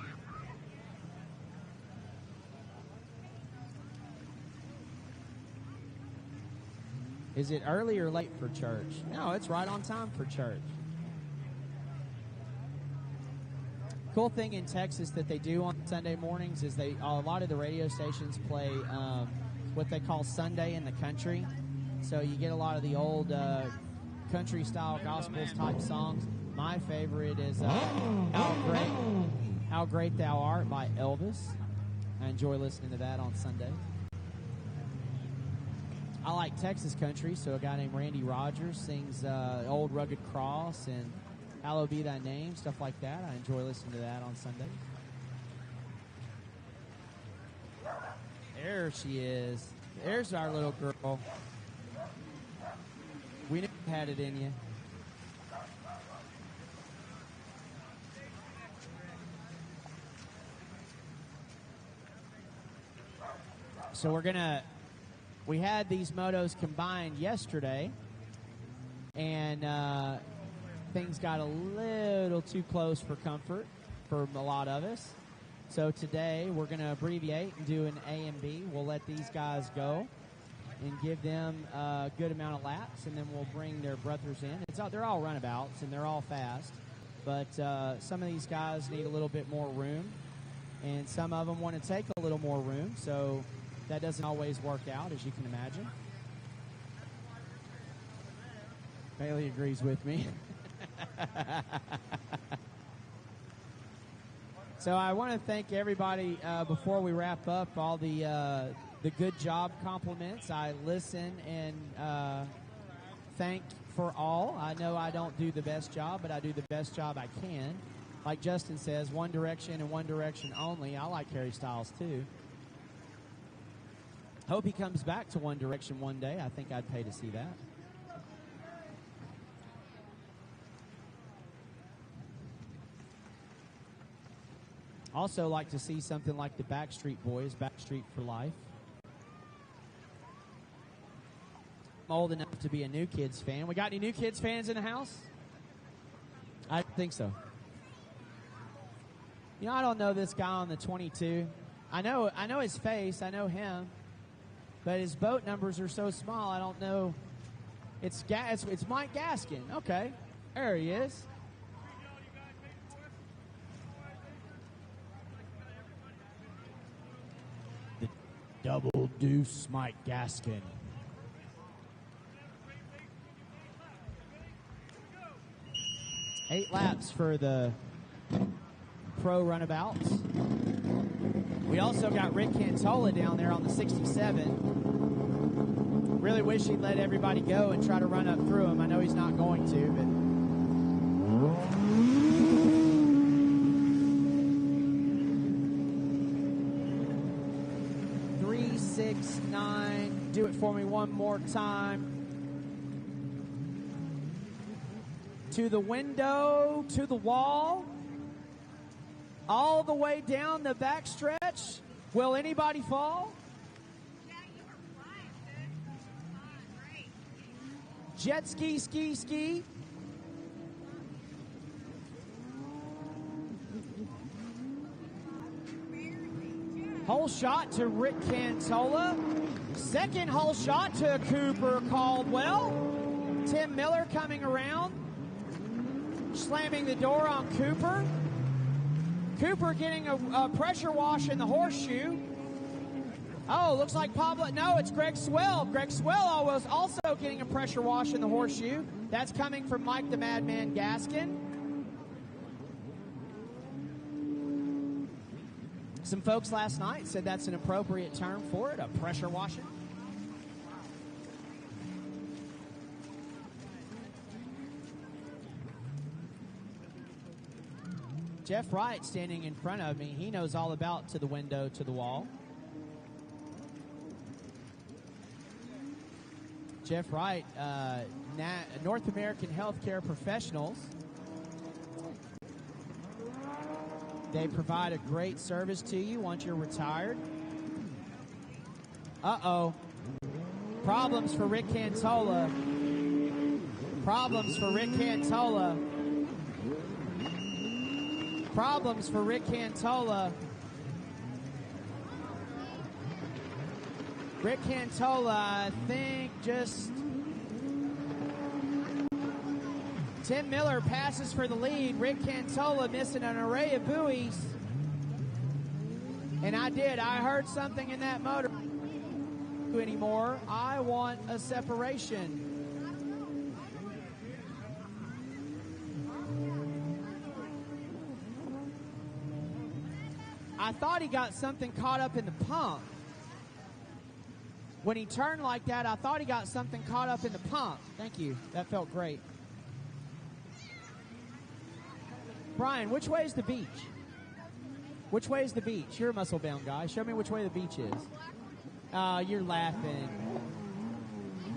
Is it early or late for church? No, it's right on time for church. Cool thing in Texas that they do on Sunday mornings is a lot of the radio stations play what they call Sunday in the Country. So you get a lot of the old country style gospels type songs. My favorite is How Great Thou Art by Elvis. I enjoy listening to that on Sunday. I like Texas country, so a guy named Randy Rogers sings Old Rugged Cross and Hallowed Be Thy Name, stuff like that. I enjoy listening to that on Sunday. There she is. There's our little girl. We knew you had it in you. So we had these motos combined yesterday, and things got a little too close for comfort for a lot of us. So today we're going to abbreviate and do an A and B. We'll let these guys go and give them a good amount of laps, and then we'll bring their brothers in. They're all runabouts, and they're all fast, but some of these guys need a little bit more room, and some of them want to take a little more room, so that doesn't always work out, as you can imagine. Bailey agrees with me. So I want to thank everybody before we wrap up, all the good job compliments. I listen and thank for all. I know I don't do the best job, but I do the best job I can. Like Justin says, one direction and one direction only. I like Harry Styles too. Hope he comes back to One Direction one day. I think I'd pay to see that. Also like to see something like the Backstreet Boys, Backstreet for Life. I'm old enough to be a New Kids fan. We got any New Kids fans in the house? I think so. You know, I don't know this guy on the 22. I know his face. I know him. But his boat numbers are so small, I don't know. It's Mike Gaskin. Okay. There he is. The double deuce Mike Gaskin. Eight laps for the pro runabouts. We also got Rick Cantola down there on the 67. Really wish he'd let everybody go and try to run up through him. I know he's not going to, but 369. Do it for me one more time. To the window, to the wall, all the way down the back stretch. Will anybody fall? Jet ski, ski, ski. Hole shot to Rick Cantola. Second hole shot to Cooper Caldwell. Tim Miller coming around, slamming the door on Cooper. Cooper getting a pressure wash in the horseshoe. Oh, looks like Pablo. No, it's Greg Swell. Greg Swell was also getting a pressure wash in the horseshoe. That's coming from Mike the Madman Gaskin. Some folks last night said that's an appropriate term for it, a pressure washing. Jeff Wright standing in front of me. He knows all about to the window, to the wall. Jeff Wright, North American Healthcare Professionals. They provide a great service to you once you're retired. Uh-oh. Problems for Rick Cantola. Problems for Rick Cantola. Problems for Rick Cantola. Rick Cantola, I think, just... Tim Miller passes for the lead. Rick Cantola missing an array of buoys. And I heard something in that motor anymore. I want a separation. I thought he got something caught up in the pump. When he turned like that, I thought he got something caught up in the pump. Thank you. That felt great. Brian, which way is the beach? Which way is the beach? You're a muscle-bound guy. Show me which way the beach is. You're laughing.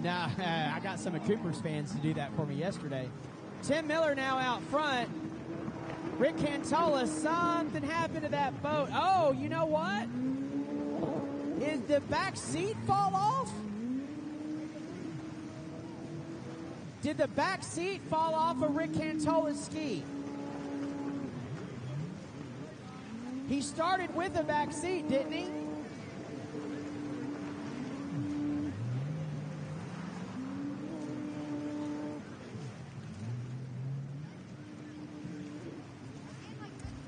Nah, I got some of Cooper's fans to do that for me yesterday. Tim Miller now out front. Rick Cantola, something happened to that boat. Oh, you know what? Did the back seat fall off? Did the back seat fall off of Rick Cantola's ski? He started with a back seat, didn't he?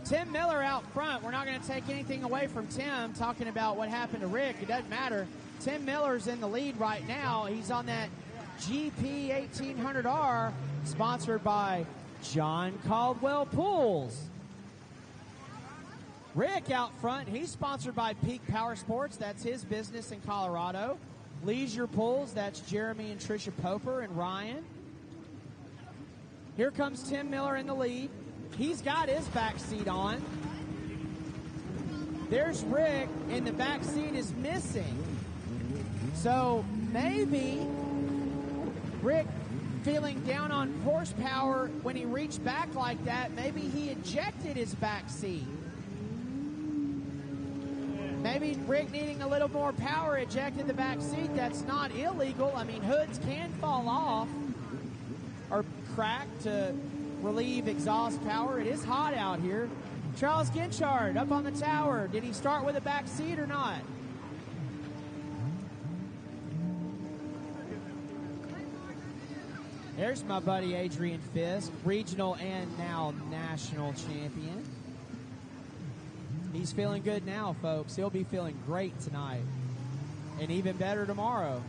Tim Miller out front. We're not going to take anything away from Tim talking about what happened to Rick. It doesn't matter. Tim Miller's in the lead right now. He's on that GP 1800R sponsored by John Caldwell Pools. Rick out front, he's sponsored by Peak Power Sports. That's his business in Colorado. Leisure Pools, that's Jeremy and Tricia Poper and Ryan. Here comes Tim Miller in the lead. He's got his back seat on. There's Rick, and the back seat is missing. So maybe Rick, feeling down on horsepower when he reached back like that, maybe he ejected his back seat. Maybe Rick, needing a little more power, ejected the back seat. That's not illegal. I mean, hoods can fall off or crack to relieve exhaust power. It is hot out here. Charles Ginchard up on the tower. Did he start with a back seat or not? There's my buddy Adrian Fisk, regional and now national champion. He's feeling good now, folks. He'll be feeling great tonight, and even better tomorrow.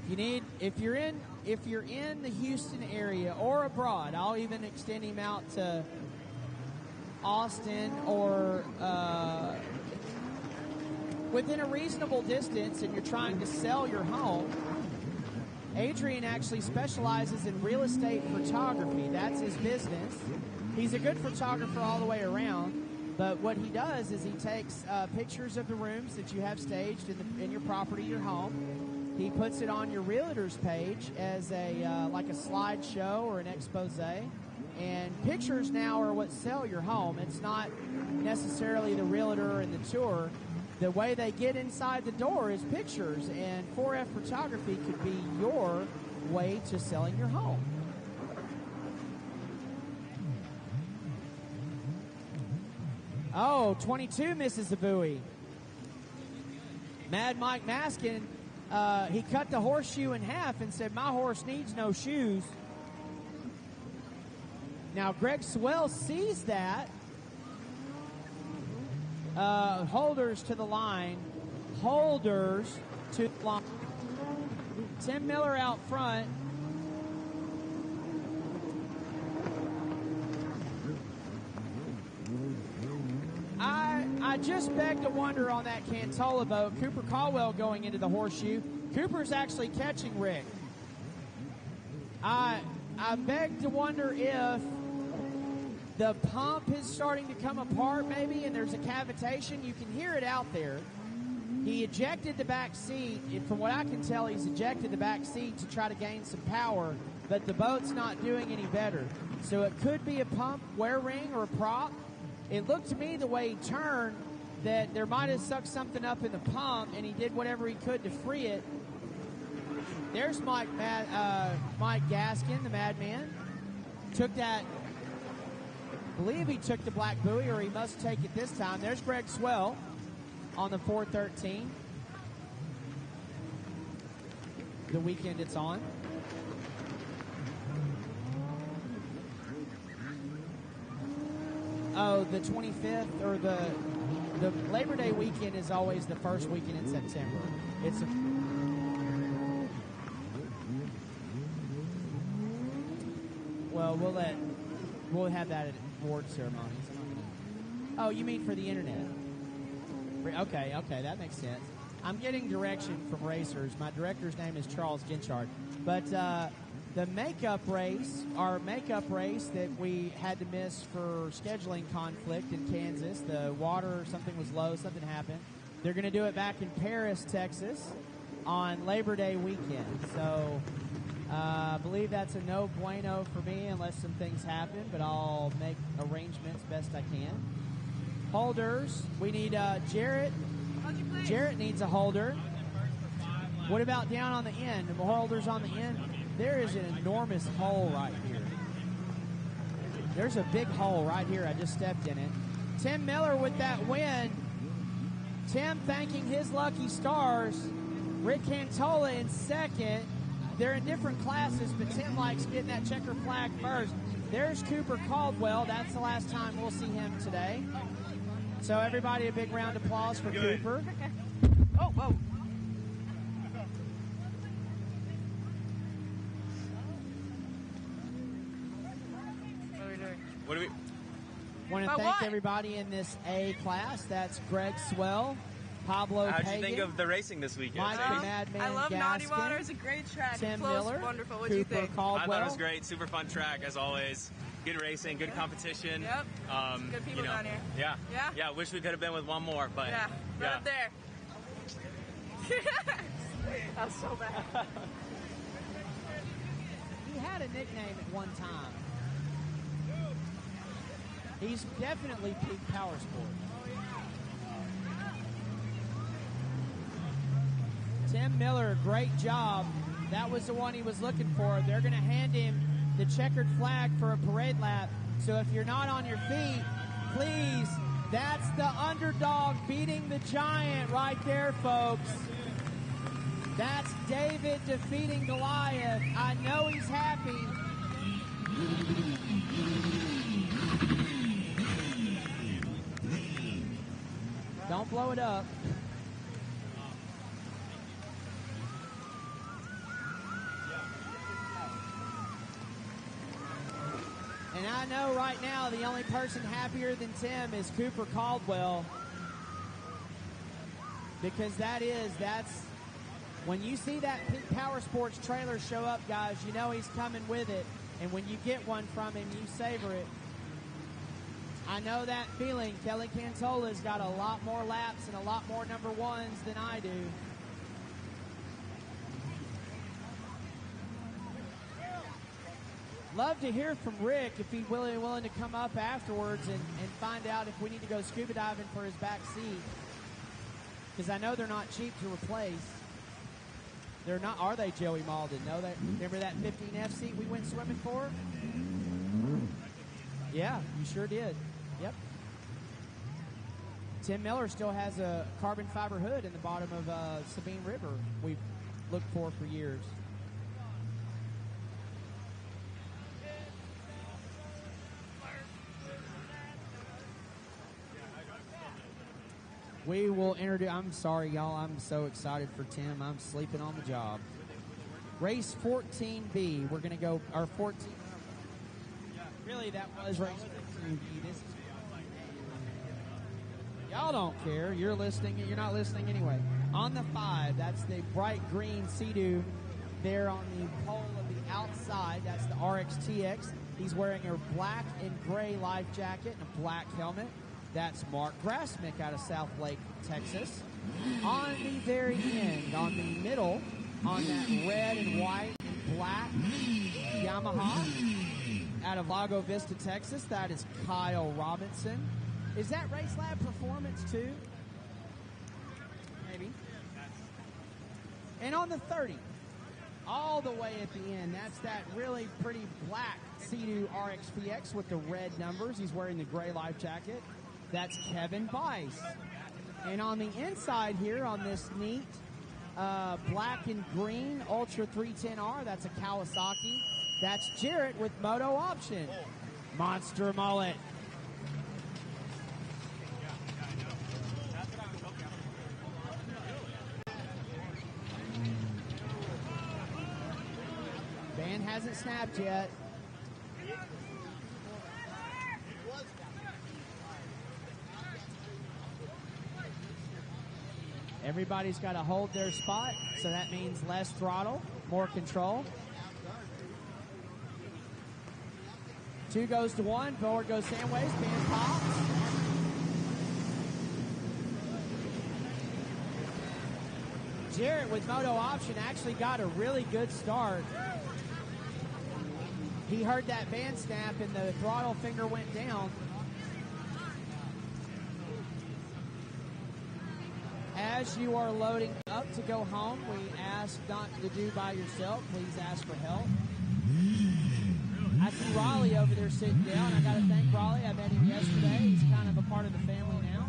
If you're in the Houston area or abroad, I'll even extend him out to Austin or within a reasonable distance, and you're trying to sell your home. Adrian actually specializes in real estate photography. That's his business. He's a good photographer all the way around. But what he does is he takes pictures of the rooms that you have staged in your property, your home. He puts it on your realtor's page as like a slideshow or an expose. And pictures now are what sell your home. It's not necessarily the realtor and the tour. The way they get inside the door is pictures. And 4F photography could be your way to selling your home. Oh, 22 misses the buoy. Mad Mike Maskin, he cut the horseshoe in half and said, my horse needs no shoes. Now, Greg Swell sees that. Holders to the line. Holders to the line. Tim Miller out front. I just beg to wonder on that Cantola boat, Cooper Caldwell going into the horseshoe. Cooper's actually catching Rick. I beg to wonder if the pump is starting to come apart maybe and there's a cavitation. You can hear it out there. He ejected the back seat. From what I can tell, he's ejected the back seat to try to gain some power, but the boat's not doing any better. So it could be a pump, wear ring, or a prop. It looked to me the way he turned that there might have sucked something up in the pump, and he did whatever he could to free it. There's Mike Gaskin, the madman. Took that, I believe he took the black buoy, or he must take it this time. There's Greg Swell on the 413. The weekend it's on. Oh, the 25th, or the Labor Day weekend is always the first weekend in September. It's well, we'll have that at award ceremonies. Oh, you mean for the internet? Okay, that makes sense. I'm getting direction from racers. My director's name is Charles Ginchard. But the makeup race, our makeup race that we had to miss for scheduling conflict in Kansas, the water or something was low, something happened. They're going to do it back in Paris, Texas on Labor Day weekend. So I believe that's a no bueno for me unless some things happen, but I'll make arrangements best I can. Holders, we need Jarrett. Jarrett needs a holder. What about down on the end? The holders on the end? There is an enormous hole right here. There's a big hole right here. I just stepped in it. Tim Miller with that win. Tim thanking his lucky stars. Rick Cantola in second. They're in different classes, but Tim likes getting that checker flag first. There's Cooper Caldwell. That's the last time we'll see him today. So everybody, a big round of applause for Cooper. Oh, whoa. What do we? Want to thank everybody in this A class. That's Greg Swell, Pablo How'd Pagan, you think of the racing this weekend? Mike the Madman I love Gaskin, Naughty Water. It's a great track. Tim It flows Miller, wonderful. What do you Cooper think? Caldwell. I thought it was great. Super fun track as always. Good racing, good competition. Yep. Good people down here. Yeah. Yeah? Yeah. Wish we could have been with one more, but Yeah. Right up there. That's so bad. He had a nickname at one time. He's definitely peak power sport. Tim Miller, great job. That was the one he was looking for. They're going to hand him the checkered flag for a parade lap. So if you're not on your feet, please, that's the underdog beating the giant right there, folks. That's David defeating Goliath. I know he's happy. Don't blow it up. And I know right now the only person happier than Tim is Cooper Caldwell. Because that's when you see that Peak Power Sports trailer show up, guys, you know he's coming with it. And when you get one from him, you savor it. I know that feeling. Kelly Cantola's got a lot more laps and a lot more number ones than I do. Love to hear from Rick if he's willing to come up afterwards and find out if we need to go scuba diving for his back seat. Because I know they're not cheap to replace. They're not, are they, Joey Malden? No, remember that 15F seat we went swimming for? Yeah, you sure did. Yep. Tim Miller still has a carbon fiber hood in the bottom of Sabine River we've looked for years. We will introduce, I'm sorry, y'all. I'm so excited for Tim. I'm sleeping on the job. Race 14B. We're going to go, our 14. Really, that was race 14B. Y'all don't care. You're listening. You're not listening anyway. On the 5, that's the bright green Seadoo there on the pole of the outside. That's the RXTX. He's wearing a black and gray life jacket and a black helmet. That's Mark Grasmick out of South Lake, Texas. On the very end, on the middle, on that red and white and black Yamaha out of Lago Vista, Texas, that is Kyle Robinson. Is that Race Lab Performance too? Maybe. And on the 30, all the way at the end, that's that really pretty black Seadoo RXPX with the red numbers. He's wearing the gray life jacket. That's Kevin Bice. And on the inside here, on this neat black and green Ultra 310R, that's a Kawasaki. That's Jarrett with Moto Option. Monster mullet. Band hasn't snapped yet. Everybody's got to hold their spot, so that means less throttle, more control. 2 goes to 1, forward goes Sandways, band pops. Jarrett with Moto Option actually got a really good start. He heard that band snap and the throttle finger went down. As you are loading up to go home, we ask not to do by yourself. Please ask for help. I see Raleigh over there sitting down. I got to thank Raleigh. I met him yesterday. He's kind of a part of the family now.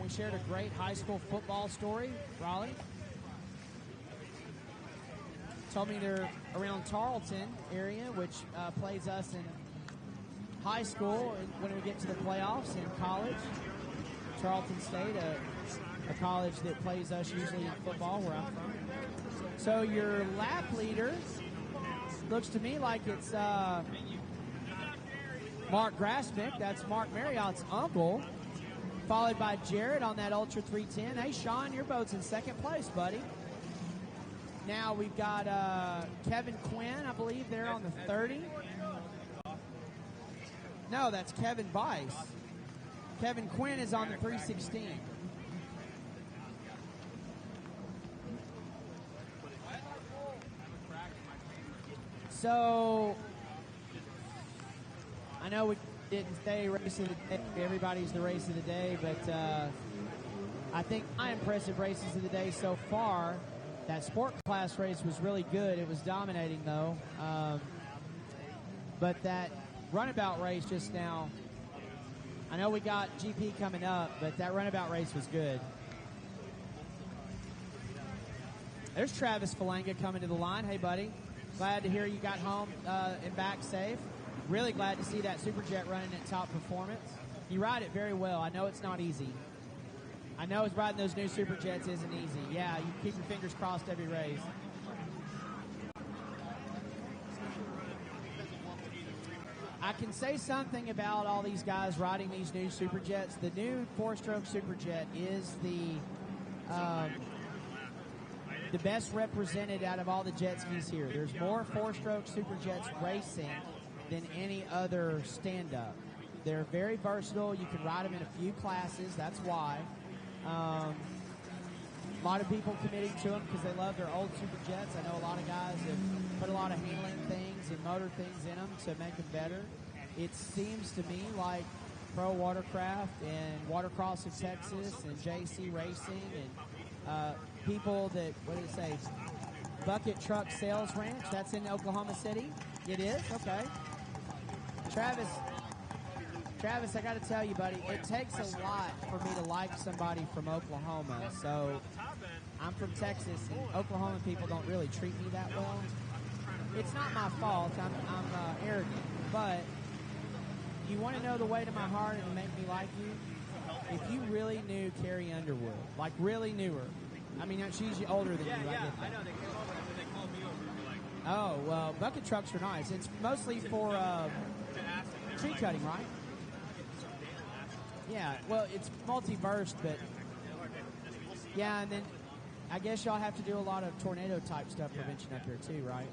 We shared a great high school football story. Raleigh told me they're around Tarleton area, which plays us in high school when we get to the playoffs in college. Tarleton State, a college that plays us usually in football where I'm from. So your lap leader looks to me like it's Mark Grasmick. That's Mark Marriott's uncle, followed by Jarrett on that Ultra 310. Hey, Sean, your boat's in second place, buddy. Now we've got Kevin Quinn, I believe, there on the 30. No, that's Kevin Bice. Kevin Quinn is on the 316. So, I know we didn't say race of the day. Everybody's the race of the day, but I think my impressive races of the day so far, that sport class race was really good. It was dominating, though. But that runabout race just now, I know we got GP coming up, but that runabout race was good. There's Travis Falanga coming to the line. Hey, buddy. Glad to hear you got home and back safe. Really glad to see that superjet running at top performance. You ride it very well. I know it's not easy. I know riding those new superjets isn't easy. Yeah, you keep your fingers crossed every race. I can say something about all these guys riding these new superjets. The new 4-stroke superjet is the best represented out of all the jet skis here. There's more 4-stroke superjets racing than any other stand-up. They're very versatile. You can ride them in a few classes. That's why. A lot of people committing to them because they love their old superjets. I know a lot of guys have put a lot of handling things and motor things in them to make them better. It seems to me like Pro Watercraft and Watercross of Texas and JC Racing and people that, what did it say, Bucket Truck Sales Ranch, that's in Oklahoma City? It is? Okay. Travis, I got to tell you, buddy, it takes a lot for me to like somebody from Oklahoma. So I'm from Texas, and Oklahoma people don't really treat me that well. It's not my fault. I'm arrogant. But you want to know the way to my heart and make me like you? If you really knew Carrie Underwood, like really knew her. I mean, she's older than you. I get that. I know. They came over and they called me over. Oh, well, bucket trucks are nice. It's mostly for tree cutting, right? Yeah, well, it's multi-burst, but yeah, and then I guess y'all have to do a lot of tornado-type stuff prevention up here too, right?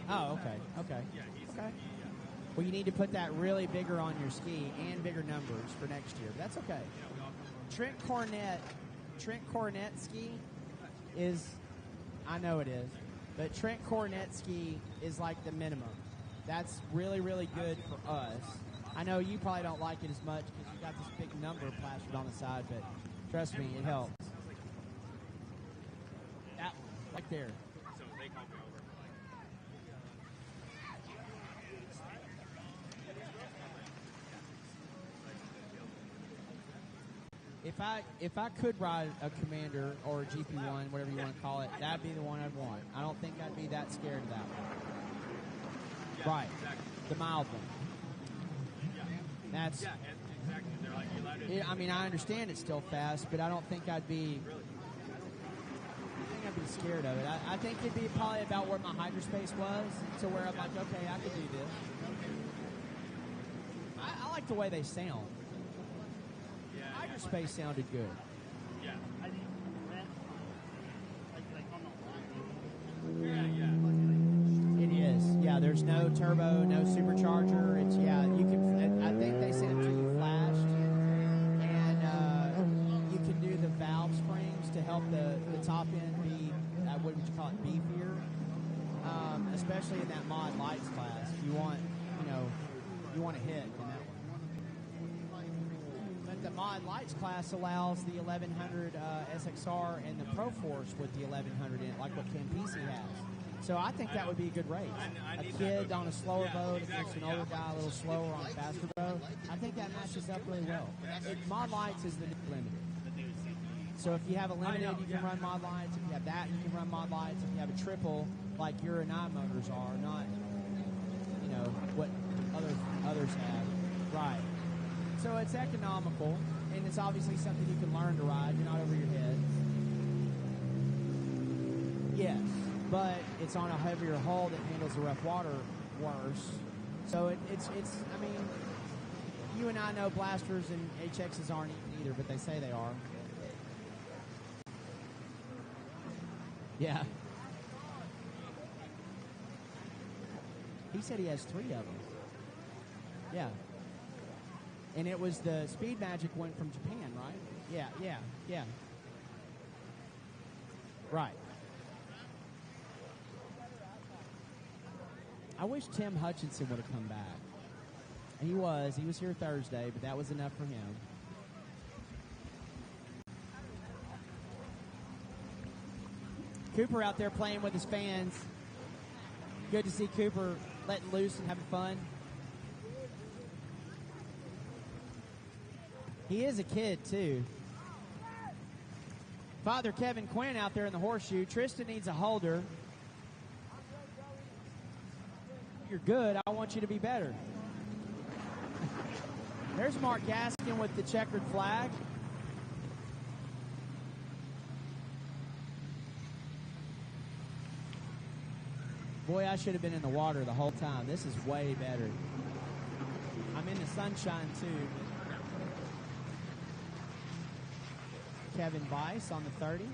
Oh, okay. Well, you need to put that really bigger on your ski and bigger numbers for next year. But that's okay. Trent Cornet ski is, I know it is, but Trent Cornet ski is like the minimum. That's really, really good for us. I know you probably don't like it as much because you got this big number plastered on the side, but trust me, it helps. That one, right there. So they called me over. If I could ride a Commander or a GP1, whatever you want to call it, that'd be the one I'd want. I don't think I'd be that scared of that one. Yeah, right. Exactly. The mild one. Yeah. That's. Yeah, exactly. They're like, you allowed to. I mean, I understand it's still fast, but I don't think I'd be. I'd be scared of it. I think it'd be probably about where my hydrospace was, to where I'm like, okay, I could do this. I like the way they sound. Yeah. Hydrospace sounded good. Yeah. It is. Yeah, there's no turbo, no supercharger. It's, yeah, you can, I think they sent it to you flashed. And you can do the valve springs to help the top end be, what would you call it, beefier. Especially in that mod lights class. You want, you want to hit in that one. But the mod lights class allows the 1100 SXR and the Pro Force with the 1100 in it, like what Campisi has. So I think that would be a good race. A kid on a slower boat against an older guy a little slower on a faster boat. I think that matches up really well. Mod lights is the new limited. So if you have a limited, you can run mod lights. If you have that, you can run mod lights. If you have a triple, like your and I motors are, not, what others have. Right. So it's economical, and it's obviously something you can learn to ride. You're not over your head. Yes, but it's on a heavier hull that handles the rough water worse. So it's. I mean, you and I know blasters and HXs aren't either, but they say they are. Yeah. He said he has 3 of them. Yeah. And it was the Speed Magic one from Japan, right? Yeah. Right. I wish Tim Hutchinson would have come back. He was here Thursday, but that was enough for him. Cooper out there playing with his fans. Good to see Cooper letting loose and having fun. He is a kid, too. Father Kevin Quinn out there in the horseshoe. Tristan needs a holder. You're good. I want you to be better. There's Mark Gaskin with the checkered flag. Boy, I should have been in the water the whole time. This is way better. I'm in the sunshine, too. Kevin Weiss on the 30.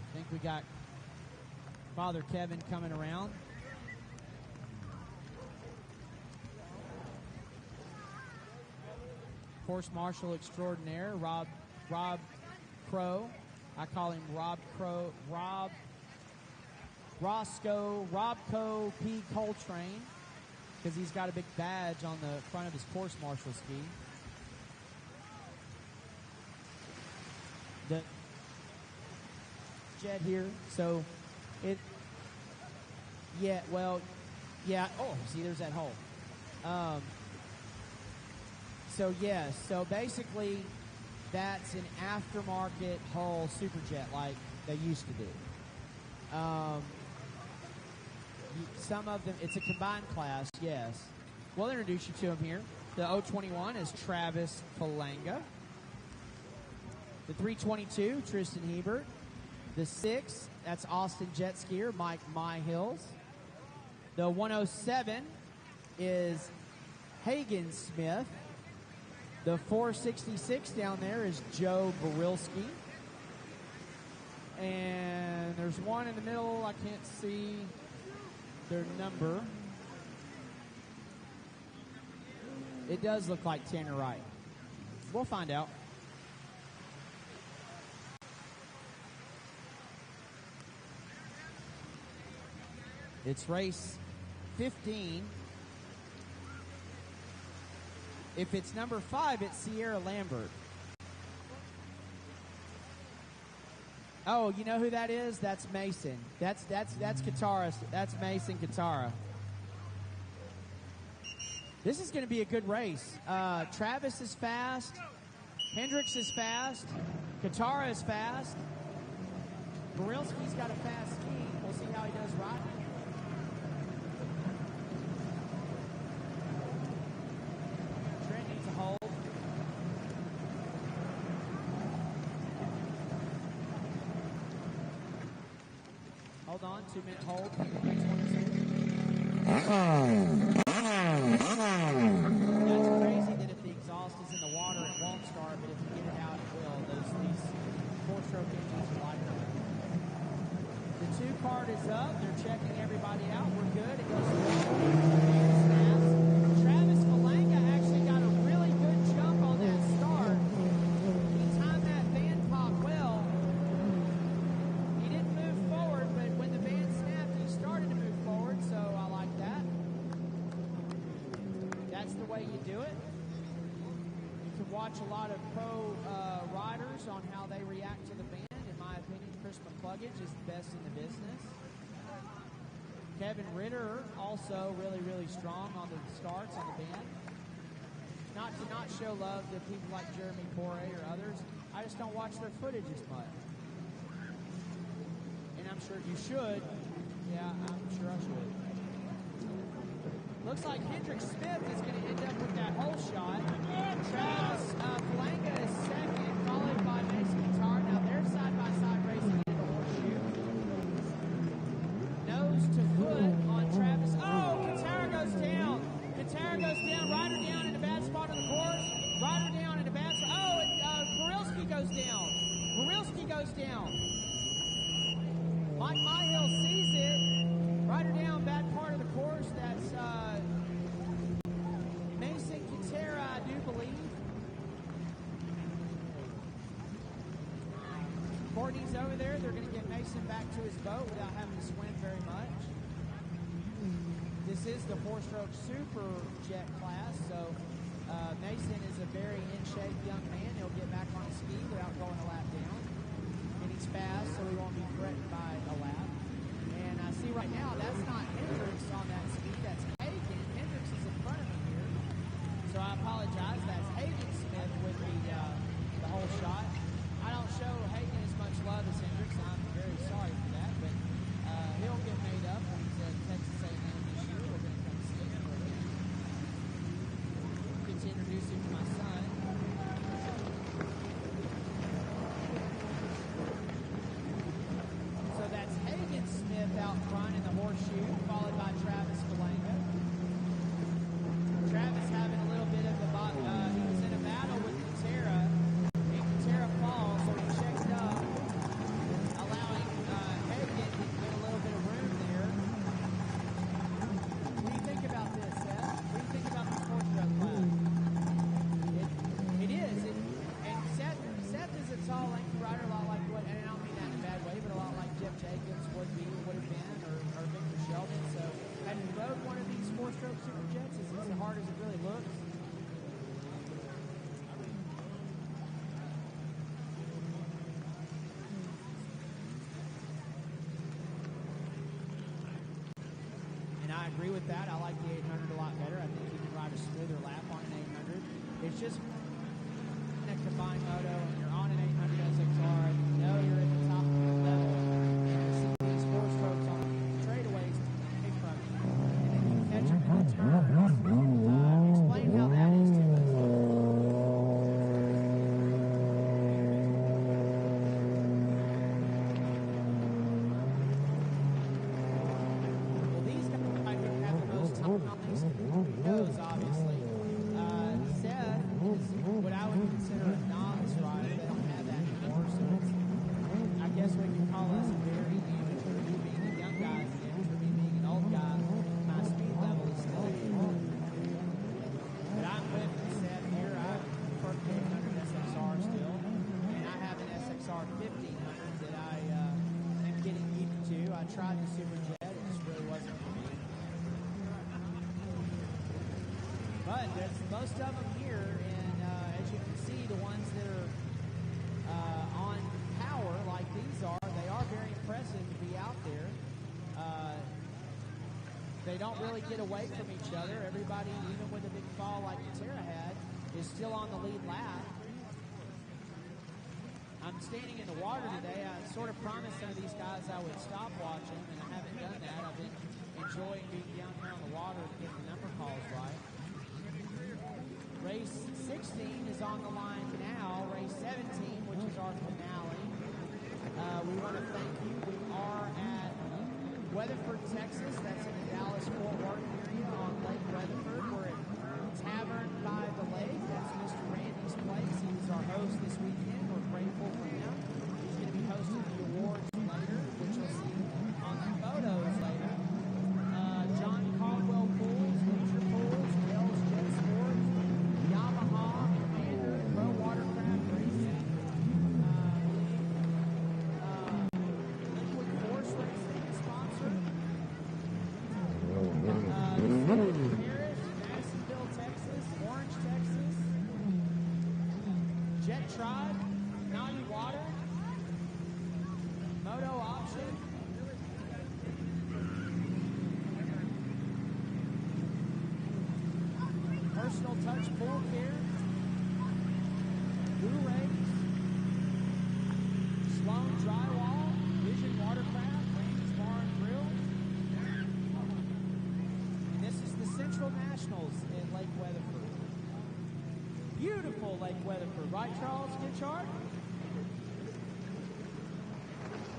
I think we got Father Kevin coming around. Course Marshal Extraordinaire, Rob Crow. I call him Rob Crow, Robco P. Coltrane, because he's got a big badge on the front of his course marshal ski. The jet here, so oh, see, there's that hole. So basically, that's an aftermarket hull superjet like they used to do. Some of them, it's a combined class, yes. We'll introduce you to him here. The 021 is Travis Palanga. The 322, Tristan Hebert. The 6, that's Austin jet skier, Mike Myhills. The 107 is Hagen Smith. The 466 down there is Joe Borilski. And there's one in the middle. I can't see their number. It does look like Tanner Wright. We'll find out. It's race 15. If it's number 5, it's Sierra Lambert. Oh, you know who that is? That's Mason. That's Katara. That's Mason Katara. This is going to be a good race. Travis is fast. Hendricks is fast. Katara is fast. Borilski's got a fast ski. We'll see how he does riding. Trent needs a hold. Hold on, 2-minute hold. That's crazy that if the exhaust is in the water, it won't start, but if you get it out, it will. These four-stroke engines are like that. The 2 card is up. They're checking everybody out. We're good. It goes Travis Malanga actually got a really good jump on that start. He timed that van pop well. He didn't move forward, but when the van snapped, he started to move forward, so I like that. That's the way you do it. You can watch a lot of pro riders on how they react to the band. In my opinion, Chris McCluggage is the best in the business. Kevin Ritter also really, really strong on the starts on the band. Not to not show love to people like Jeremy Poire or others. I just don't watch their footage as much. And I'm sure you should. Yeah, I'm sure I should. Looks like Hendrick Smith is going to end up with that hole shot. Travis Malanga is second, followed by Mason Guitar. Now they're side-by-side racing into the horseshoe. Nose to foot on Travis. Oh, Katara goes down. Katara goes down. Rider down in a bad spot on the course. Rider down in a bad spot. Oh, and Borilski goes down. Borilski goes down. Mike Myhill sees it. Rider down, bad part of the course. That's Mason Katara, I do believe. Courtney's over there. They're going to get Mason back to his boat without having to swim very much. This is the 4-stroke superjet class, so Mason is a very in-shape young man. He'll get back on his ski without going a lap down. And he's fast, so he won't be threatened by a lap. And I see right now, that's not Hendricks on that ski. That's Hagen. Hendricks is in front of him here. So I apologize. That's Hagen Smith with the whole shot. I don't show Hagen as much love as Hendricks. I'm very sorry for that, but he'll get made up when he's at Texas A&M this year. We're going to come see him for a bit. Get to introduce him to my son. So that's Hagen Smith out front in the horseshoe, followed by Travis Malanga. Travis having a little bit of he was in a battle with Katara, and Katara falls, so he checks up, allowing Hagen to get a little bit of room there. What do you think about this, Seth? What do you think about the 4-stroke class? It is. And Seth is a tall, lengthy rider, a lot like what, and I don't mean that in a bad way, but a lot like Jeff Jacobs would have been, or Victor Sheldon. So, have you rode one of these 4-stroke superjets? Is this as hard as it really looks? And I agree with that. I like the 800 a lot better. I think you can ride a smoother lap on an 800. It's just a combined moto, and you're on an 800 SXR, and you know you're at the top of your level. And you see these 4-strokes on straightaways take from you, and then you catch them in the turn. Explain how that is to us. Well, these guys have the most time on these. He knows, obviously. Seth is what I would consider a novice rider. They don't have that anymore, so it's, I guess we can call us very amateur. Me being a young guy is an amateur. Me being an old guy, my speed level is still amateur. But I'm with Seth here. I'm for the 800 SXR still, and I have an SXR 1500 that I am getting used to. I tried the superjet. It just really wasn't for me. But there's most of them here, and as you can see, the ones that are on power like these are, they are very impressive to be out there. They don't really get away from each other. Everybody, even with a big fall like Terra had, is still on the lead lap. I'm standing in the water today. I sort of promised some of these guys I would stop watching, and I haven't done that. I've been enjoying being down here on the water to get the number calls right. Race 16 is on the line now. Race 17, which is our finale. We want to thank you. We are at Weatherford, Texas. That's in the Dallas-Fort Worth area on Lake Weatherford. We're at Tavern by the Lake. That's Mr. Randy's place. He was our host this weekend. We're grateful for him. He's going to be hosting the awards later, which you'll see on the photos later. John Caldwell Pools, Leisure Pools, Wells Jet Sports, Yamaha, Commander, Pro Watercraft Racing, Liquid Force Racing is sponsored. The city of Paris, Madisonville, Texas, Orange, Texas, Jet Tribe, Naughty Water, Moto Option, Personal Touch Pool Care, Blue Rays, Sloan Drywall, Vision Watercraft, Randy's Bar and Grill. And this is the Central Nationals in Lake Weatherford. Beautiful Lake Weatherford, right, Charles Kinchard?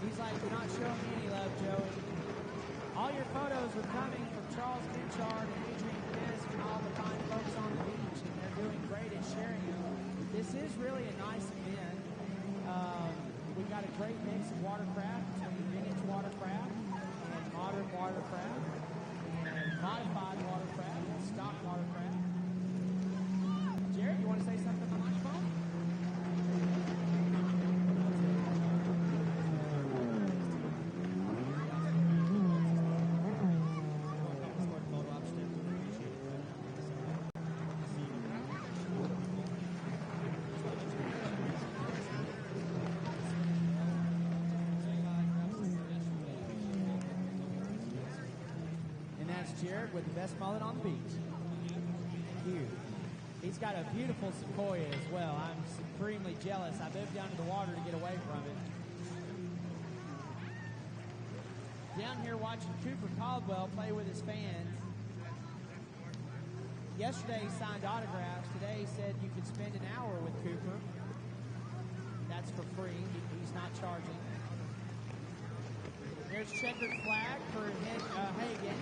He's like, you're not showing me any love, Joey. All your photos are coming from Charles Kinchard and Adrian Fisk and all the fine folks on the beach, and they're doing great at sharing them. This is really a nice event. We've got a great mix of watercraft between vintage watercraft and modern watercraft and modified watercraft and stock watercraft. Jared, you want to say something on the microphone? Jared with the best mullet on the beach. Huge. He's got a beautiful Sequoia as well. I'm supremely jealous. I moved down to the water to get away from it. Down here watching Cooper Caldwell play with his fans. Yesterday he signed autographs. Today he said you could spend an hour with Cooper. That's for free. He's not charging. There's checkered flag for Hagen.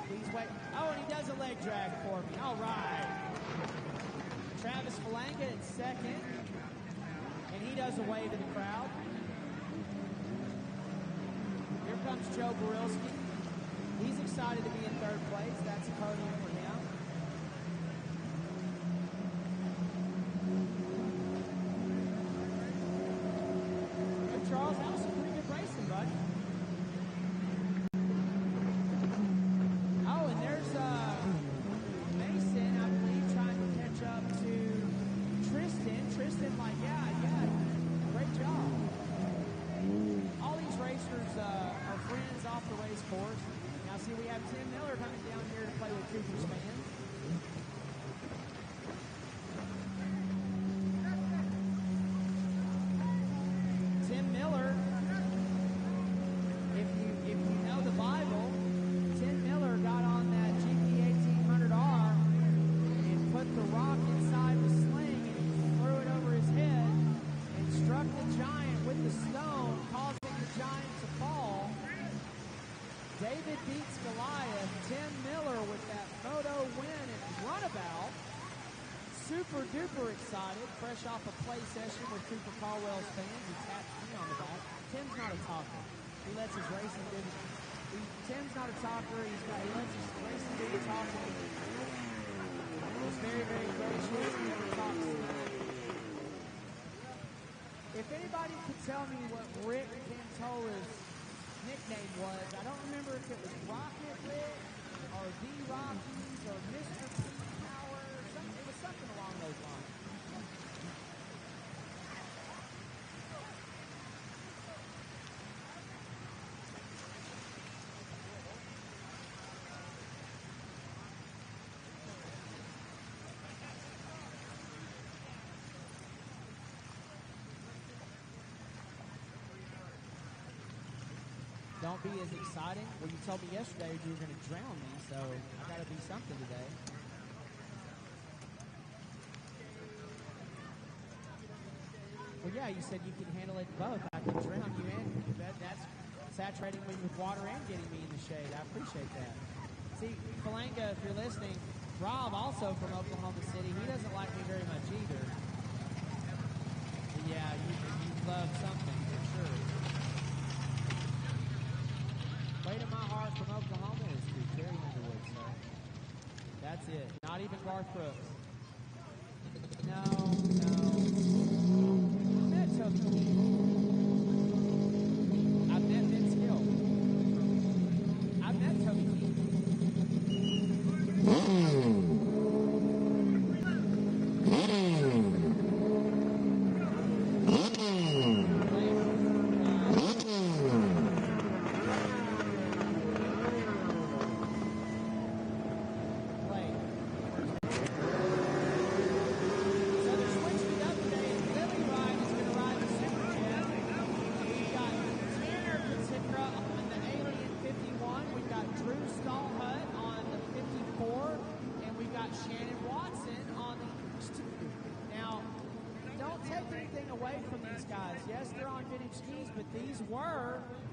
Please wait. Oh, and he does a leg drag for me. All right. Travis Falanga in second. And he does a wave to the crowd. Here comes Joe Borilski. He's excited to be in third place. That's a podium for him. Hey, Charles, that was some pretty good racing, bud. Tristan, like, yeah, great job. All these racers are friends off the race course. Now, see, we have Tim Miller coming down here to play with Cooper's fans. Tim Miller, if you know the Bible, Tim Miller got on that GP 1800R and put the rock inside the sling and threw it over his head and struck the giant with the stone, causing the giant to fall. David beats Goliath. Tim Miller with that photo win at Runabout. super duper excited, fresh off a play session with Cooper Caldwell's fans. He taps me on the back. Tim's not a talker. He lets his racing do the Tim's not a talker. He lets his racing do the talking. He's very, very gracious. He never talks smack. If anybody could tell me what Rick Cantola's nickname was, I don't remember if it was Rocket Rick or The Rockies or Mr. P Power or something. It was something along those lines. Don't be as exciting. Well, you told me yesterday you were going to drown me, so I got to be something today. Well, yeah, you said you could handle it both. I could drown you and that's saturating me with water and getting me in the shade. I appreciate that. See, Falanga, if you're listening, Rob, also from Oklahoma City, he doesn't like me very much either. But yeah, you love something for sure. Weight of my heart from Oklahoma is to Carrie Underwood, sir. That's it. Not even Garth Brooks. No. I met Toby Keith. I met Vince Gill. I met Toby Keith.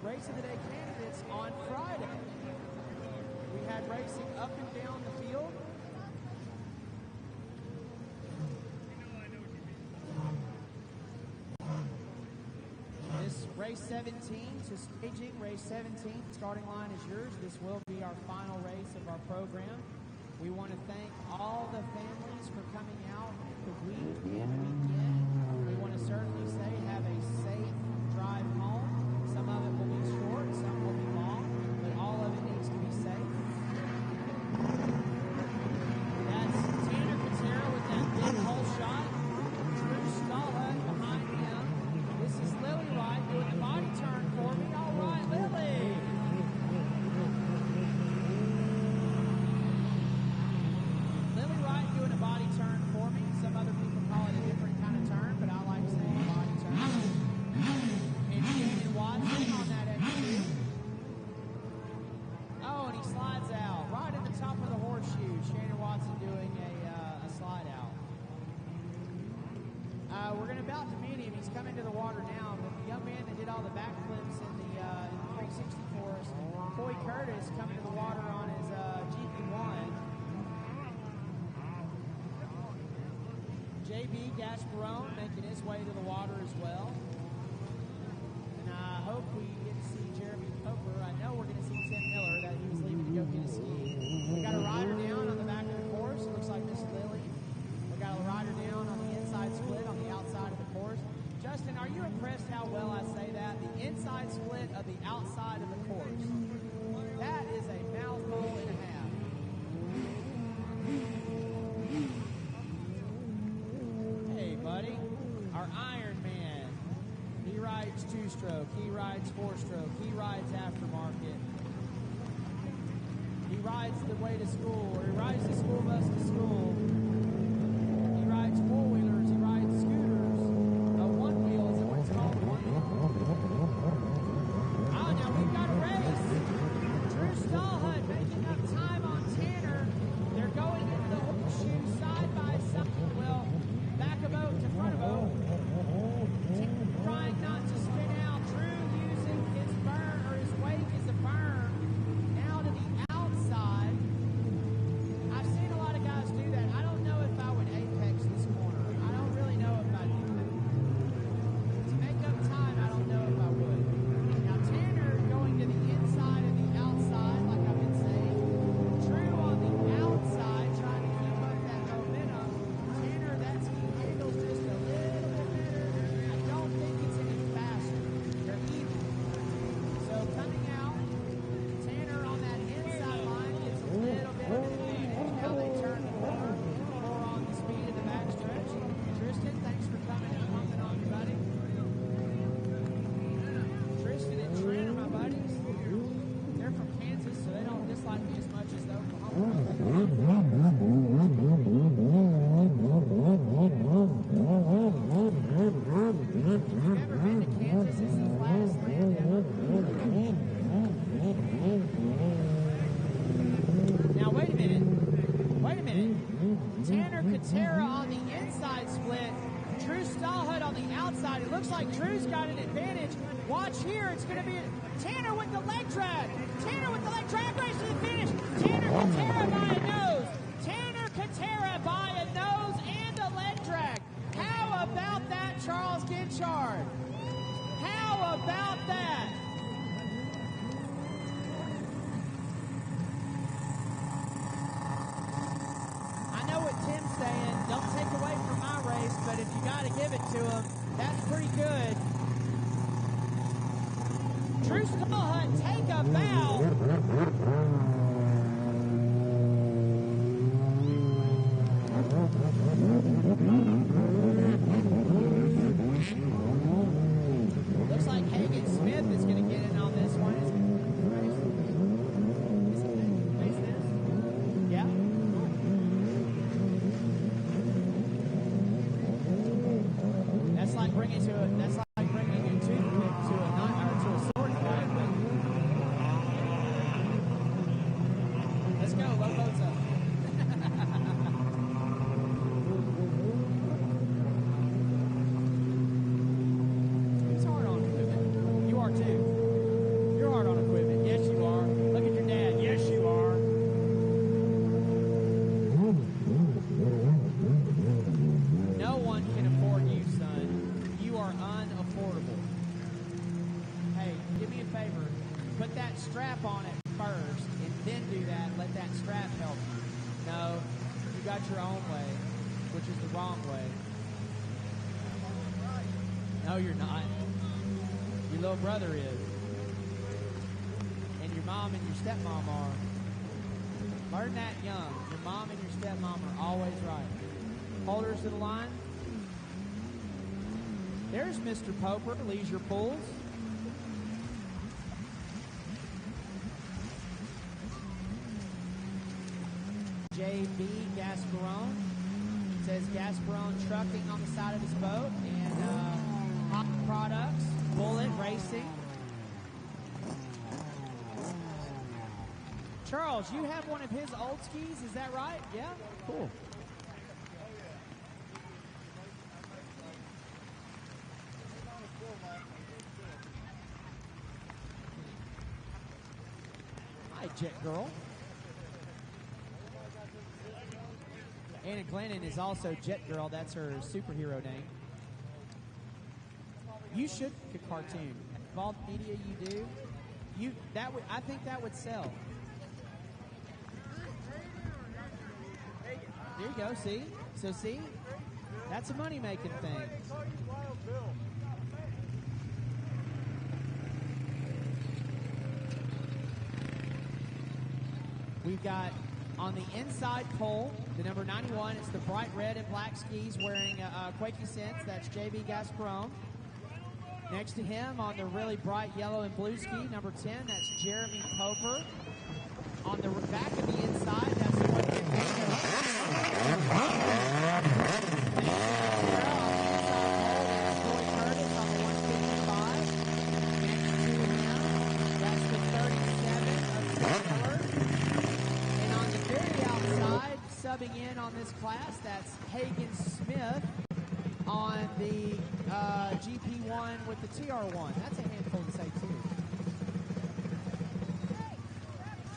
Race of the Day candidates on Friday. We had racing up and down the field. This race 17 to staging, race 17, starting line is yours. This will be our final race of our program. We want to thank all the families for coming out the week and weekend. We want to certainly say have a safe drive home. Some of it will be short, some will be long, but all of it needs to be safe. That's Tanner Patera with that big hole shot. Drew Stallhut behind him. This is Lily Wright doing the body turn for me. All right, Lily. Lily Wright doing a body turn for me. Some other people call it a different kind of turn, but I like saying body turn. And Shannon Watson on that X2. Oh, and he slides out right at the top of the horseshoe. Shannon Watson doing a slide out. We're about to meet him. He's coming to the water now. But the young man that did all the backflips in the 360 for us, Coy Curtis, coming to the water on his GP1. JB Gasparone making his way to the water as well. And I hope we get to see Jeremy Coper. I know we're going to see Tim Miller, that he was leaving to go get a ski. We got a rider down on the back of the course. Looks like Miss Lily. We got a rider down on the inside split on the outside of the course. Justin, are you impressed how well I say that? The inside split of the outside of the course. That is a mouthful and a half. Hey, buddy. Our Iron Man. He rides two-stroke. He rides four-stroke. He rides aftermarket. He rides the way to school, or he rides the school bus to school. He rides four-wheelers. He rides scooters. One-wheel. Is that what it's called? One-wheel? Oh, now we've got a race. Drew Stallhut making up time on Tanner. They're going into the horseshoe side by side. Well, back of boat to front of boat. Tanner trying not to spin out. Drew using his burn, or his wake as a burn. Now to the outside. I've seen a lot of guys do that. I don't Tanner Katera on the inside split. Drew Stallhut on the outside. It looks like Drew's got an advantage. Watch here. It's going to be Tanner with the leg drag. Tanner with the leg drag race to the finish. Tanner Katera by a nose. Tanner Katera by a nose and a leg drag. How about that, Charles Ginchard? How about that? I know what Tim's saying. Don't take away from my race, but if you got to give it to him, that's pretty good. Drew Stallhut, take a bow. Looks like Hagen Smith is going to get in on this one. Yeah. That's like bringing to a. That's like bringing a toothpick to a knife or to a sword fight. Let's go. Low boats up. Who's hard on equipment? You are too. You're hard on equipment. Yes, you are. Look at your dad. Yes, you are. No one can afford you, son. You are unaffordable. Hey, do me a favor. Put that strap on it first, and then do that. Let that strap help you. No, you got your own way, which is the wrong way. No, you're not. Your little brother is. And your mom and your stepmom are. Learn that young. Your mom and your stepmom are always right. Holders of the line. There's Mr. Poper, Leisure Pools. JB Gasparone. It says Gasparone Trucking on the side of his boat. And Hot Products, Bullet Racing. Charles, you have one of his old skis, is that right? Yeah? Cool. Hi, Jet Girl. Anna Glennon is also Jet Girl. That's her superhero name. You should make a cartoon. Of all the media you do, I think that would sell. There you go, see? So see? That's a money-making thing. We've got on the inside pole, the number 91, it's the bright red and black skis wearing Quakey Sense. That's JB Gasparone. Next to him on the really bright yellow and blue ski, number 10, that's Jeremy Poper. On the back of the inside, that's the 151. And on the very outside, subbing in on this class, that's Hagen Smith on the GP1 with the TR1. That's a handful to say, too.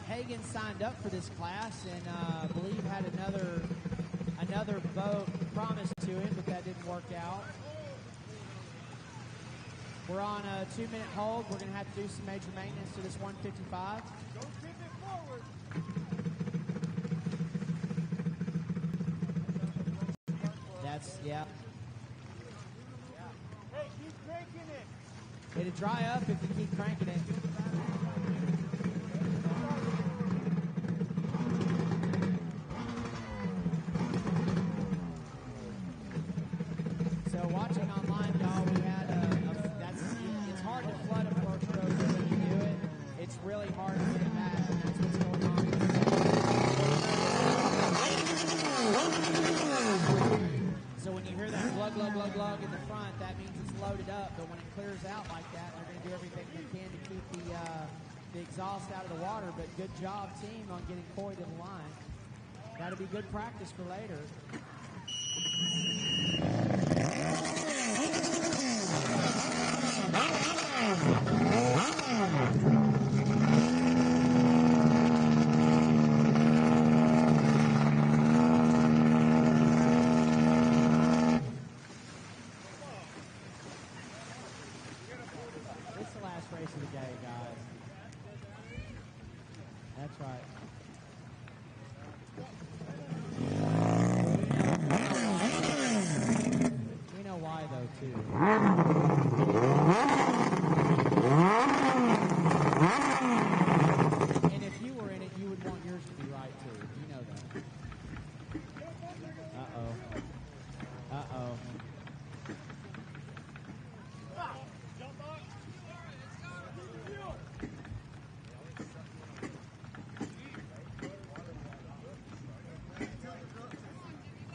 Hagen signed up for this class and I believe had another boat promised to him, but that didn't work out. We're on a 2-minute hold. We're going to have to do some major maintenance to this 155. Don't tip it forward. That's, yeah. Hey, keep cranking it. It'll dry up if you keep cranking it. So watching online, y'all, we had it's hard to flood a approach road when you do it. It's really hard to get it back, and that's what's going on. So when you hear that glug, glug, glug, glug in the front, that means it's loaded up. But when it clears out like that, they're going to do everything they can to keep the exhaust out of the water. But good job, team, on getting Coy to the line. Got to be good practice for later. It's the last race of the day, guys. That's right. We know why, though, too. And if you were in it, you would want yours to be right, too. You know that. Uh-oh. Uh-oh.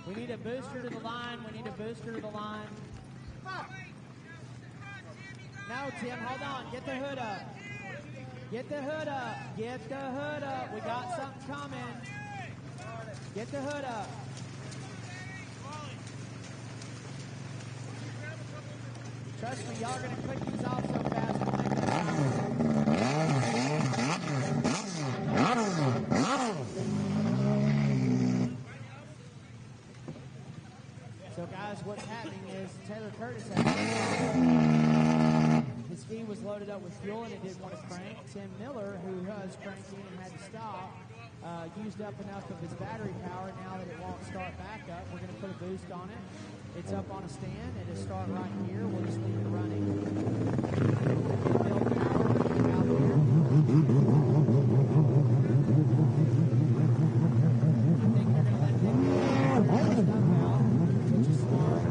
We need a booster to the line. We need a booster to the line. No, Tim, hold on. Get the hood up. Get the hood up. Get the hood up. We got something coming. Get the hood up. Trust me, y'all are going to click these off so fast. We'll make So, guys, what's happening is Taylor Curtis his ski was loaded up with fuel and it didn't want to crank. Tim Miller, who was cranking and had to stop, used up enough of his battery power. Now that it won't start back up, we're going to put a boost on it. It's up on a stand. It'll start right here. We'll just leave it running. Build power out there. I think they're going to let him get stuff out, which is smart.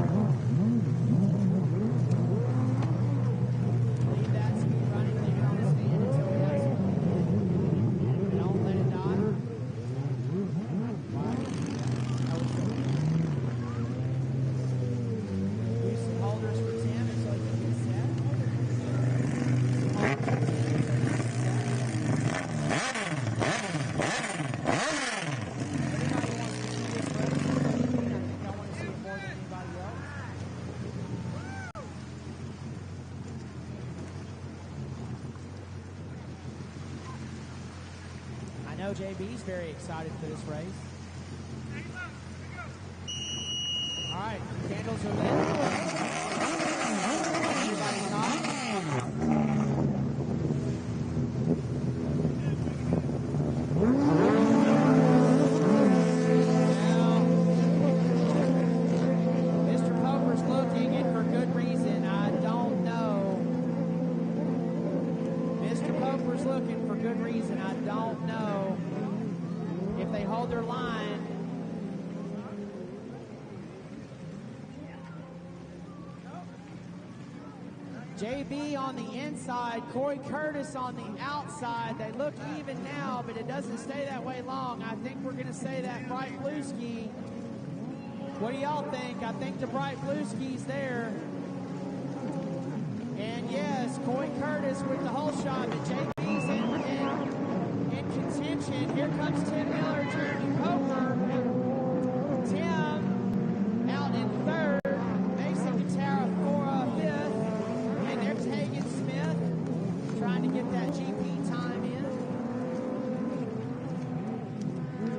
Leave that speed running. Leave it on the stand until we have something. Don't let it die. Use some holders for Tim so he can get set. I know JB's very excited for this race. All right, candles are lit. Everybody's hot. Mr. Poper's looking, and for good reason. I don't know. Mr. Poper's looking for good reason. I don't know if they hold their line. JB on the inside, Corey Curtis on the outside. They look even now, but it doesn't stay that way long. I think we're going to say that bright blue ski. What do y'all think? I think the bright blue ski's there. And yes, Corey Curtis with the whole shot, but JB's in contention. Here comes Tim Miller, Jeremy Coker. Tim out in third. Mason Katara fifth. And there's Hagen Smith trying to get that GP time in.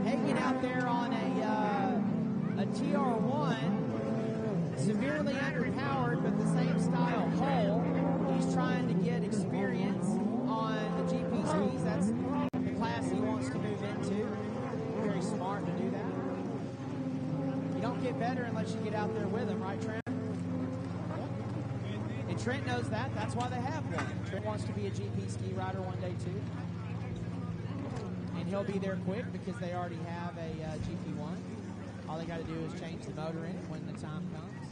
Hagen out there on a TR1, severely underpowered, but the same style hull. He's trying to get experience on the GP skis. That's the class he wants to move into. Very smart to do that. You don't get better unless you get out there with him, right, Trent? And Trent knows that. That's why they have one. Trent wants to be a GP ski rider one day, too. And he'll be there quick because they already have a GP1. All they got to do is change the motor in when the time comes.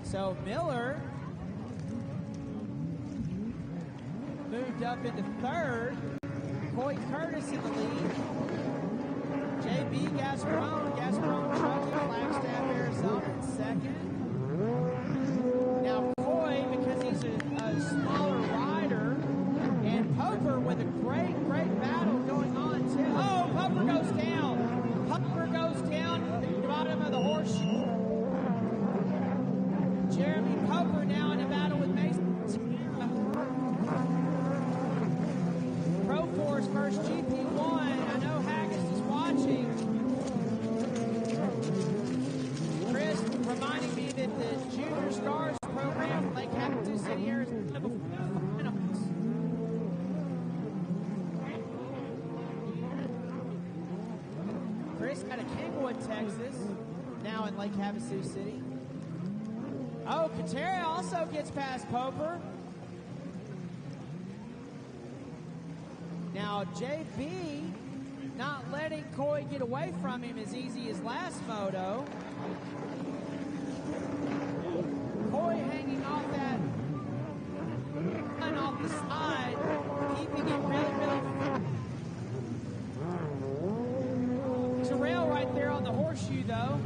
So Miller moved up into third. Coy Curtis in the lead. JB Gasparone trucking Flagstaff, Arizona in second. Now Coy, because he's a smaller rider, and Poker with a great battle going on too. Chris out of Kingwood, Texas, now in Lake Havasu City. Oh, Katera also gets past Poper. Now, JB not letting Coy get away from him as easy as last moto. Coy hanging off that line off the side, keeping it really, really. There's a rail right there on the horseshoe, though.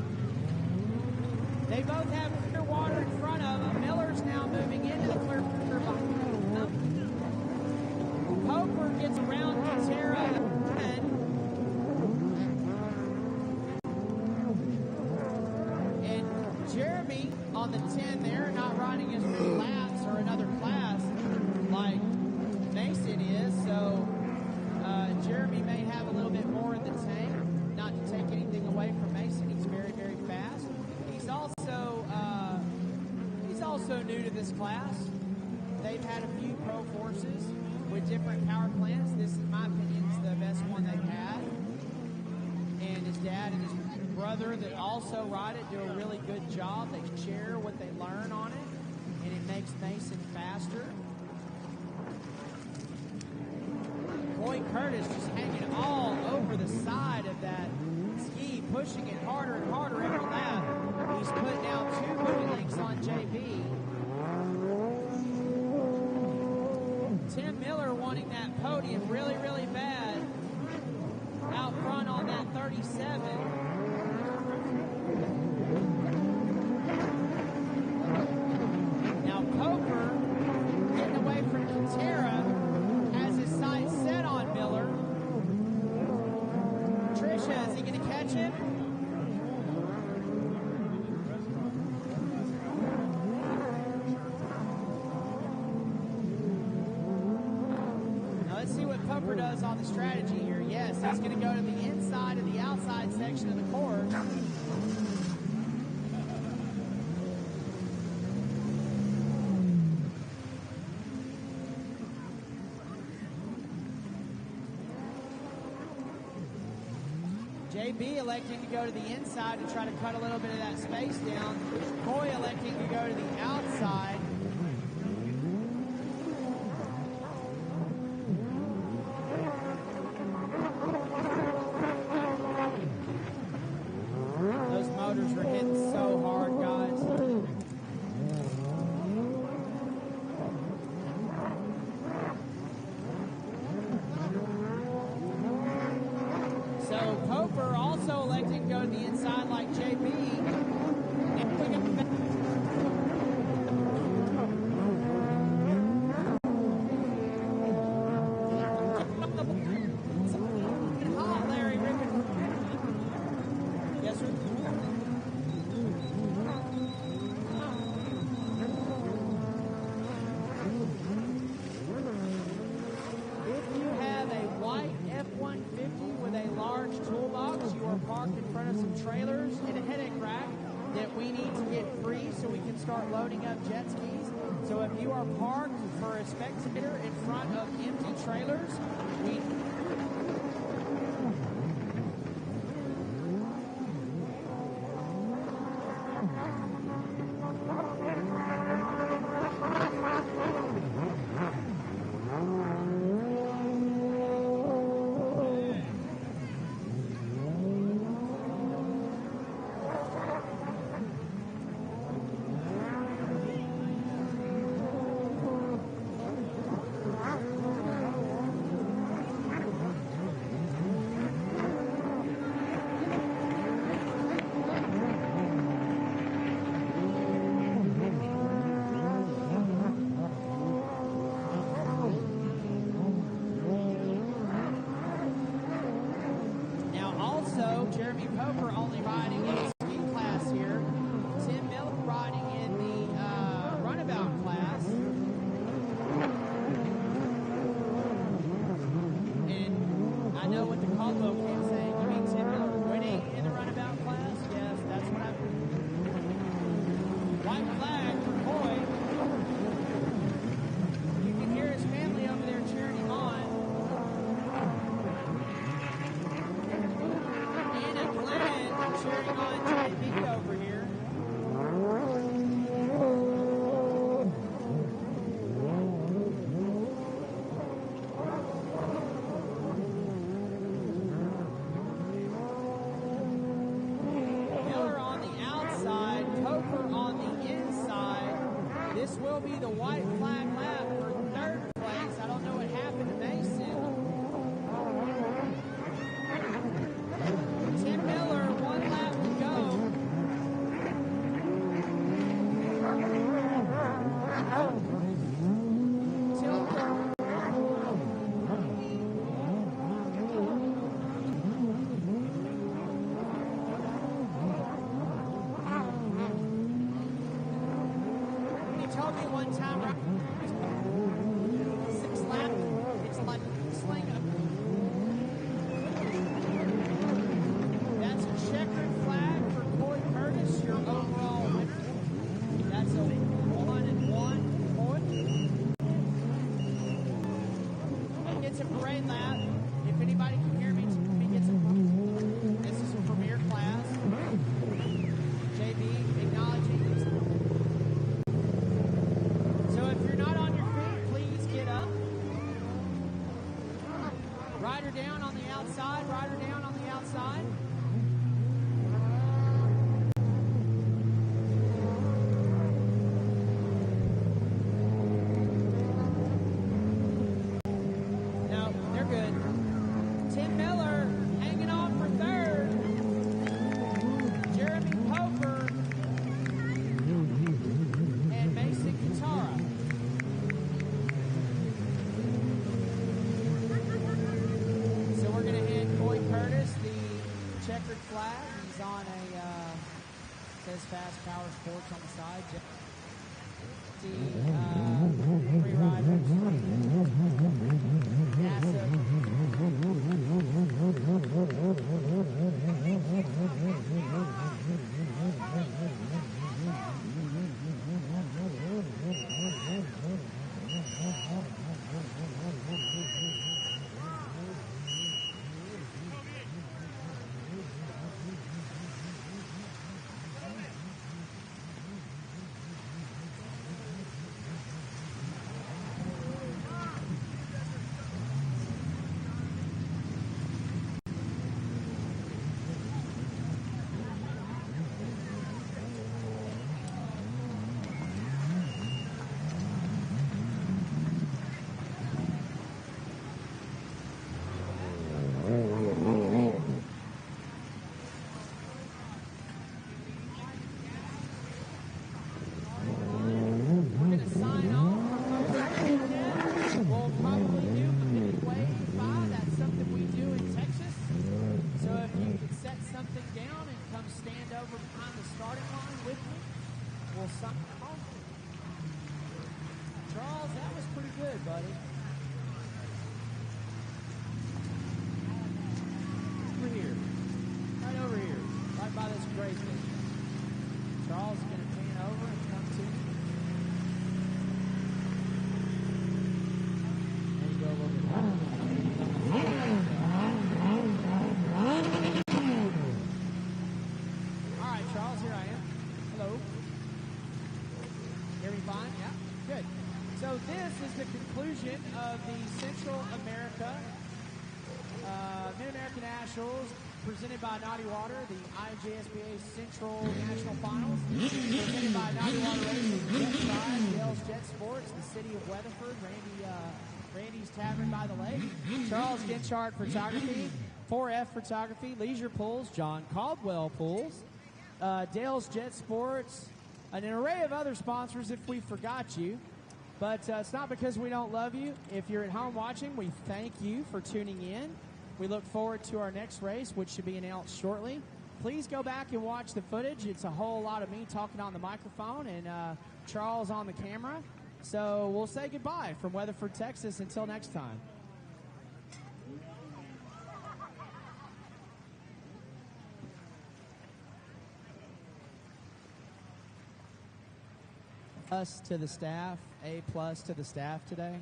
They both have clear water in front of them. Miller's now moving into the clear water behind them. Poper gets around Katera and Jeremy on the 10 there, not riding as many laps or another class like Mason is, so Jeremy may have a little bit more in the tank. Not to take anything away from Mason, he's very, very fast. He's also new to this class. They've had a few pro forces with different power plants. This, in my opinion, is the best one they've had. And his dad and his brother that also ride it do a really good job. They share what they learn on it, and it makes Mason faster. Coy Curtis just hanging all over the side of that ski, pushing it harder and harder every lap. He's put now 2 movie links on JB. Tim Miller wanting that podium really, really bad. Out front on that 37. Now Poker getting away from Katera, has his sights set on Miller. Trisha, is he going to catch him? Now let's see what Poker does on the strategy here. Yes, he's going to go to the inside and the outside section of the course. JB electing to go to the inside to try to cut a little bit of that space down. Coy electing to go to the outside. Those motors were hitting so hard, guys. So Poper also electing to go to the inside like JB. Hot, Larry Rippon. Yes, sir. If you have a white F-150 with a large toolbox, you are parked in front of some trailers and a headache rack that we need to get free so we can start loading up jet skis. So if you are parked for a spectator in front of empty trailers, we... the white flag lap for third place. I don't know what happened to Mason. Tim Miller, 1 lap to go. He told me one time, right, 6 laps, it's like sling up. That's a checkered flag for Coy Curtis, your overall winner. That's a 1-1 point. He gets a parade lap. If anybody can hear me, he gets a. This is a premier class. JB acknowledging. So if you're not on your feet, please get up. Rider down on the outside. Rider down on the outside. No, they're good. Tim Miller hanging on for third. Jeremy Poper and Mason Katara. So we're going to hand Coy Curtis the checkered flag. He's on a, says Fast Power Sports on the side. Three riders. Charles, that was pretty good, buddy. Over here. Right over here. Right by this gray thing. Charles is going to pan over and come to you. There you go a little bit higher. All right, Charles, here I am. Hello. Hear me fine? Yeah? Good. So this is the conclusion of the Central America Mid-American Nationals presented by Naughty Water, the IJSBA Central National Finals, presented by Naughty Water Racing, Jet Tribe, Dale's Jet Sports, the city of Weatherford, Randy's Tavern by the Lake, Charles Ginchart Photography, 4F Photography, Leisure Pools, John Caldwell Pools, Dale's Jet Sports, and an array of other sponsors if we forgot you. But it's not because we don't love you. If you're at home watching, we thank you for tuning in. We look forward to our next race, which should be announced shortly. Please go back and watch the footage. It's a whole lot of me talking on the microphone and Charles on the camera. So we'll say goodbye from Weatherford, Texas. Until next time. Plus to the staff, A+ to the staff today.